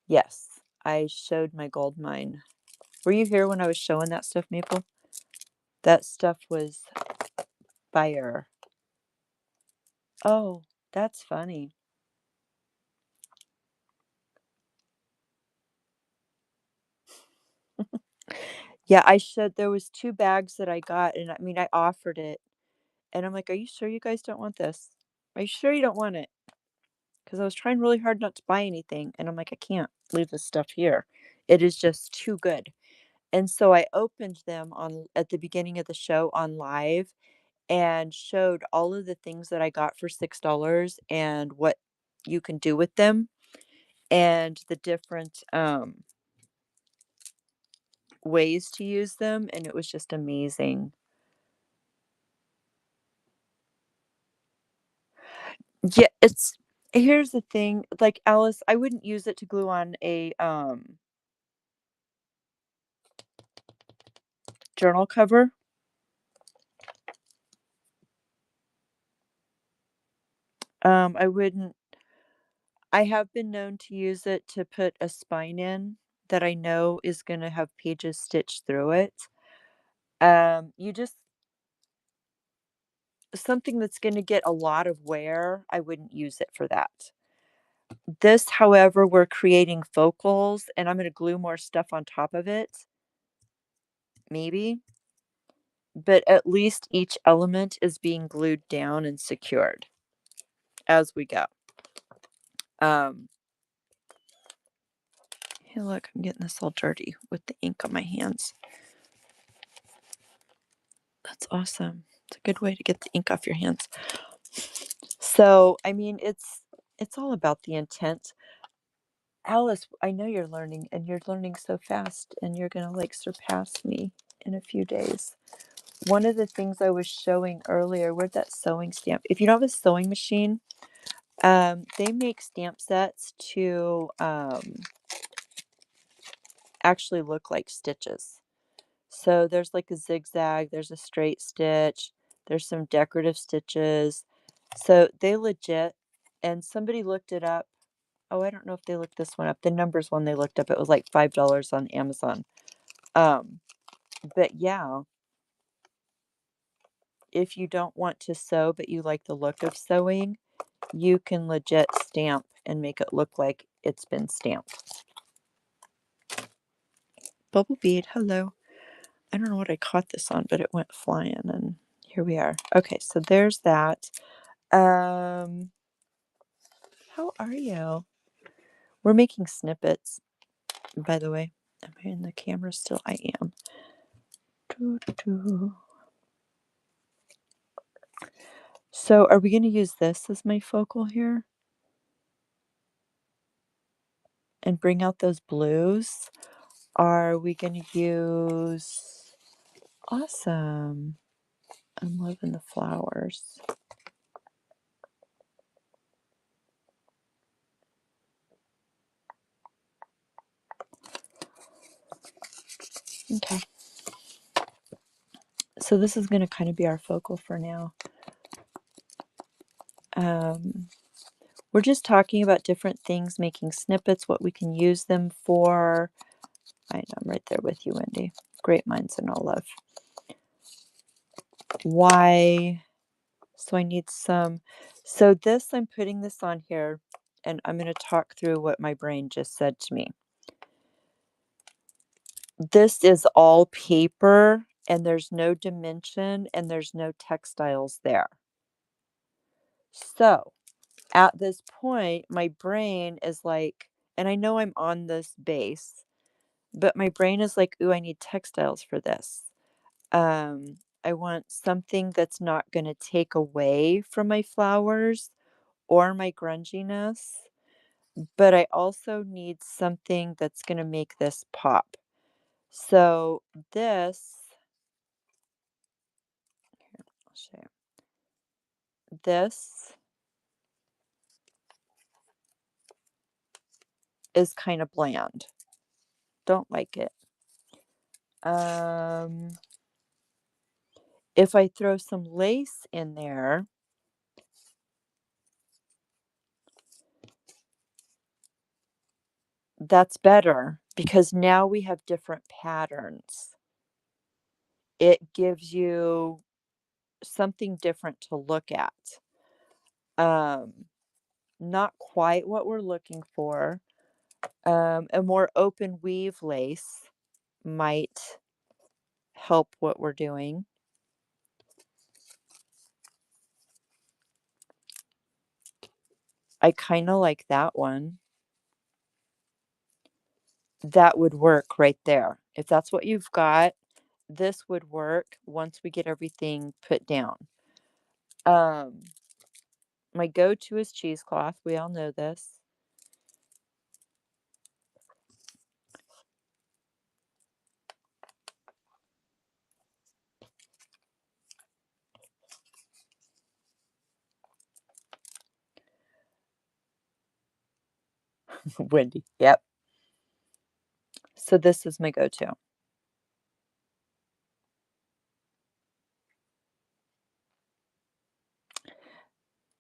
yes, I showed my gold mine. Were you here when I was showing that stuff, Maple? That stuff was fire. Oh, that's funny. Yeah, I showed there was 2 bags that I got, and I mean, I offered it, and I'm like, "Are you sure you guys don't want this? Are you sure you don't want it?" Because I was trying really hard not to buy anything, and I'm like, "I can't leave this stuff here. It is just too good." And so I opened them on at the beginning of the show on live and showed all of the things that I got for $6 and what you can do with them and the different, ways to use them, and it was just amazing. Yeah, it's here's the thing, like, Alice, I wouldn't use it to glue on a, journal cover. I wouldn't I have been known to use it to put a spine in that I know is gonna have pages stitched through it. You just something that's gonna get a lot of wear, I wouldn't use it for that. This, however, we're creating focals, and I'm gonna glue more stuff on top of it, maybe, but at least each element is being glued down and secured as we go. Um, hey, look, I'm getting this all dirty with the ink on my hands. That's awesome. It's a good way to get the ink off your hands. So, I mean, it's all about the intent. Alice, I know you're learning and you're learning so fast and you're going to like surpass me in a few days. One of the things I was showing earlier, where'd that sewing stamp? If you don't have a sewing machine, they make stamp sets to actually look like stitches. So there's like a zigzag, there's a straight stitch, there's some decorative stitches. So they legit, and somebody looked it up. Oh, I don't know if they looked this one up. The numbers one they looked up, it was like $5 on Amazon. But yeah, if you don't want to sew, but you like the look of sewing, you can legit stamp and make it look like it's been stamped. Bubble bead, hello. I don't know what I caught this on, but it went flying and here we are. Okay, so there's that. How are you? We're making snippets, by the way. Am I in the camera still? I am. Doo-doo. So are we going to use this as my focal here? And bring out those blues? Are we going to use... Awesome. I'm loving the flowers. Okay. So this is going to kind of be our focal for now. We're just talking about different things, making snippets, what we can use them for. I know, I'm right there with you, Wendy. Great minds and all love. Why? So I need some. So this, I'm putting this on here, and I'm going to talk through what my brain just said to me. This is all paper, and there's no dimension, and there's no textiles there. So at this point, my brain is like, and I know I'm on this base, but my brain is like, ooh, I need textiles for this. I want something that's not going to take away from my flowers or my grunginess, but I also need something that's going to make this pop. So this, here, I'll show you. This is kind of bland. Don't like it. If I throw some lace in there, that's better because now we have different patterns. It gives you something different to look at. Not quite what we're looking for. A more open weave lace might help what we're doing. I kind of like that one. That would work right there. If that's what you've got, this would work once we get everything put down. My go-to is cheesecloth. We all know this. Wendy. Yep. So this is my go-to.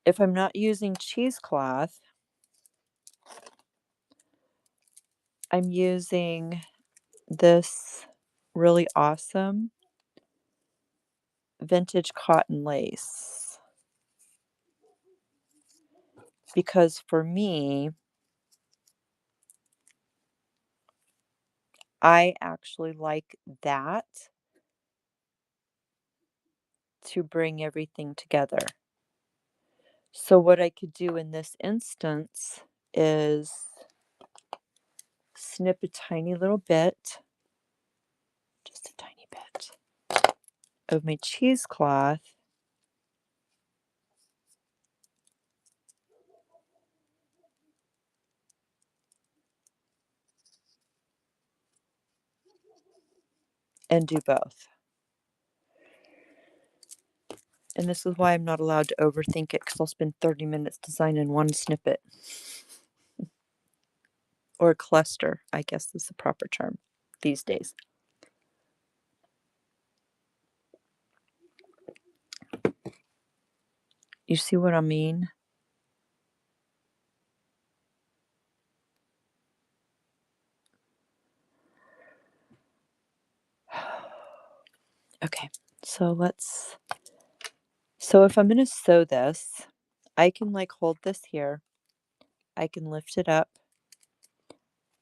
If I'm not using cheesecloth, I'm using this really awesome vintage cotton lace. Because for me, I actually like that to bring everything together. So what I could do in this instance is snip a tiny little bit, just a tiny bit, of my cheesecloth and do both. And this is why I'm not allowed to overthink it, because I'll spend 30 minutes designing one snippet. Or a cluster, I guess is the proper term these days. You see what I mean? Okay, so if I'm going to sew this, I can like hold this here. I can lift it up.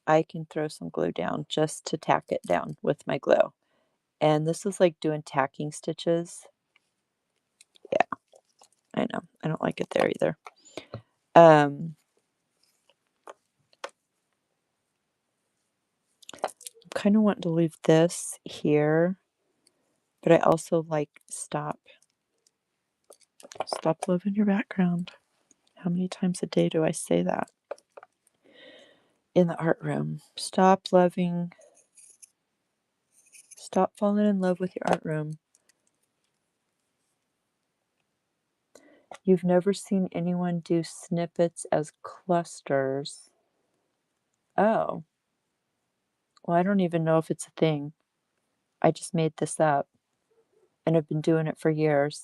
I can throw some glue down just to tack it down with my glue. And this is like doing tacking stitches. Yeah, I know. I don't like it there either. Kind of want to leave this here, but I also like stop loving your background. How many times a day do I say that in the art room? Stop falling in love with your art room. You've never seen anyone do snippets as clusters. Oh, well, I don't even know if it's a thing. I just made this up and I've been doing it for years.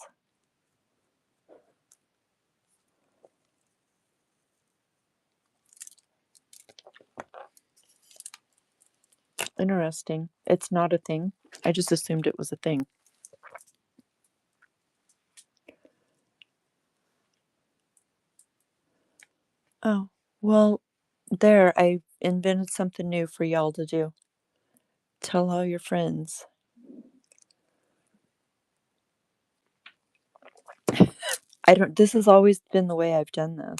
Interesting. It's not a thing. I just assumed it was a thing. Oh, well, there, I invented something new for y'all to do. Tell all your friends. This has always been the way I've done this.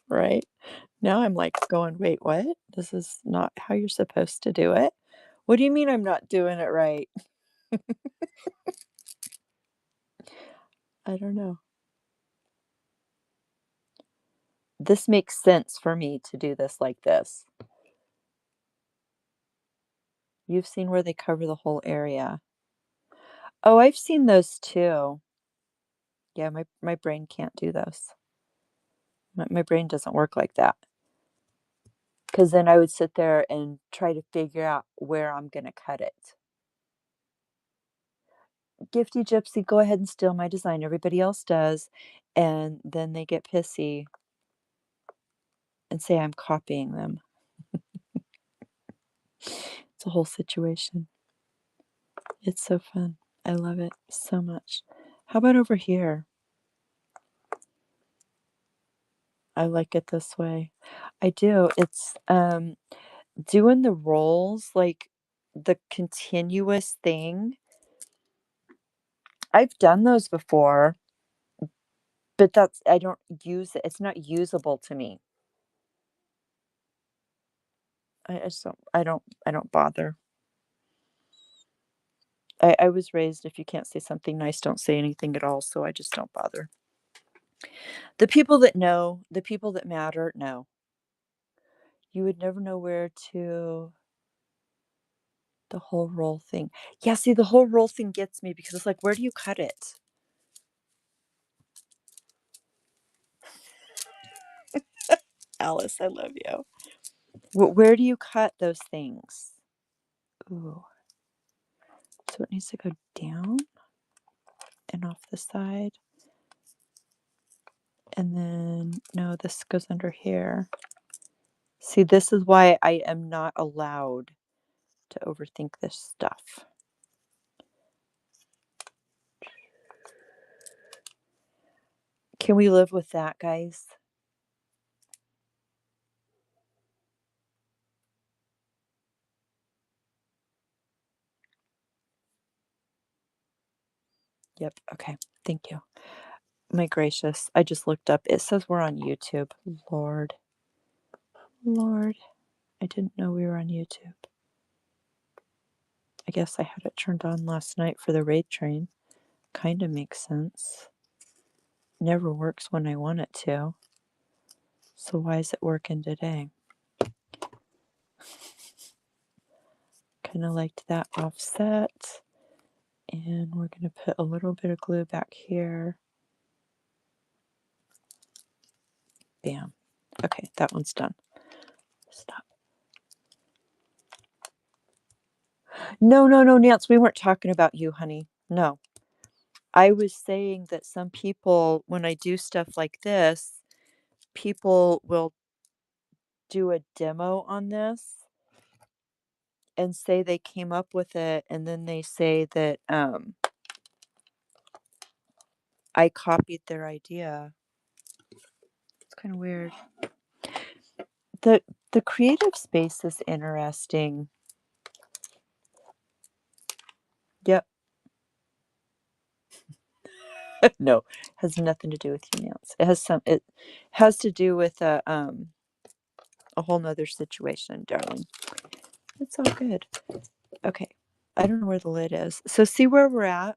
Right? Now I'm like going, wait, what? This is not how you're supposed to do it. What do you mean I'm not doing it right? I don't know. This makes sense for me to do this like this. You've seen where they cover the whole area. Oh, I've seen those too. Yeah, my brain can't do those. My brain doesn't work like that. Because then I would sit there and try to figure out where I'm going to cut it. Gifty Gypsy, go ahead and steal my design. Everybody else does. And then they get pissy and say I'm copying them. It's a whole situation. It's so fun. I love it so much. How about over here? I like it this way. I do. It's doing the rolls, like the continuous thing. I've done those before, but I don't use it. It's not usable to me. I just don't bother. I was raised, if you can't say something nice, don't say anything at all, so I just don't bother. The people that know, the people that matter, know. You would never know where to the whole roll thing. Yeah, see, the whole roll thing gets me because it's like, where do you cut it? Alice, I love you. Where do you cut those things? Ooh. So it needs to go down and off the side. And then, no, this goes under here. See, this is why I am not allowed to overthink this stuff. Can we live with that, guys? Yep. Okay. Thank you. My gracious. I just looked up. It says we're on YouTube. Lord. Lord. I didn't know we were on YouTube. I guess I had it turned on last night for the raid train. Kind of makes sense. Never works when I want it to. So why is it working today? Kind of liked that offset. And we're going to put a little bit of glue back here. Bam. Okay, that one's done. Stop. No, Nance, we weren't talking about you, honey. No. I was saying that some people, when I do stuff like this, people will do a demo on this and say they came up with it, and then they say that I copied their idea. It's kind of weird. The creative space is interesting. Yep. No, has nothing to do with you, Nance. It has to do with a whole nother situation, darling. It's all good. Okay. I don't know where the lid is. So see where we're at?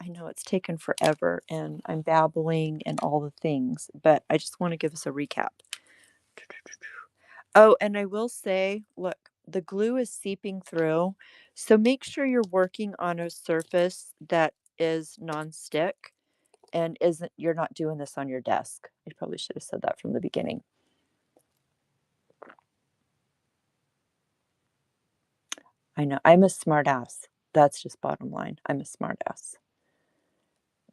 I know it's taken forever and I'm babbling and all the things, but I just want to give us a recap. Oh, and I will say, look, the glue is seeping through. So make sure you're working on a surface that is non-stick and you're not doing this on your desk. I probably should have said that from the beginning. I know. I'm a smart ass. That's just bottom line. I'm a smart ass.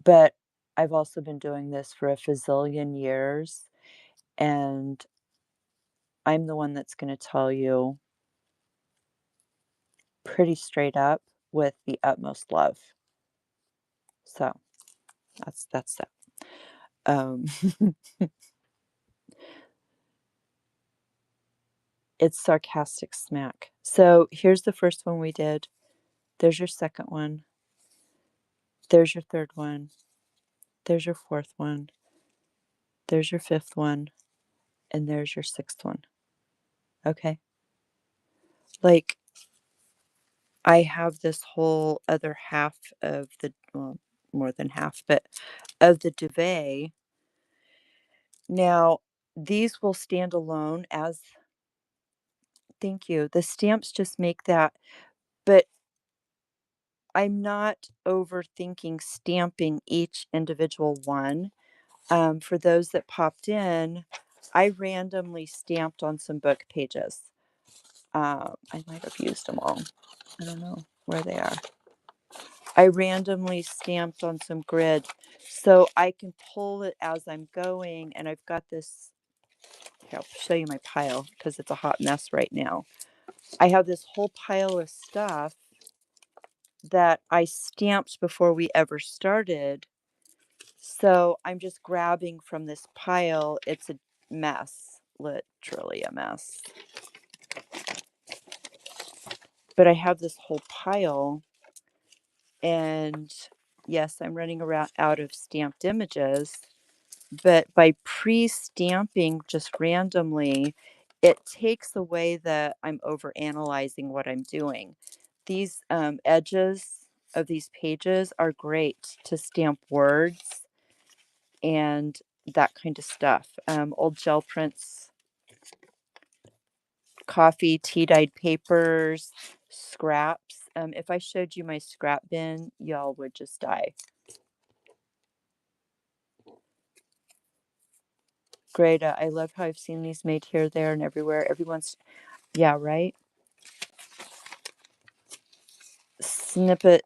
But I've also been doing this for a fazillion years, and I'm the one that's going to tell you pretty straight up with the utmost love. So that's that. Um, it's sarcastic smack. So here's the first one we did. There's your second one. There's your third one. There's your fourth one. There's your fifth one. And there's your sixth one. Okay. Like, I have this whole other half of the, well, more than half, but of the duvet. Now, these will stand alone as, thank you. The stamps just make that, but I'm not overthinking stamping each individual one. For those that popped in, I randomly stamped on some book pages. I might have used them all. I don't know where they are. I randomly stamped on some grid so I can pull it as I'm going. And I've got this, here, I'll show you my pile because it's a hot mess right now. I have this whole pile of stuff that I stamped before we ever started. So I'm just grabbing from this pile. It's a mess, literally a mess. But I have this whole pile, and yes, I'm running around out of stamped images, but by pre-stamping just randomly, it takes away the I'm over analyzing what I'm doing. These edges of these pages are great to stamp words and that kind of stuff. Old gel prints, coffee, tea dyed papers, scraps. If I showed you my scrap bin, y'all would just die. Great. I love how I've seen these made here, there, and everywhere. Everyone's, yeah, right? Snippet.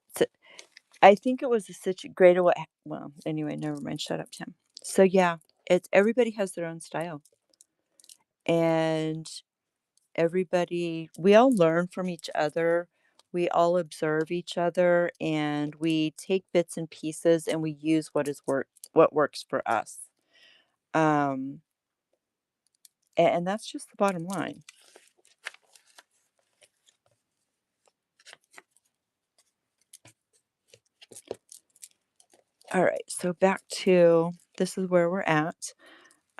I think it was a great away. Well, anyway, never mind. Shut up, Tim. So yeah, it's everybody has their own style, and everybody, we all learn from each other. We all observe each other, and we take bits and pieces, and we use what works for us. Um, and that's just the bottom line. All right, so back to this is where we're at.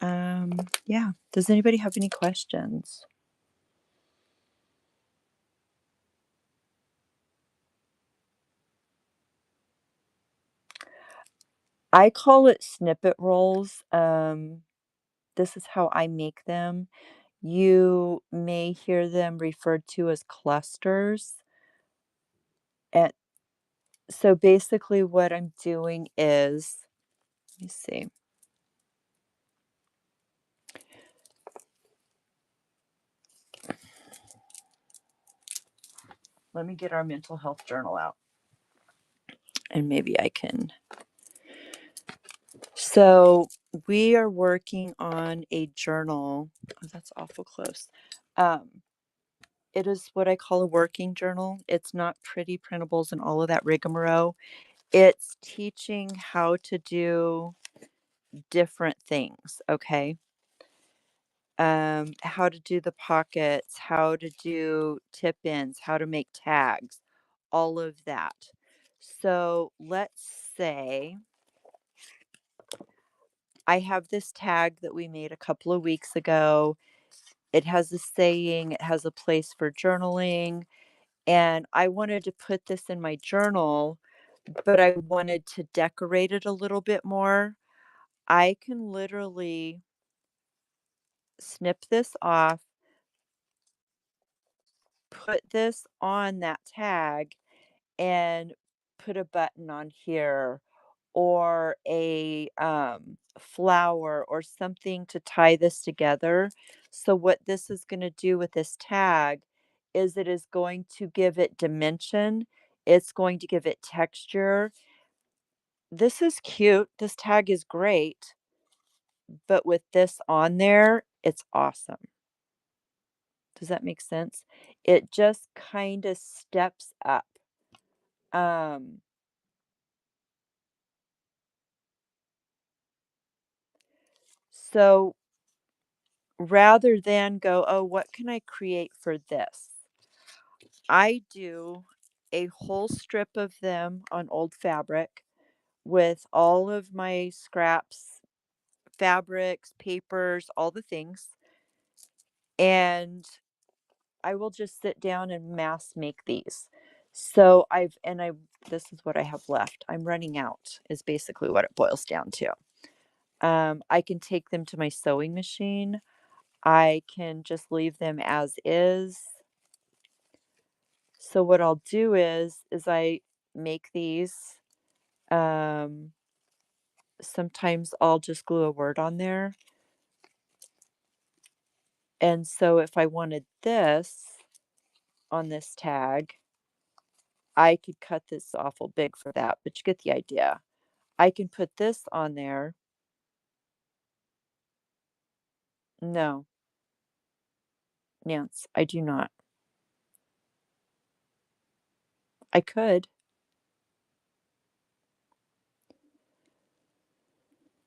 Yeah. Does anybody have any questions? I call it snippet rolls. This is how I make them. You may hear them referred to as clusters. And so basically what I'm doing is, let me see. Let me get our mental health journal out. And maybe I can. So we are working on a journal. Oh, that's awful close. It is what I call a working journal. It's not pretty printables and all of that rigmarole. It's teaching how to do different things, okay? How to do the pockets, how to do tip ins, how to make tags, all of that. So let's say I have this tag that we made a couple of weeks ago. It has a saying, it has a place for journaling, and I wanted to put this in my journal, but I wanted to decorate it a little bit more. I can literally snip this off, put this on that tag, and put a button on here or a flower or something to tie this together. So what this is going to do with this tag is it is going to give it dimension. It's going to give it texture. This is cute. This tag is great, but with this on there, it's awesome. Does that make sense? It just kind of steps up. Um, so rather than go, oh, what can I create for this? I do a whole strip of them on old fabric with all of my scraps, fabrics, papers, all the things. And I will just sit down and mass make these. So this is what I have left. I'm running out, is basically what it boils down to. I can take them to my sewing machine. I can just leave them as is. So what I'll do is I make these. Sometimes I'll just glue a word on there. And so if I wanted this on this tag, I could cut this awful big for that, but you get the idea. I can put this on there. No, Nance, I do not. I could.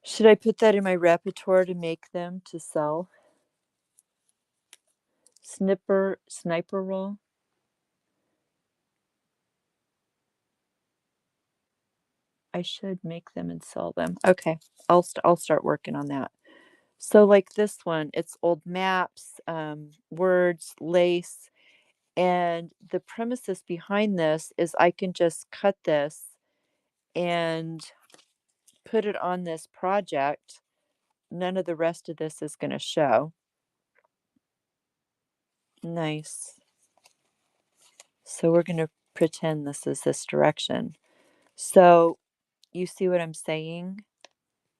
Should I put that in my repertoire to make them to sell? Sniper roll. I should make them and sell them. Okay, I'll start working on that. So like this one, it's old maps, words, lace, and the premises behind this is I can just cut this and put it on this project. None of the rest of this is going to show. Nice. So we're going to pretend this is this direction. So you see what I'm saying?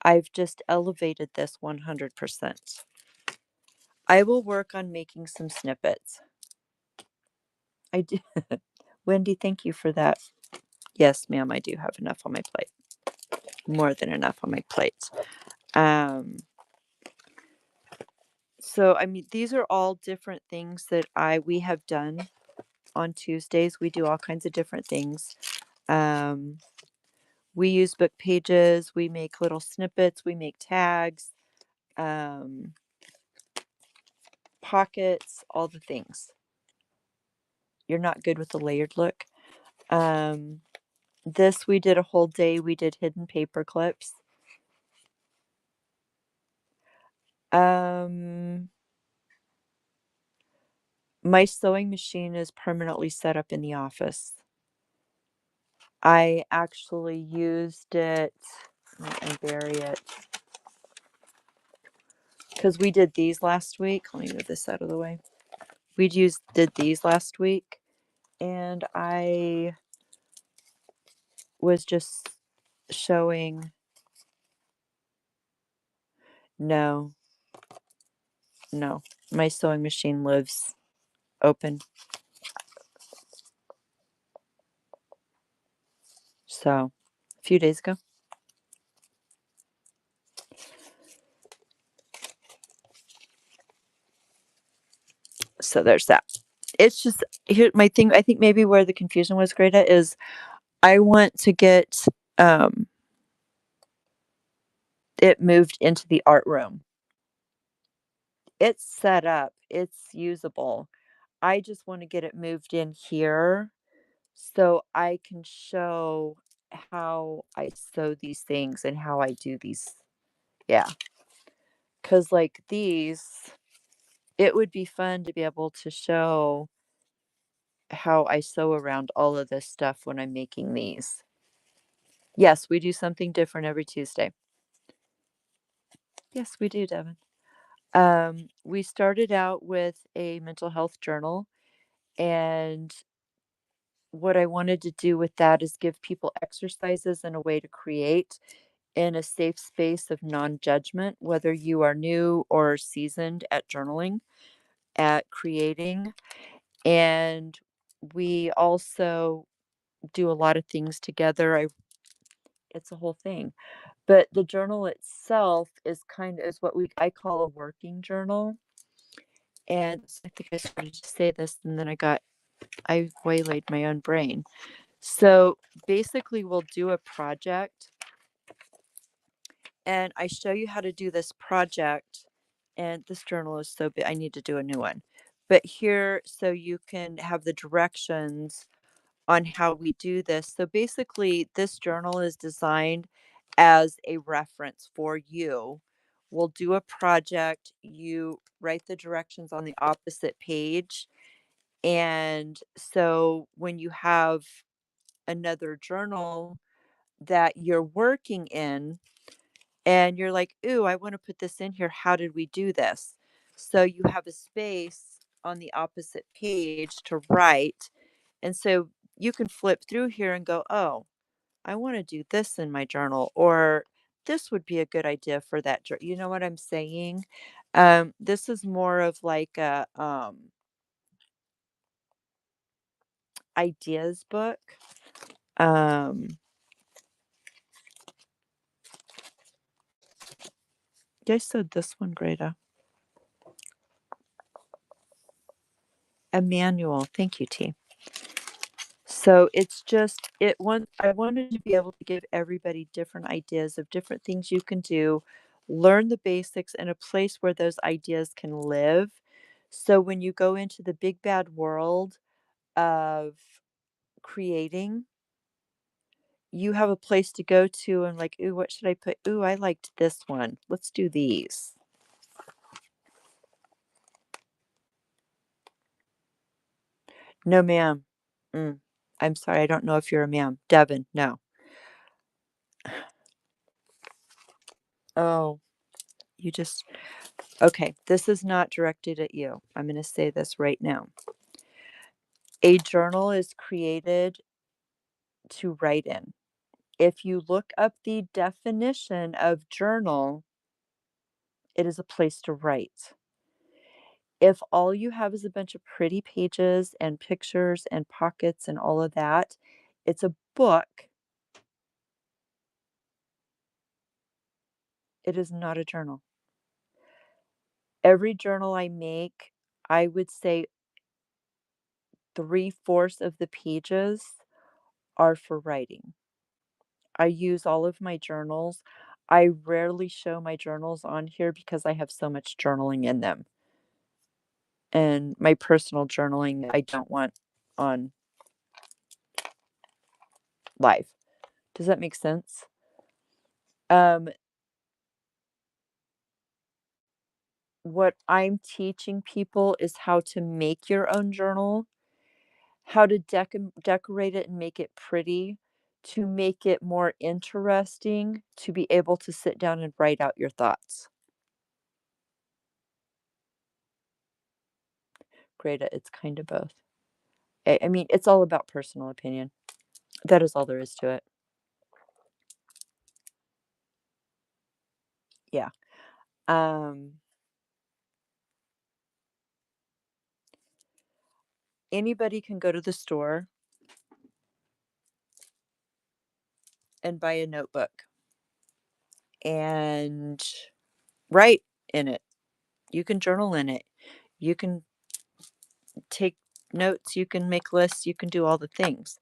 I've just elevated this 100%. I will work on making some snippets. I do. Wendy, thank you for that. Yes, ma'am, I do have enough on my plate. More than enough on my plate. So I mean, these are all different things that we have done on Tuesdays. We do all kinds of different things. We use book pages, we make little snippets, we make tags, pockets, all the things. You're not good with the layered look. This we did a whole day. We did hidden paper clips. My sewing machine is permanently set up in the office. I actually used it and bury it because we did these last week. Let me move this out of the way. Did these last week, and I was just showing. No, my sewing machine lives open. So, a few days ago. So there's that. It's just here my thing. I think maybe where the confusion was, Greta, is I want to get it moved into the art room. It's set up. It's usable. I just want to get it moved in here so I can show how I sew these things and how I do these. Yeah. Cause like these, it would be fun to be able to show how I sew around all of this stuff when I'm making these. Yes, we do something different every Tuesday. Yes, we do, Devin. We started out with a mental health journal, and what I wanted to do with that is give people exercises and a way to create in a safe space of non-judgment, whether you are new or seasoned at journaling, at creating. And we also do a lot of things together. It's a whole thing. But the journal itself is what I call a working journal. And I think I started to say this and then I waylaid my own brain. So basically we'll do a project and I show you how to do this project. And this journal is so big, I need to do a new one. But here, so you can have the directions on how we do this. So basically, this journal is designed as a reference for you. We'll do a project, you write the directions on the opposite page. And so when you have another journal that you're working in, and you're like, "Ooh, I want to put this in here. How did we do this?" So you have a space on the opposite page to write. And so you can flip through here and go, "Oh, I want to do this in my journal," or this would be a good idea for that. You know what I'm saying? This is more of like a ideas book. Um, I said this one, Greta. A manual. Thank you, T. So it's just I wanted to be able to give everybody different ideas of different things you can do, learn the basics in a place where those ideas can live. So when you go into the big bad world of creating, you have a place to go to and like, ooh, what should I put? Ooh, I liked this one. Let's do these. No, ma'am. I'm sorry, I don't know if you're a ma'am. Devin, no. Oh, you just okay, this is not directed at you. I'm going to say this right now. A journal is created to write in. If you look up the definition of journal, it is a place to write. If all you have is a bunch of pretty pages and pictures and pockets and all of that, it's a book. It is not a journal. Every journal I make, I would say 3/4 of the pages are for writing. I use all of my journals. I rarely show my journals on here because I have so much journaling in them. And my personal journaling, I don't want on live. Does that make sense? Um, what I'm teaching people is how to make your own journal, how to decorate it and make it pretty, to make it more interesting, to be able to sit down and write out your thoughts. Greta, it's kind of both. I mean, it's all about personal opinion. That is all there is to it. Yeah. Um, Anybody can go to the store and buy a notebook and write in it. You can journal in it. You can take notes, you can make lists, you can do all the things.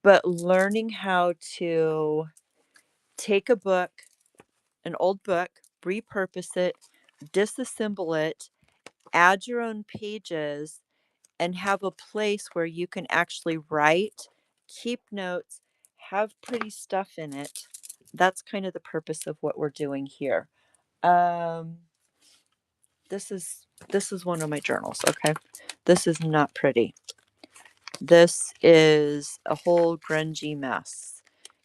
But learning how to take a book, an old book, repurpose it, disassemble it, add your own pages, and have a place where you can actually write, keep notes, have pretty stuff in it. That's kind of the purpose of what we're doing here. Um, this is one of my journals, okay? This is not pretty. This is a whole grungy mess.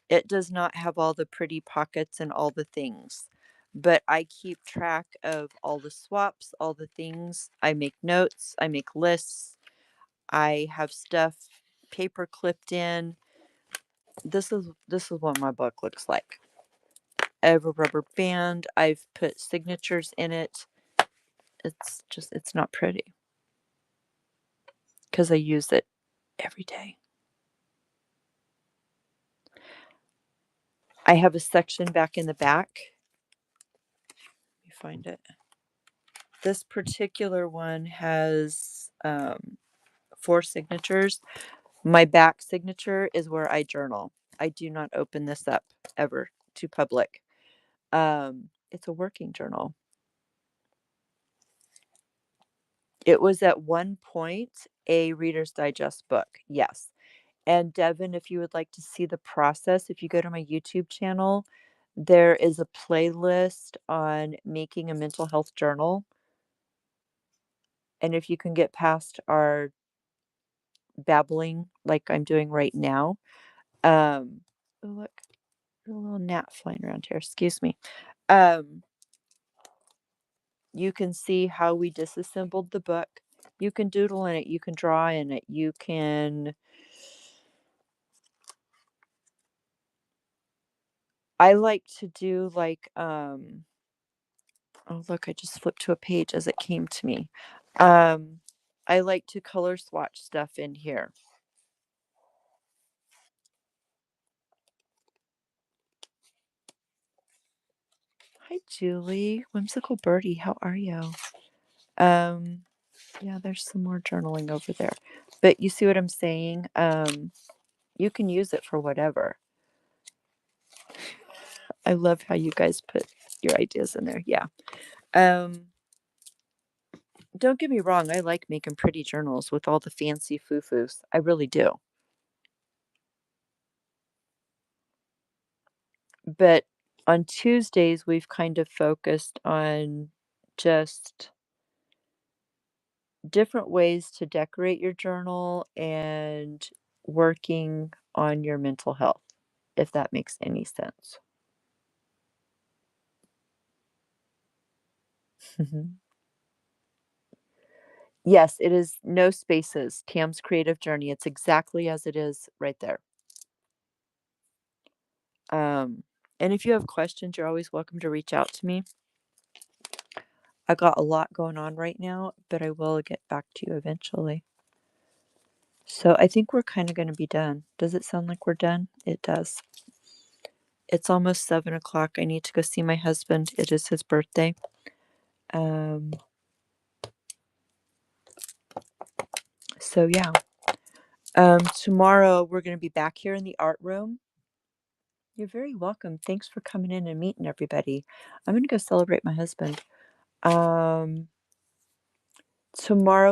It does not have all the pretty pockets and all the things, but I keep track of all the swaps, all the things. I make notes, I make lists, I have stuff paper clipped in. This is what my book looks like. I have a rubber band. I've put signatures in it. It's not pretty. because I use it every day. I have a section back in the back. Let me find it. This particular one has 4 signatures. My back signature is where I journal. I do not open this up ever to public. It's a working journal. It was at one point a Reader's Digest book, yes. And Devin, if you would like to see the process, if you go to my YouTube channel, there is a playlist on making a mental health journal. And if you can get past our babbling like I'm doing right now, oh look, a little gnat flying around here. Excuse me. You can see how we disassembled the book. You can doodle in it. You can draw in it. You can. I like to do like oh look, I just flipped to a page as it came to me. I like to color swatch stuff in here. Hi Julie, Whimsical Birdie, how are you? Yeah, there's some more journaling over there. But you see what I'm saying? You can use it for whatever. I love how you guys put your ideas in there. Yeah. Don't get me wrong, I like making pretty journals with all the fancy foo-foos. I really do. But on Tuesdays, we've kind of focused on just different ways to decorate your journal and working on your mental health, if that makes any sense. Yes, it is no spaces. Tam's creative journey. It's exactly as it is right there. And if you have questions, you're always welcome to reach out to me. I got a lot going on right now, but I will get back to you eventually. So I think we're kind of going to be done. Does it sound like we're done? It does. It's almost 7 o'clock. I need to go see my husband. It is his birthday. So yeah. Tomorrow we're going to be back here in the art room. You're very welcome. Thanks for coming in and meeting everybody. I'm going to go celebrate my husband. Tomorrow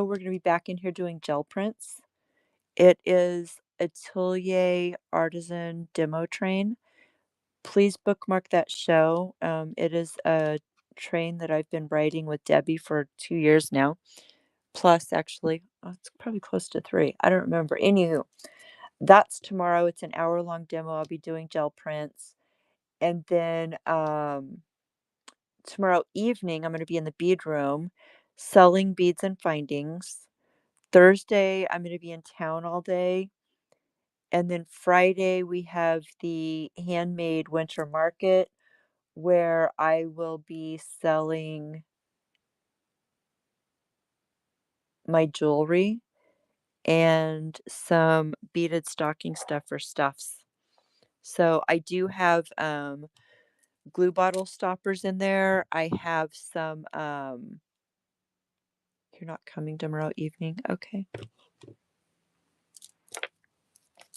we're going to be back in here doing gel prints. It is Atelier Artisan Demo Train. Please bookmark that show. It is a train that I've been writing with Debbie for 2 years now. Plus, actually, it's probably close to 3. I don't remember. Anywho, that's tomorrow. It's an hour-long demo. I'll be doing gel prints. And then tomorrow evening, I'm going to be in the bead room selling beads and findings. Thursday, I'm going to be in town all day. And then Friday, we have the handmade winter market where I will be selling my jewelry and some beaded stocking stuffer stuffs. So I do have glue bottle stoppers in there. I have some you're not coming tomorrow evening. Okay.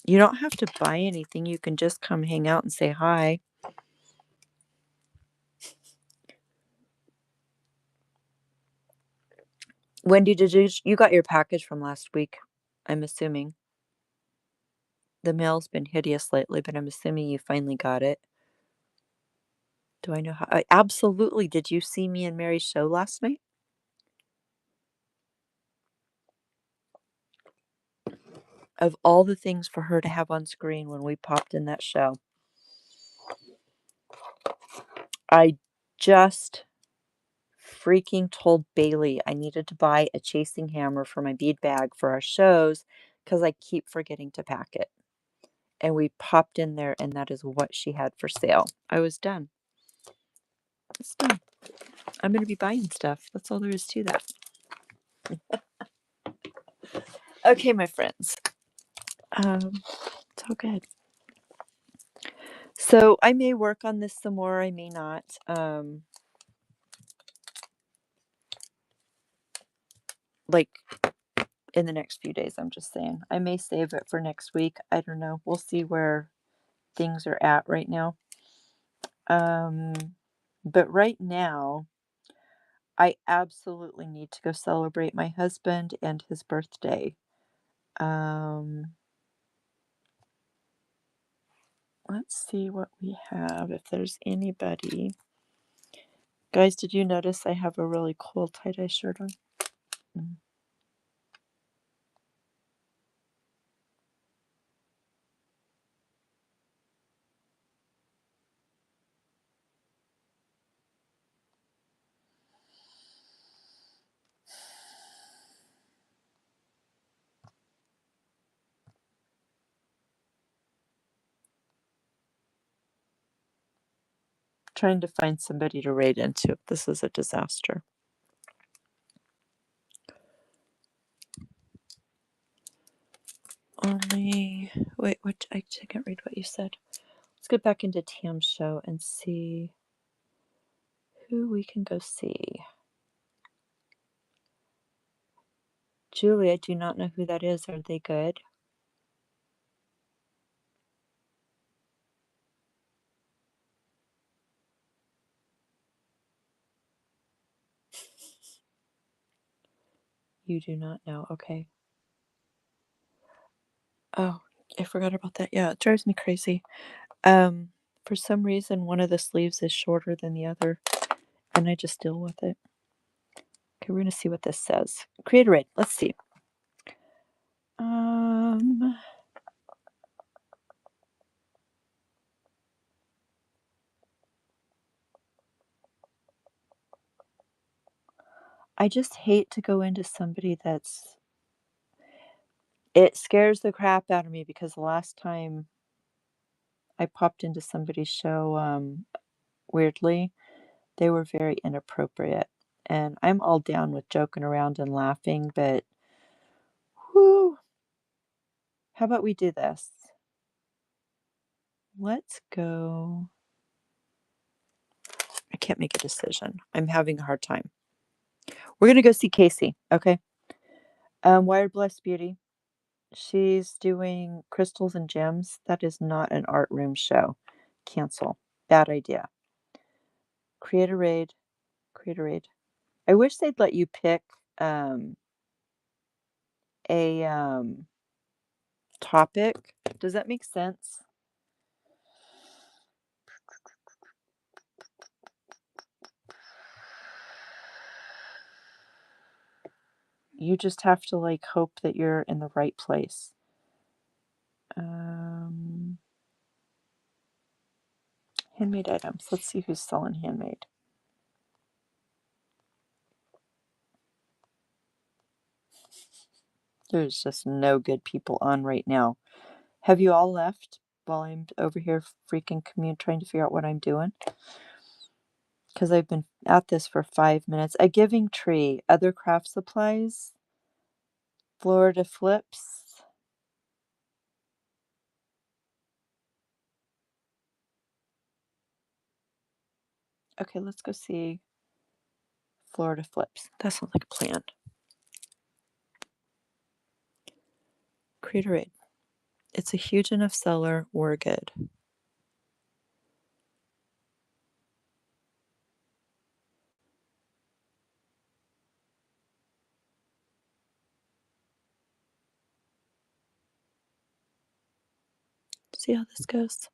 You don't have to buy anything. You can just come hang out and say hi. Wendy, did you got your package from last week? I'm assuming. The mail's been hideous lately, but I'm assuming you finally got it. Do I know how? Absolutely. Did you see me and Mary's show last night? Of all the things for her to have on screen when we popped in that show, I just freaking told Bailey I needed to buy a chasing hammer for my bead bag for our shows because I keep forgetting to pack it. And we popped in there, and that is what she had for sale. I was done. It's done. I'm going to be buying stuff. That's all there is to that. Okay, my friends. It's all good. So I may work on this some more. I may not. Like in the next few days, I'm just saying. I may save it for next week. I don't know. We'll see where things are at right now. But right now, I absolutely need to go celebrate my husband and his birthday. Let's see what we have, if there's anybody. Guys, did you notice I have a really cool tie-dye shirt on? Trying to find somebody to raid into. This is a disaster. Only wait, what I can't read what you said. Let's get back into Tam's show and see who we can go see. Julie, I do not know who that is. Are they good? You do not know. Okay. Oh, I forgot about that. Yeah, it drives me crazy. For some reason, one of the sleeves is shorter than the other, and I just deal with it. Okay, we're gonna see what this says. Create a raid. Let's see. I just hate to go into somebody that's. It scares the crap out of me because the last time I popped into somebody's show, weirdly, they were very inappropriate. And I'm all down with joking around and laughing, but whew, how about we do this? Let's go. I can't make a decision. I'm having a hard time. We're gonna go see Casey, okay? Wired Blessed Beauty. She's doing crystals and gems. That is not an art room show. Cancel. Bad idea. Create a raid. Create a raid. I wish they'd let you pick a topic. Does that make sense? You just have to like hope that you're in the right place. Handmade items. Let's see who's selling handmade. There's just no good people on right now. Have you all left while I'm over here freaking trying to figure out what I'm doing? Because I've been at this for 5 minutes. A giving tree, other craft supplies, Florida flips. Okay, let's go see Florida flips. That sounds like a plan. Create a raid. It's a huge enough seller. We're good. See how this goes.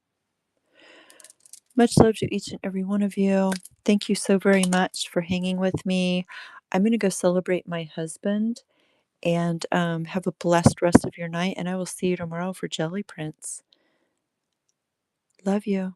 Much love to each and every one of you. Thank you so very much for hanging with me. I'm going to go celebrate my husband and have a blessed rest of your night. And I will see you tomorrow for Jelly Prince. Love you.